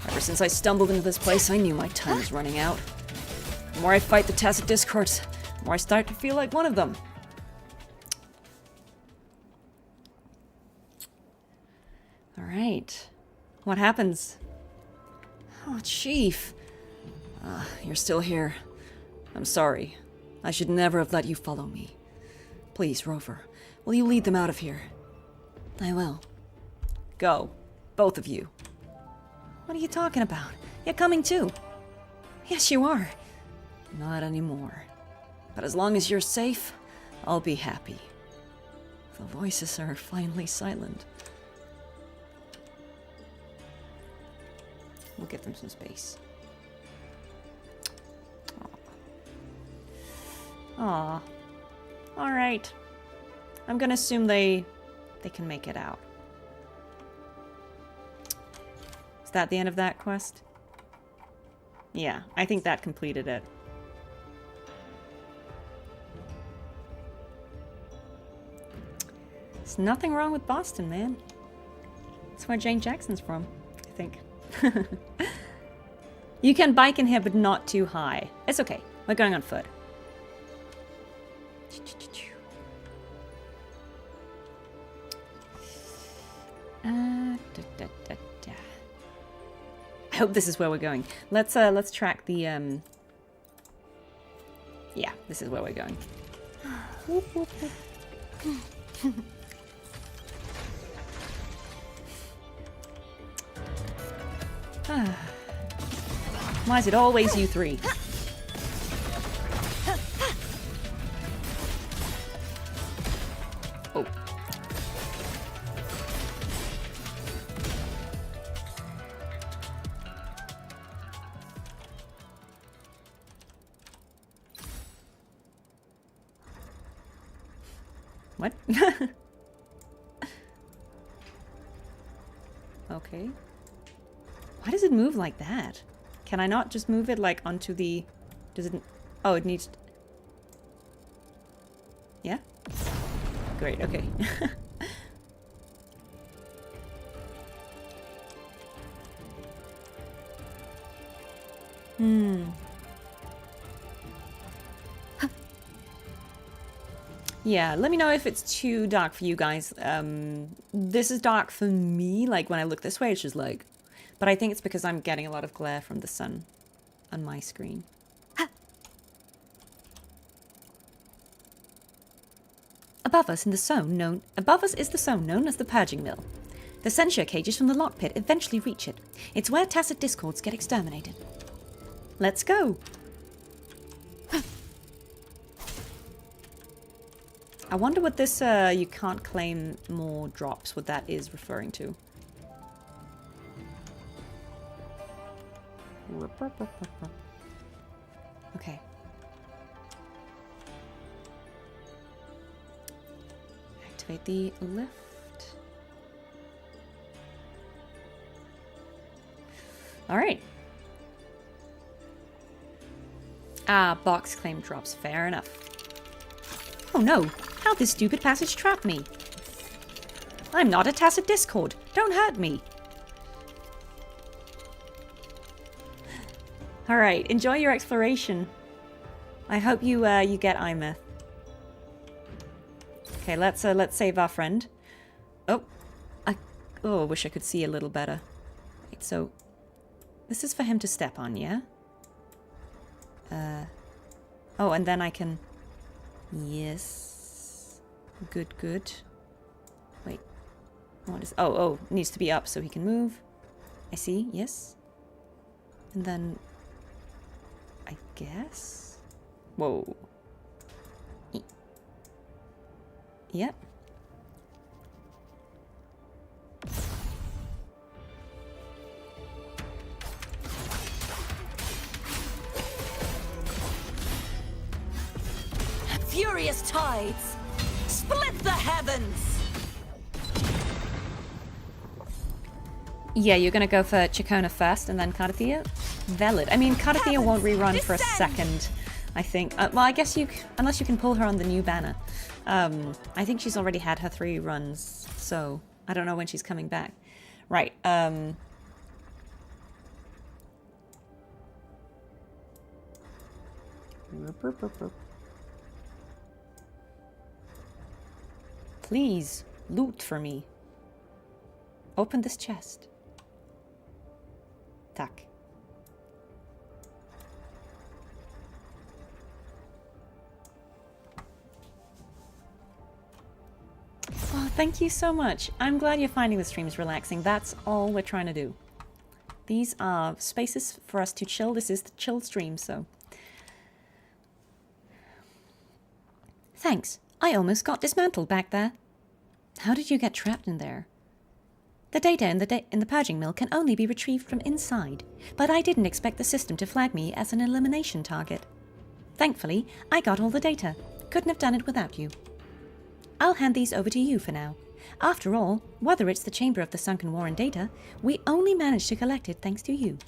Ever since I stumbled into this place, I knew my time was running out. The more I fight the tacit discords, the more I start to feel like one of them. Alright. What happens? Oh, Chief. You're still here. I'm sorry. I should never have let you follow me. Please, Rover, will you lead them out of here? I will. Go. Both of you. What are you talking about? You're coming too. Yes, you are. Not anymore. But as long as you're safe, I'll be happy. The voices are finally silent. We'll give them some space. Aw. Alright. I'm gonna assume they can make it out. Is that the end of that quest? Yeah, I think that completed it. There's nothing wrong with Boston, man. That's where Jane Jackson's from, I think. You can bike in here, but not too high. It's okay. We're going on foot. I hope this is where we're going. Let's track the yeah, this is where we're going. Why is it always you three? Oh. What? Okay. Why does it move like that? Can I not just move it like onto the... Does it... Oh, it needs... Yeah? Great, okay. Yeah, let me know if it's too dark for you guys. This is dark for me. Like, when I look this way, it's just like... But I think it's because I'm getting a lot of glare from the sun on my screen. Above us is the zone known as the purging mill. The censure cages from the lockpit eventually reach it. It's where tacit discords get exterminated. Let's go! I wonder what this you can't claim more drops, what that is referring to. Okay. Activate the lift. Alright. Ah, box claim drops. Fair enough. Oh no! How this stupid passage trapped me! I'm not a tacit discord! Don't hurt me! Alright, enjoy your exploration. I hope you you get Imeth. Okay, let's save our friend. Oh, I wish I could see a little better. Wait, so this is for him to step on, yeah? Oh, and then I can... Yes. Good, good. Wait. What is... Oh, needs to be up so he can move. I see, yes. And then... I guess? Whoa. Yep. Furious tides! Split the heavens! Yeah, you're gonna go for Chacona first and then Cartethyia? Valid. I mean, Cartethyia won't rerun for a second, I think. Well, I guess unless you can pull her on the new banner. I think she's already had her 3 runs, so I don't know when she's coming back. Right, Please, loot for me. Open this chest. Tack. Oh, thank you so much. I'm glad you're finding the streams relaxing. That's all we're trying to do. These are spaces for us to chill. This is the chill stream, so. Thanks. I almost got dismantled back there. How did you get trapped in there? The data in the purging mill can only be retrieved from inside, but I didn't expect the system to flag me as an elimination target. Thankfully, I got all the data. Couldn't have done it without you. I'll hand these over to you for now. After all, whether it's the Chamber of the Sunken Warren data, we only managed to collect it thanks to you.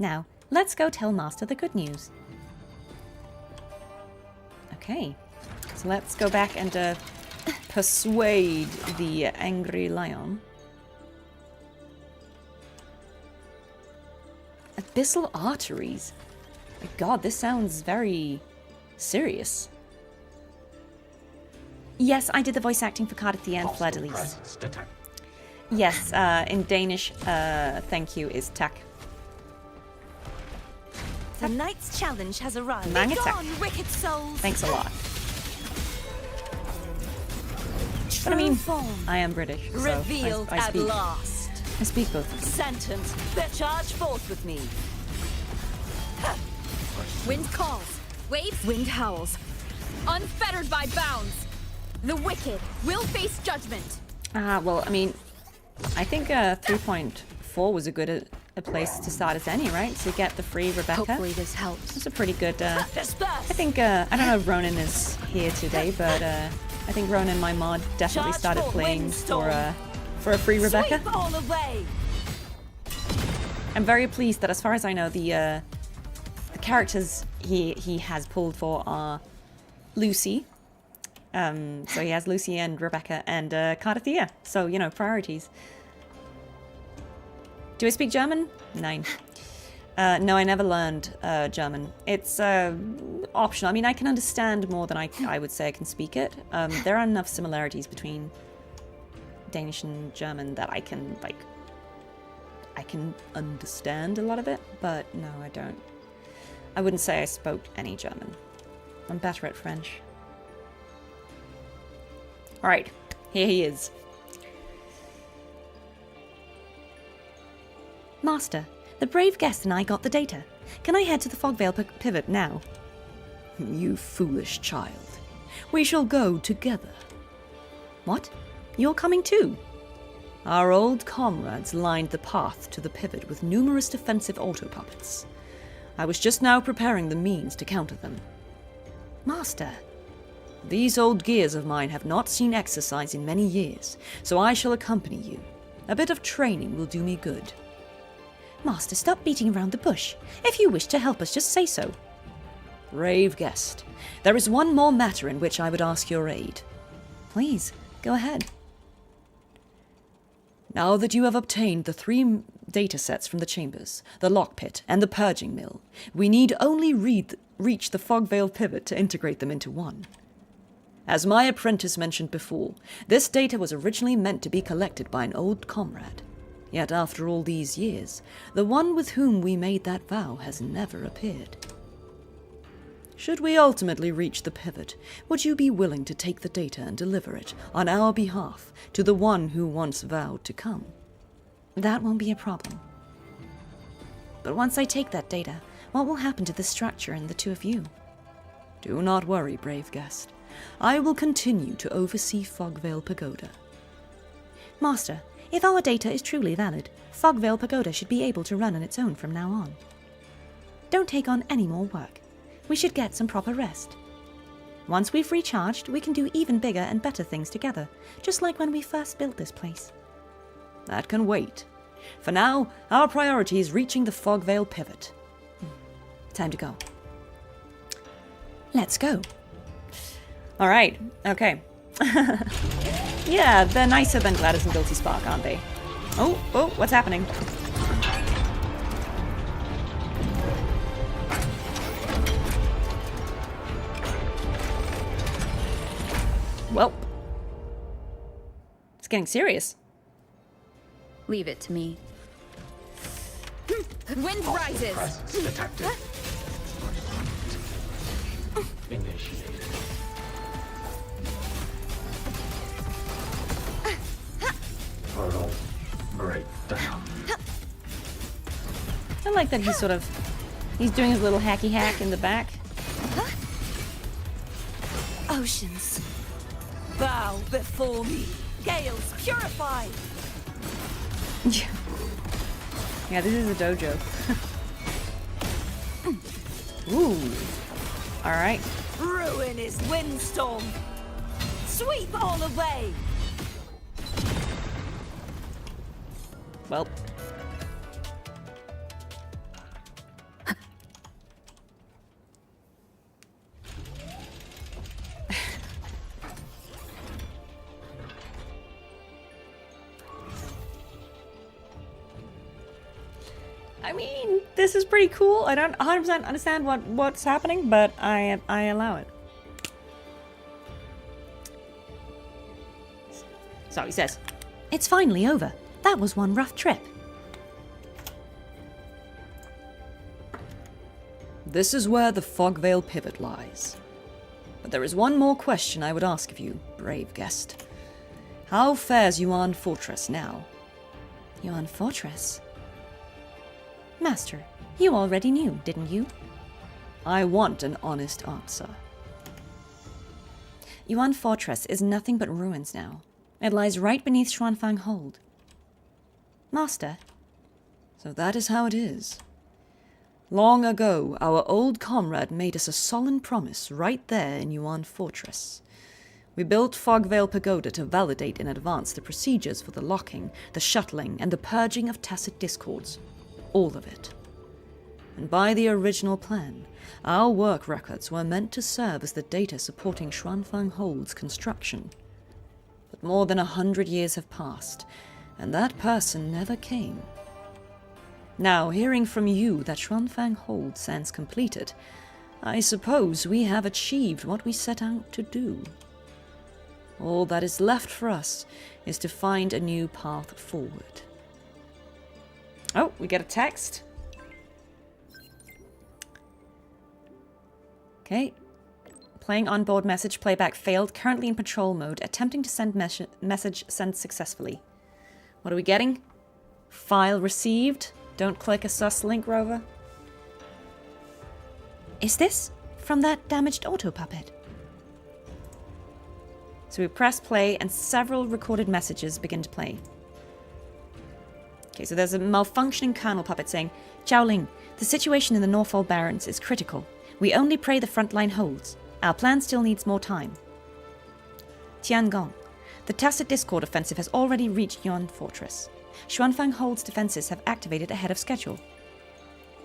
Now, let's go tell Master the good news. Okay, so let's go back and persuade the angry lion. Abyssal arteries. My God, this sounds very serious. Yes, I did the voice acting for Cartethyia and Fleur-de-Lis. Yes, in Danish, thank you is tak. Tonight's challenge has arrived. Mange Be tak. gone, wicked souls. Thanks a lot. But I mean, I am British, so Revealed I at speak. last. I speak both of them. Sentence. Charge forth with me. Wind calls. Waves. Wind howls. Unfettered by bounds. The wicked will face judgment. Well, I mean, I think 3.4 was a good a place to start as any, right? To get the free Rebecca. Hopefully this helps. It's a pretty good. I Disperse. think I don't know if Ronan is here today, but I think Ronan, my mod, definitely Charge started forth, playing windstorm. for a free Rebecca. Sweep all away. I'm very pleased that, as far as I know, the characters he has pulled for are Lucy. So he has Lucy and Rebecca and Cartethyia. So, you know, priorities. Do I speak German? Nine. No, I never learned German. It's optional. I mean, I can understand more than I would say I can speak it. There are enough similarities between Danish and German that I can understand a lot of it, but no, I don't. I wouldn't say I spoke any German. I'm better at French. Alright, here he is. Master, the brave guest and I got the data. Can I head to the Fogvale pivot now? You foolish child. We shall go together. What? You're coming too? Our old comrades lined the path to the pivot with numerous defensive auto-puppets. I was just now preparing the means to counter them. Master. These old gears of mine have not seen exercise in many years, so I shall accompany you. A bit of training will do me good. Master, stop beating around the bush. If you wish to help us, just say so. Brave guest, there is one more matter in which I would ask your aid. Please, go ahead. Now that you have obtained the 3 datasets from the chambers, the lockpit, and the purging mill, we need only reach the Fogvale pivot to integrate them into one. As my apprentice mentioned before, this data was originally meant to be collected by an old comrade. Yet after all these years, the one with whom we made that vow has never appeared. Should we ultimately reach the pivot, would you be willing to take the data and deliver it on our behalf to the one who once vowed to come? That won't be a problem. But once I take that data, what will happen to the structure and the two of you? Do not worry, brave guest. I will continue to oversee Fogvale Pagoda. Master, if our data is truly valid, Fogvale Pagoda should be able to run on its own from now on. Don't take on any more work. We should get some proper rest. Once we've recharged, we can do even bigger and better things together, just like when we first built this place. That can wait. For now, our priority is reaching the Fogvale pivot. Time to go. Let's go. All right. Okay. Yeah, they're nicer than Gladys and Guilty Spark, aren't they? Oh, what's happening? Well, it's getting serious. Leave it to me. Wind rises! Presence detected. Initiated. Portal breakdown. I like that he's doing his little hacky hack in the back. Oceans, bow before me. Gales, purify. Yeah, this is a dojo. Ooh. Alright. Ruin is windstorm. Sweep all away. Well. I mean, this is pretty cool. I don't 100% understand what's happening, but I allow it. So he says, It's finally over. That was one rough trip. This is where the Fogvale pivot lies. But there is one more question I would ask of you, brave guest. How fares Yuan Fortress now? Yuan Fortress? Master, you already knew, didn't you? I want an honest answer. Yuan Fortress is nothing but ruins now. It lies right beneath Xuanfang Hold. Master. So that is how it is. Long ago, our old comrade made us a solemn promise right there in Yuan Fortress. We built Fogvale Pagoda to validate in advance the procedures for the locking, the shuttling, and the purging of tacit discords. All of it. And by the original plan, our work records were meant to serve as the data supporting Xuanfang Hold's construction. But more than 100 years have passed, and that person never came. Now, hearing from you that Xuanfang Hold stands completed, I suppose we have achieved what we set out to do. All that is left for us is to find a new path forward. oh, we get a text. Okay. Playing onboard message playback failed. Currently in patrol mode. Attempting to send message sent successfully. What are we getting? File received. Don't click a sus link, Rover. Is this from that damaged auto puppet? So we press play and several recorded messages begin to play. Okay, so there's a malfunctioning kernel puppet saying, Xiaoling, the situation in the Northall Barrens is critical. We only pray the front line holds. Our plan still needs more time. Tiangong, the tacit discord offensive has already reached Yuan Fortress. Xuanfang Hold's defenses have activated ahead of schedule.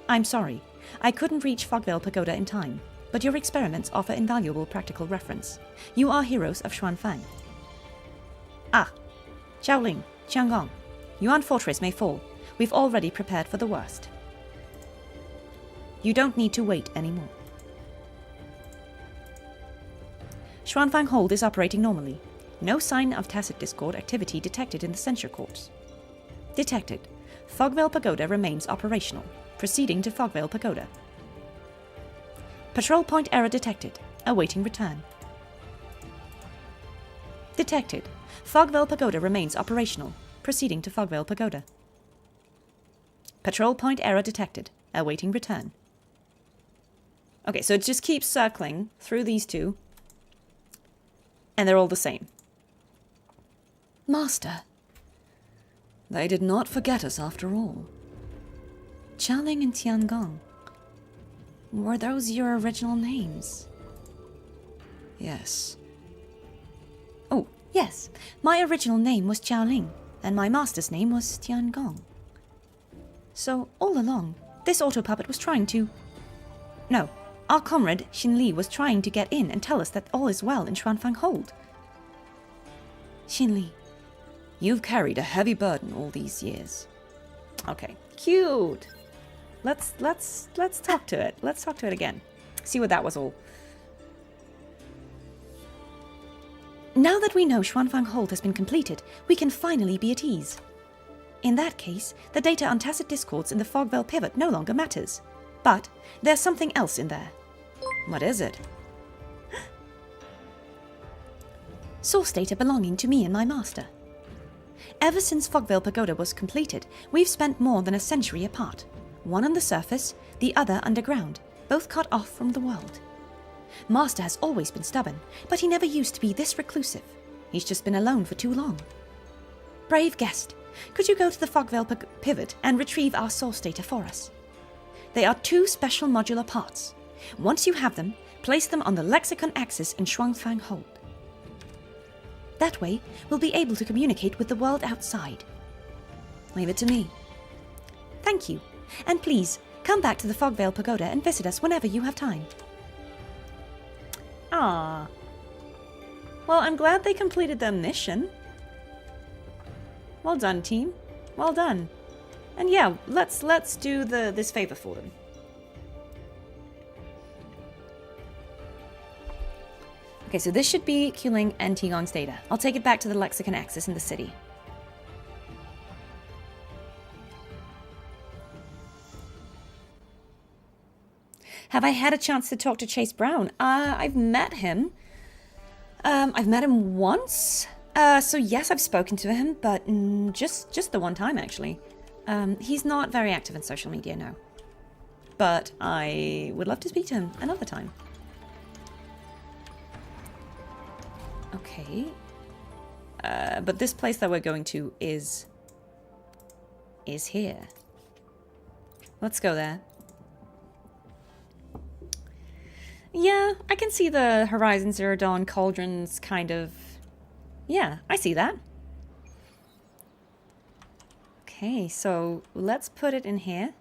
I'm sorry, I couldn't reach Fogvale Pagoda in time, but your experiments offer invaluable practical reference. You are heroes of Xuanfang. Ah, Xiaoling, Tiangong, Yuan Fortress may fall. We've already prepared for the worst. You don't need to wait anymore. Xuanfang Hold is operating normally. No sign of tacit discord activity detected in the censure corps. Detected. Fogvale Pagoda remains operational. Proceeding to Fogvale Pagoda. Patrol point error detected. Awaiting return. Detected. Fogvale Pagoda remains operational. Proceeding to Fogvale Pagoda. Patrol point error detected. Awaiting return. Okay, so it just keeps circling through these two. And they're all the same. Master. They did not forget us after all. Xiaoling and Tiangong. Were those your original names? Yes. Oh, yes. My original name was Xiaoling, and my master's name was Tiangong. So, all along, this auto puppet was trying to... No, our comrade, Xin Li, was trying to get in and tell us that all is well in Xuanfang Hold. Xin Li. You've carried a heavy burden all these years. Okay, cute. Let's talk to it. Let's talk to it again. See what that was all. Now that we know Xuanfang Hold has been completed, we can finally be at ease. In that case, the data on tacit discords in the Fogvale pivot no longer matters. But there's something else in there. What is it? Source data belonging to me and my master. Ever since Fogvale Pagoda was completed, we've spent more than a century apart. One on the surface, the other underground, both cut off from the world. Master has always been stubborn, but he never used to be this reclusive. He's just been alone for too long. Brave guest, could you go to the Fogvale pivot and retrieve our source data for us? They are 2 special modular parts. Once you have them, place them on the lexicon axis in Xuanfang Hold. That way, we'll be able to communicate with the world outside. Leave it to me. Thank you, and please, come back to the Fogvale Pagoda and visit us whenever you have time. Ah. Well, I'm glad they completed their mission. Well done, team. Well done. And yeah, let's do this favor for them. Okay, so this should be Qling and Tigong's data. I'll take it back to the lexicon axis in the city. Have I had a chance to talk to Chase Brown? I've met him. I've met him once. So yes, I've spoken to him, but just the one time, actually. He's not very active in social media, no. But I would love to speak to him another time. Okay. But this place that we're going to is here. Let's go there. Yeah, I can see the Horizon Zero Dawn cauldrons kind of... Yeah, I see that. Okay, so let's put it in here.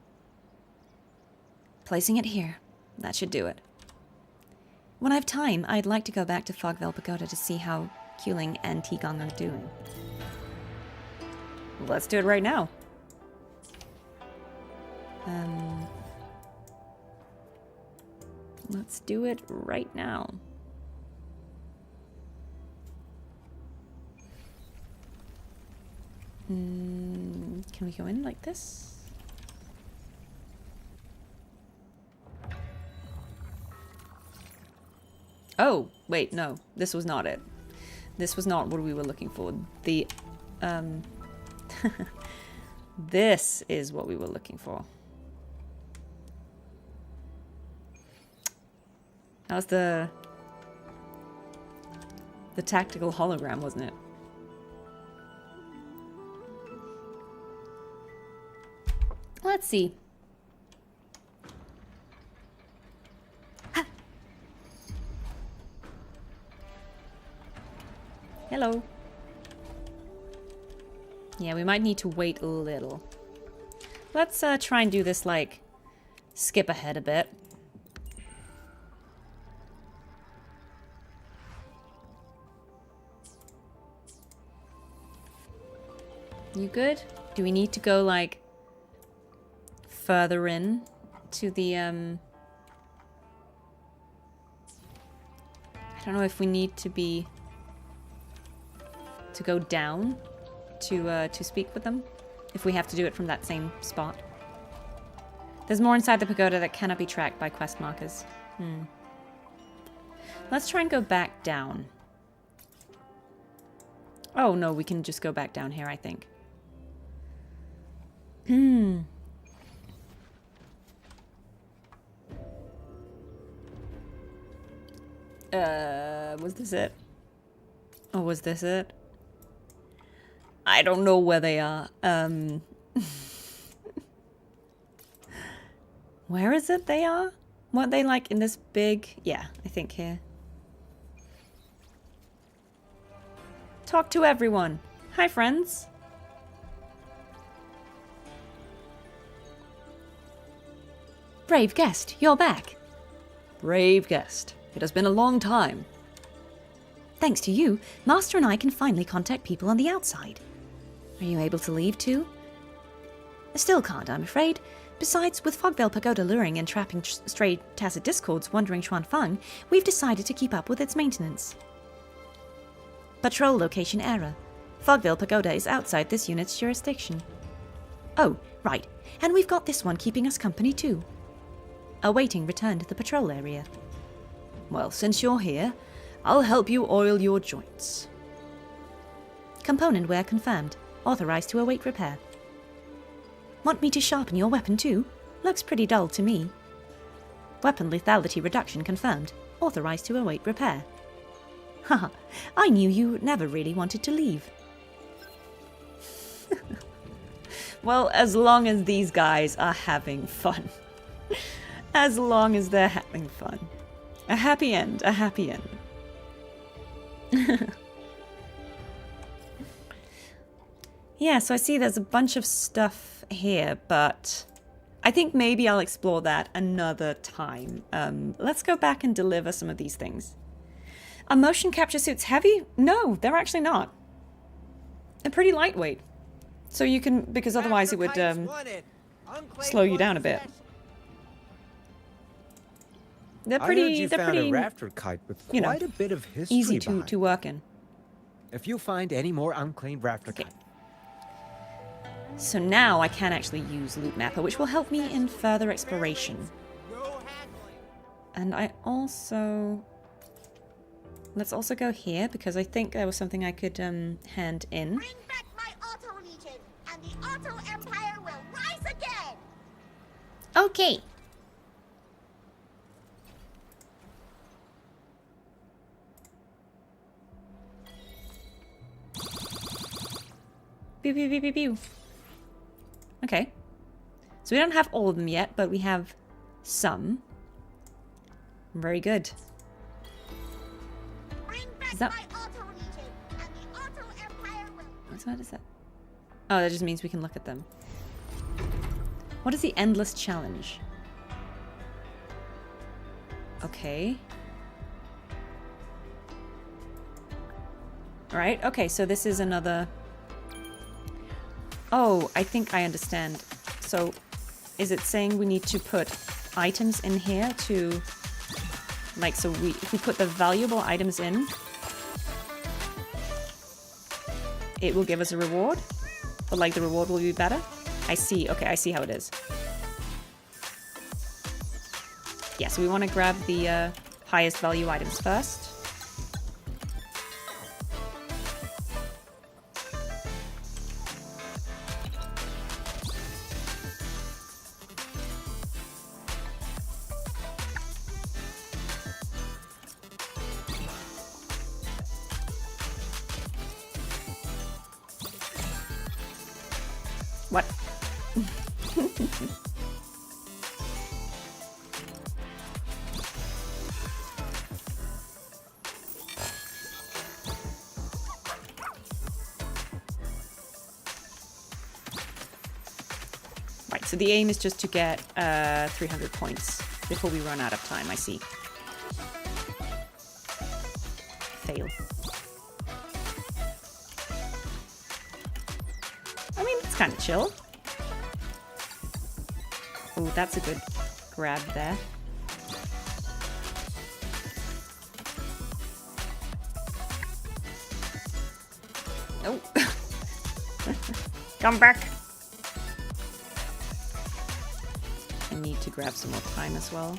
Placing it here. That should do it. When I have time, I'd like to go back to Fogvale Pagoda to see how Qling and Tigong are doing. Let's do it right now. Let's do it right now. Can we go in like this? Oh, wait, no. This was not it. This was not what we were looking for. The, this is what we were looking for. That was the tactical hologram, wasn't it? Let's see. Hello. Yeah, we might need to wait a little. Let's try and do this, like, skip ahead a bit. You good? Do we need to go, like, further in to the, I don't know if we need to go down to speak with them, if we have to do it from that same spot. There's more inside the pagoda that cannot be tracked by quest markers. Let's try and go back down. Oh no, we can just go back down here, I think. Was this it? Oh, was this it? I don't know where they are. Where is it they are? Weren't they like in this big... Yeah, I think here. Talk to everyone. Hi, friends. Brave guest, you're back. Brave guest. It has been a long time. Thanks to you, Master and I can finally contact people on the outside. Are you able to leave too? Still can't, I'm afraid. Besides, with Fogvale Pagoda luring and trapping stray tacit discords wandering Xuanfang, we've decided to keep up with its maintenance. Patrol location error. Fogville Pagoda is outside this unit's jurisdiction. Oh, right. And we've got this one keeping us company too. Awaiting return to the patrol area. Well, since you're here, I'll help you oil your joints. Component wear confirmed. Authorized to await repair. Want me to sharpen your weapon too? Looks pretty dull to me. Weapon lethality reduction confirmed. Authorized to await repair. Haha, I knew you never really wanted to leave. Well, as long as these guys are having fun. As long as they're having fun. A happy end, a happy end. Yeah, so I see there's a bunch of stuff here, but I think maybe I'll explore that another time. Let's go back and deliver some of these things. Are motion capture suits heavy? No, they're actually not. They're pretty lightweight. So you can, because otherwise it would slow you down a bit. They're pretty, a rafter kite with you know, quite a bit of history easy behind to work in. If you find any more unclaimed rafter Okay. kite, So now I can actually use Loot Mapper, which will help me in further exploration. And I also... Let's also go here, because I think there was something I could hand in. Bring back my Auto Legion, and the Auto Empire will rise again! Okay. Pew, pew, pew, pew, pew. Okay. So we don't have all of them yet, but we have some. Very good. Bring back Is that... my Auto Legion, and the Auto Empire will... What is that? Oh, that just means we can look at them. What is the endless challenge? Okay. Alright, okay, so this is another... Oh, I think I understand. So, is it saying we need to put items in here to... Like, so if we put the valuable items in, it will give us a reward? But, like, the reward will be better? I see. Okay, I see how it is. Yeah, so we want to grab the highest value items first. What? Right, so the aim is just to get 300 points before we run out of time, I see. Fail. I mean, it's kind of chill. Oh, that's a good grab there. Oh. Come back. I need to grab some more time as well.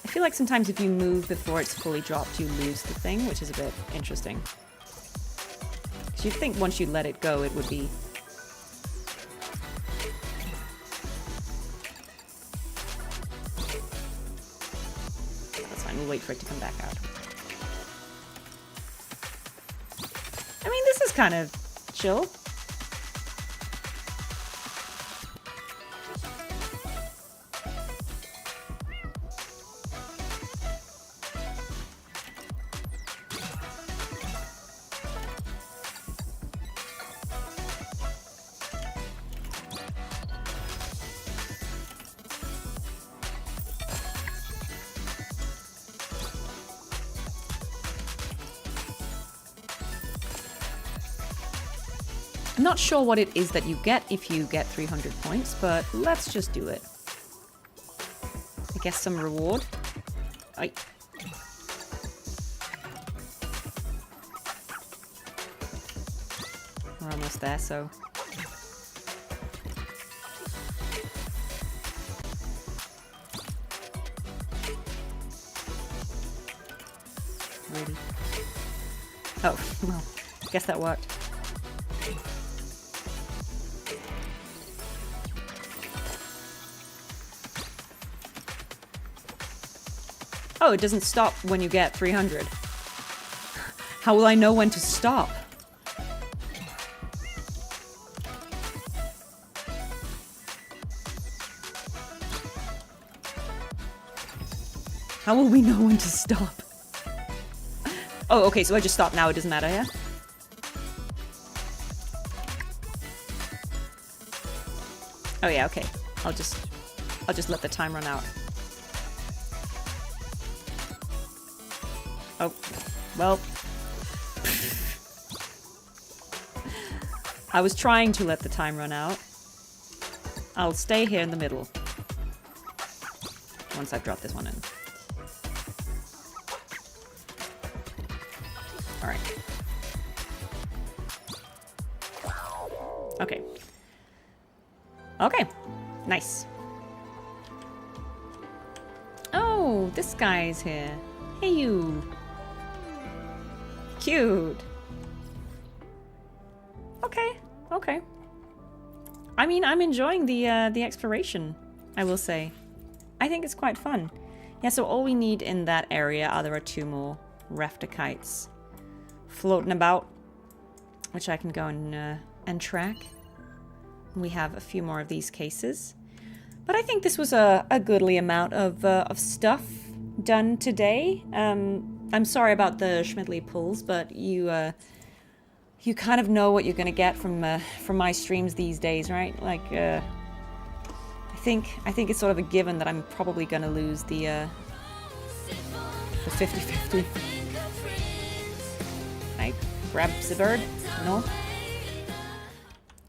I feel like sometimes if you move before it's fully dropped, you lose the thing, which is a bit interesting. Because you'd think once you let it go, it would be... That's fine, we'll wait for it to come back out. I mean, this is kind of chill. I'm not sure what it is that you get if you get 300 points, but let's just do it. I guess some reward. Ay. We're almost there, so... Really? Oh, well, guess that worked. Oh, it doesn't stop when you get 300. How will I know when to stop? How will we know when to stop? Oh, okay, so I just stop now, it doesn't matter, yeah? Oh yeah, okay. I'll just let the time run out. Oh, well. I was trying to let the time run out. I'll stay here in the middle. Once I've dropped this one in. Alright. Okay. Okay. Nice. Oh, this guy's here. Hey, you. Cute. Okay. Okay. I mean, I'm enjoying the exploration, I will say. I think it's quite fun. Yeah, so all we need in that area there are 2 more rafter kites floating about, which I can go and track. We have a few more of these cases. But I think this was a goodly amount of stuff done today. I'm sorry about the Schmidtly pulls, but you kind of know what you're gonna get from my streams these days, right? Like, I think it's sort of a given that I'm probably gonna lose the 50-50. I grab the bird. No.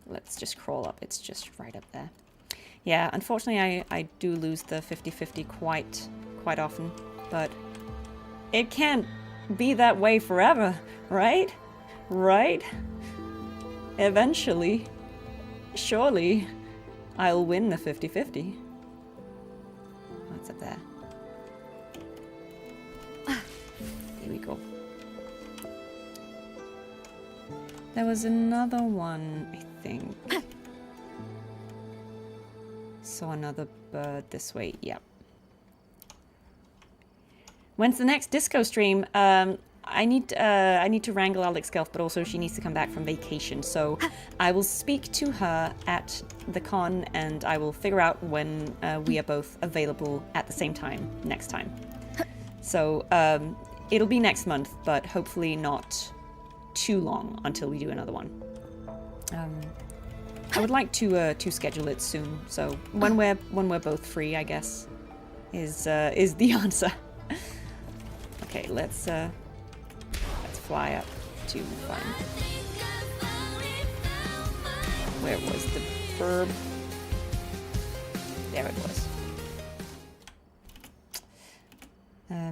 Let's just crawl up. It's just right up there. Yeah, unfortunately, I do lose the 50-50 quite often, but it can't be that way forever, right? Right? Eventually, surely, I'll win the 50-50. What's up there? Here we go. There was another one, I think. Saw another bird this way. Yep. When's the next disco stream? I need to wrangle Alex Guelff, but also she needs to come back from vacation. So I will speak to her at the con, and I will figure out when we are both available at the same time next time. So it'll be next month, but hopefully not too long until we do another one. I would like to schedule it soon. So when we're both free, I guess, is the answer. Okay, let's fly up to find. Where was the verb? There it was.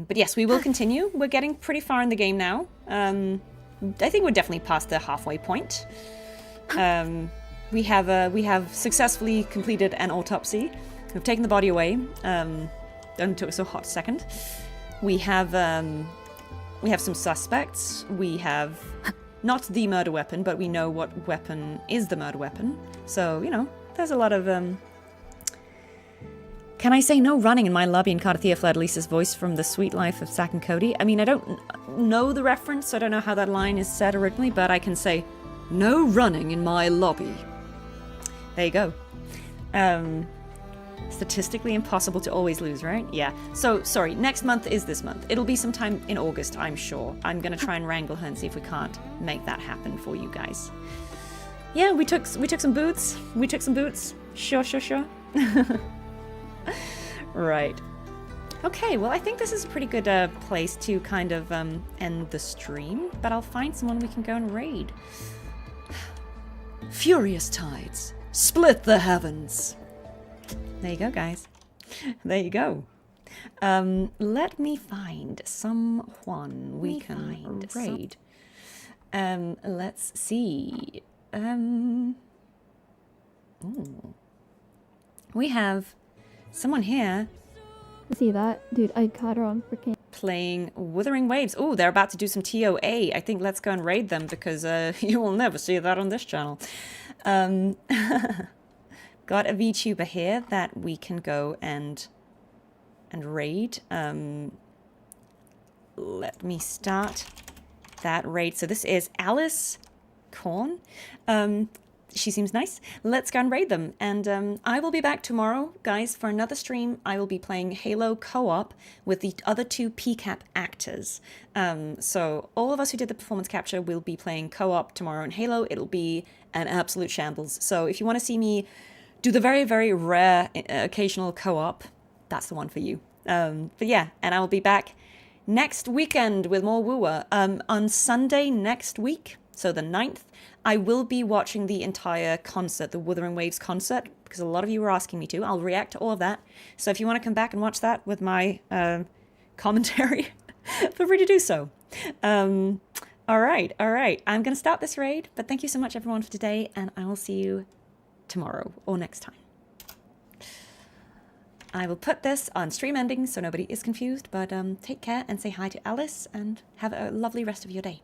But yes, we will continue. We're getting pretty far in the game now. I think we're definitely past the halfway point. We have successfully completed an autopsy. We've taken the body away. Only took us a hot second. We have some suspects. We have not the murder weapon, but we know what weapon is the murder weapon. So, you know, there's a lot of Can I say no running in my lobby in Cartethyia fled Lisa's voice from The Sweet Life of Zack and Cody? I mean, I don't know the reference, so I don't know how that line is said originally, but I can say no running in my lobby. There you go. Statistically impossible to always lose, right? Yeah. So, sorry, next month is this month. It'll be sometime in August, I'm sure. I'm gonna try and wrangle her and see if we can't make that happen for you guys. Yeah, we took some boots. We took some boots. Sure. Right. Okay, well, I think this is a pretty good place to kind of end the stream, but I'll find someone we can go and raid. Furious tides, split the heavens. There you go, guys. There you go. Let me find someone we can raid. Let's see. Ooh. We have someone here. See that? Dude, I caught her on freaking... Playing Wuthering Waves. Oh, they're about to do some TOA. I think let's go and raid them because you will never see that on this channel. Got a VTuber here that we can go and raid. Let me start that raid. So this is Alice Korn. She seems nice. Let's go and raid them. And I will be back tomorrow, guys, for another stream. I will be playing Halo co-op with the other two PCAP actors. So all of us who did the performance capture will be playing co-op tomorrow in Halo. It'll be an absolute shambles. So if you want to see me do the very, very rare occasional co-op, that's the one for you. But yeah, and I will be back next weekend with more Wooer. On Sunday next week, so the 9th, I will be watching the entire concert, the Wuthering Waves concert, because a lot of you were asking me to. I'll react to all of that. So if you want to come back and watch that with my commentary, feel free to do so. All right. I'm going to start this raid, but thank you so much, everyone, for today, and I will see you tomorrow or next time. I will put this on stream ending so nobody is confused, but take care and say hi to Alice and have a lovely rest of your day.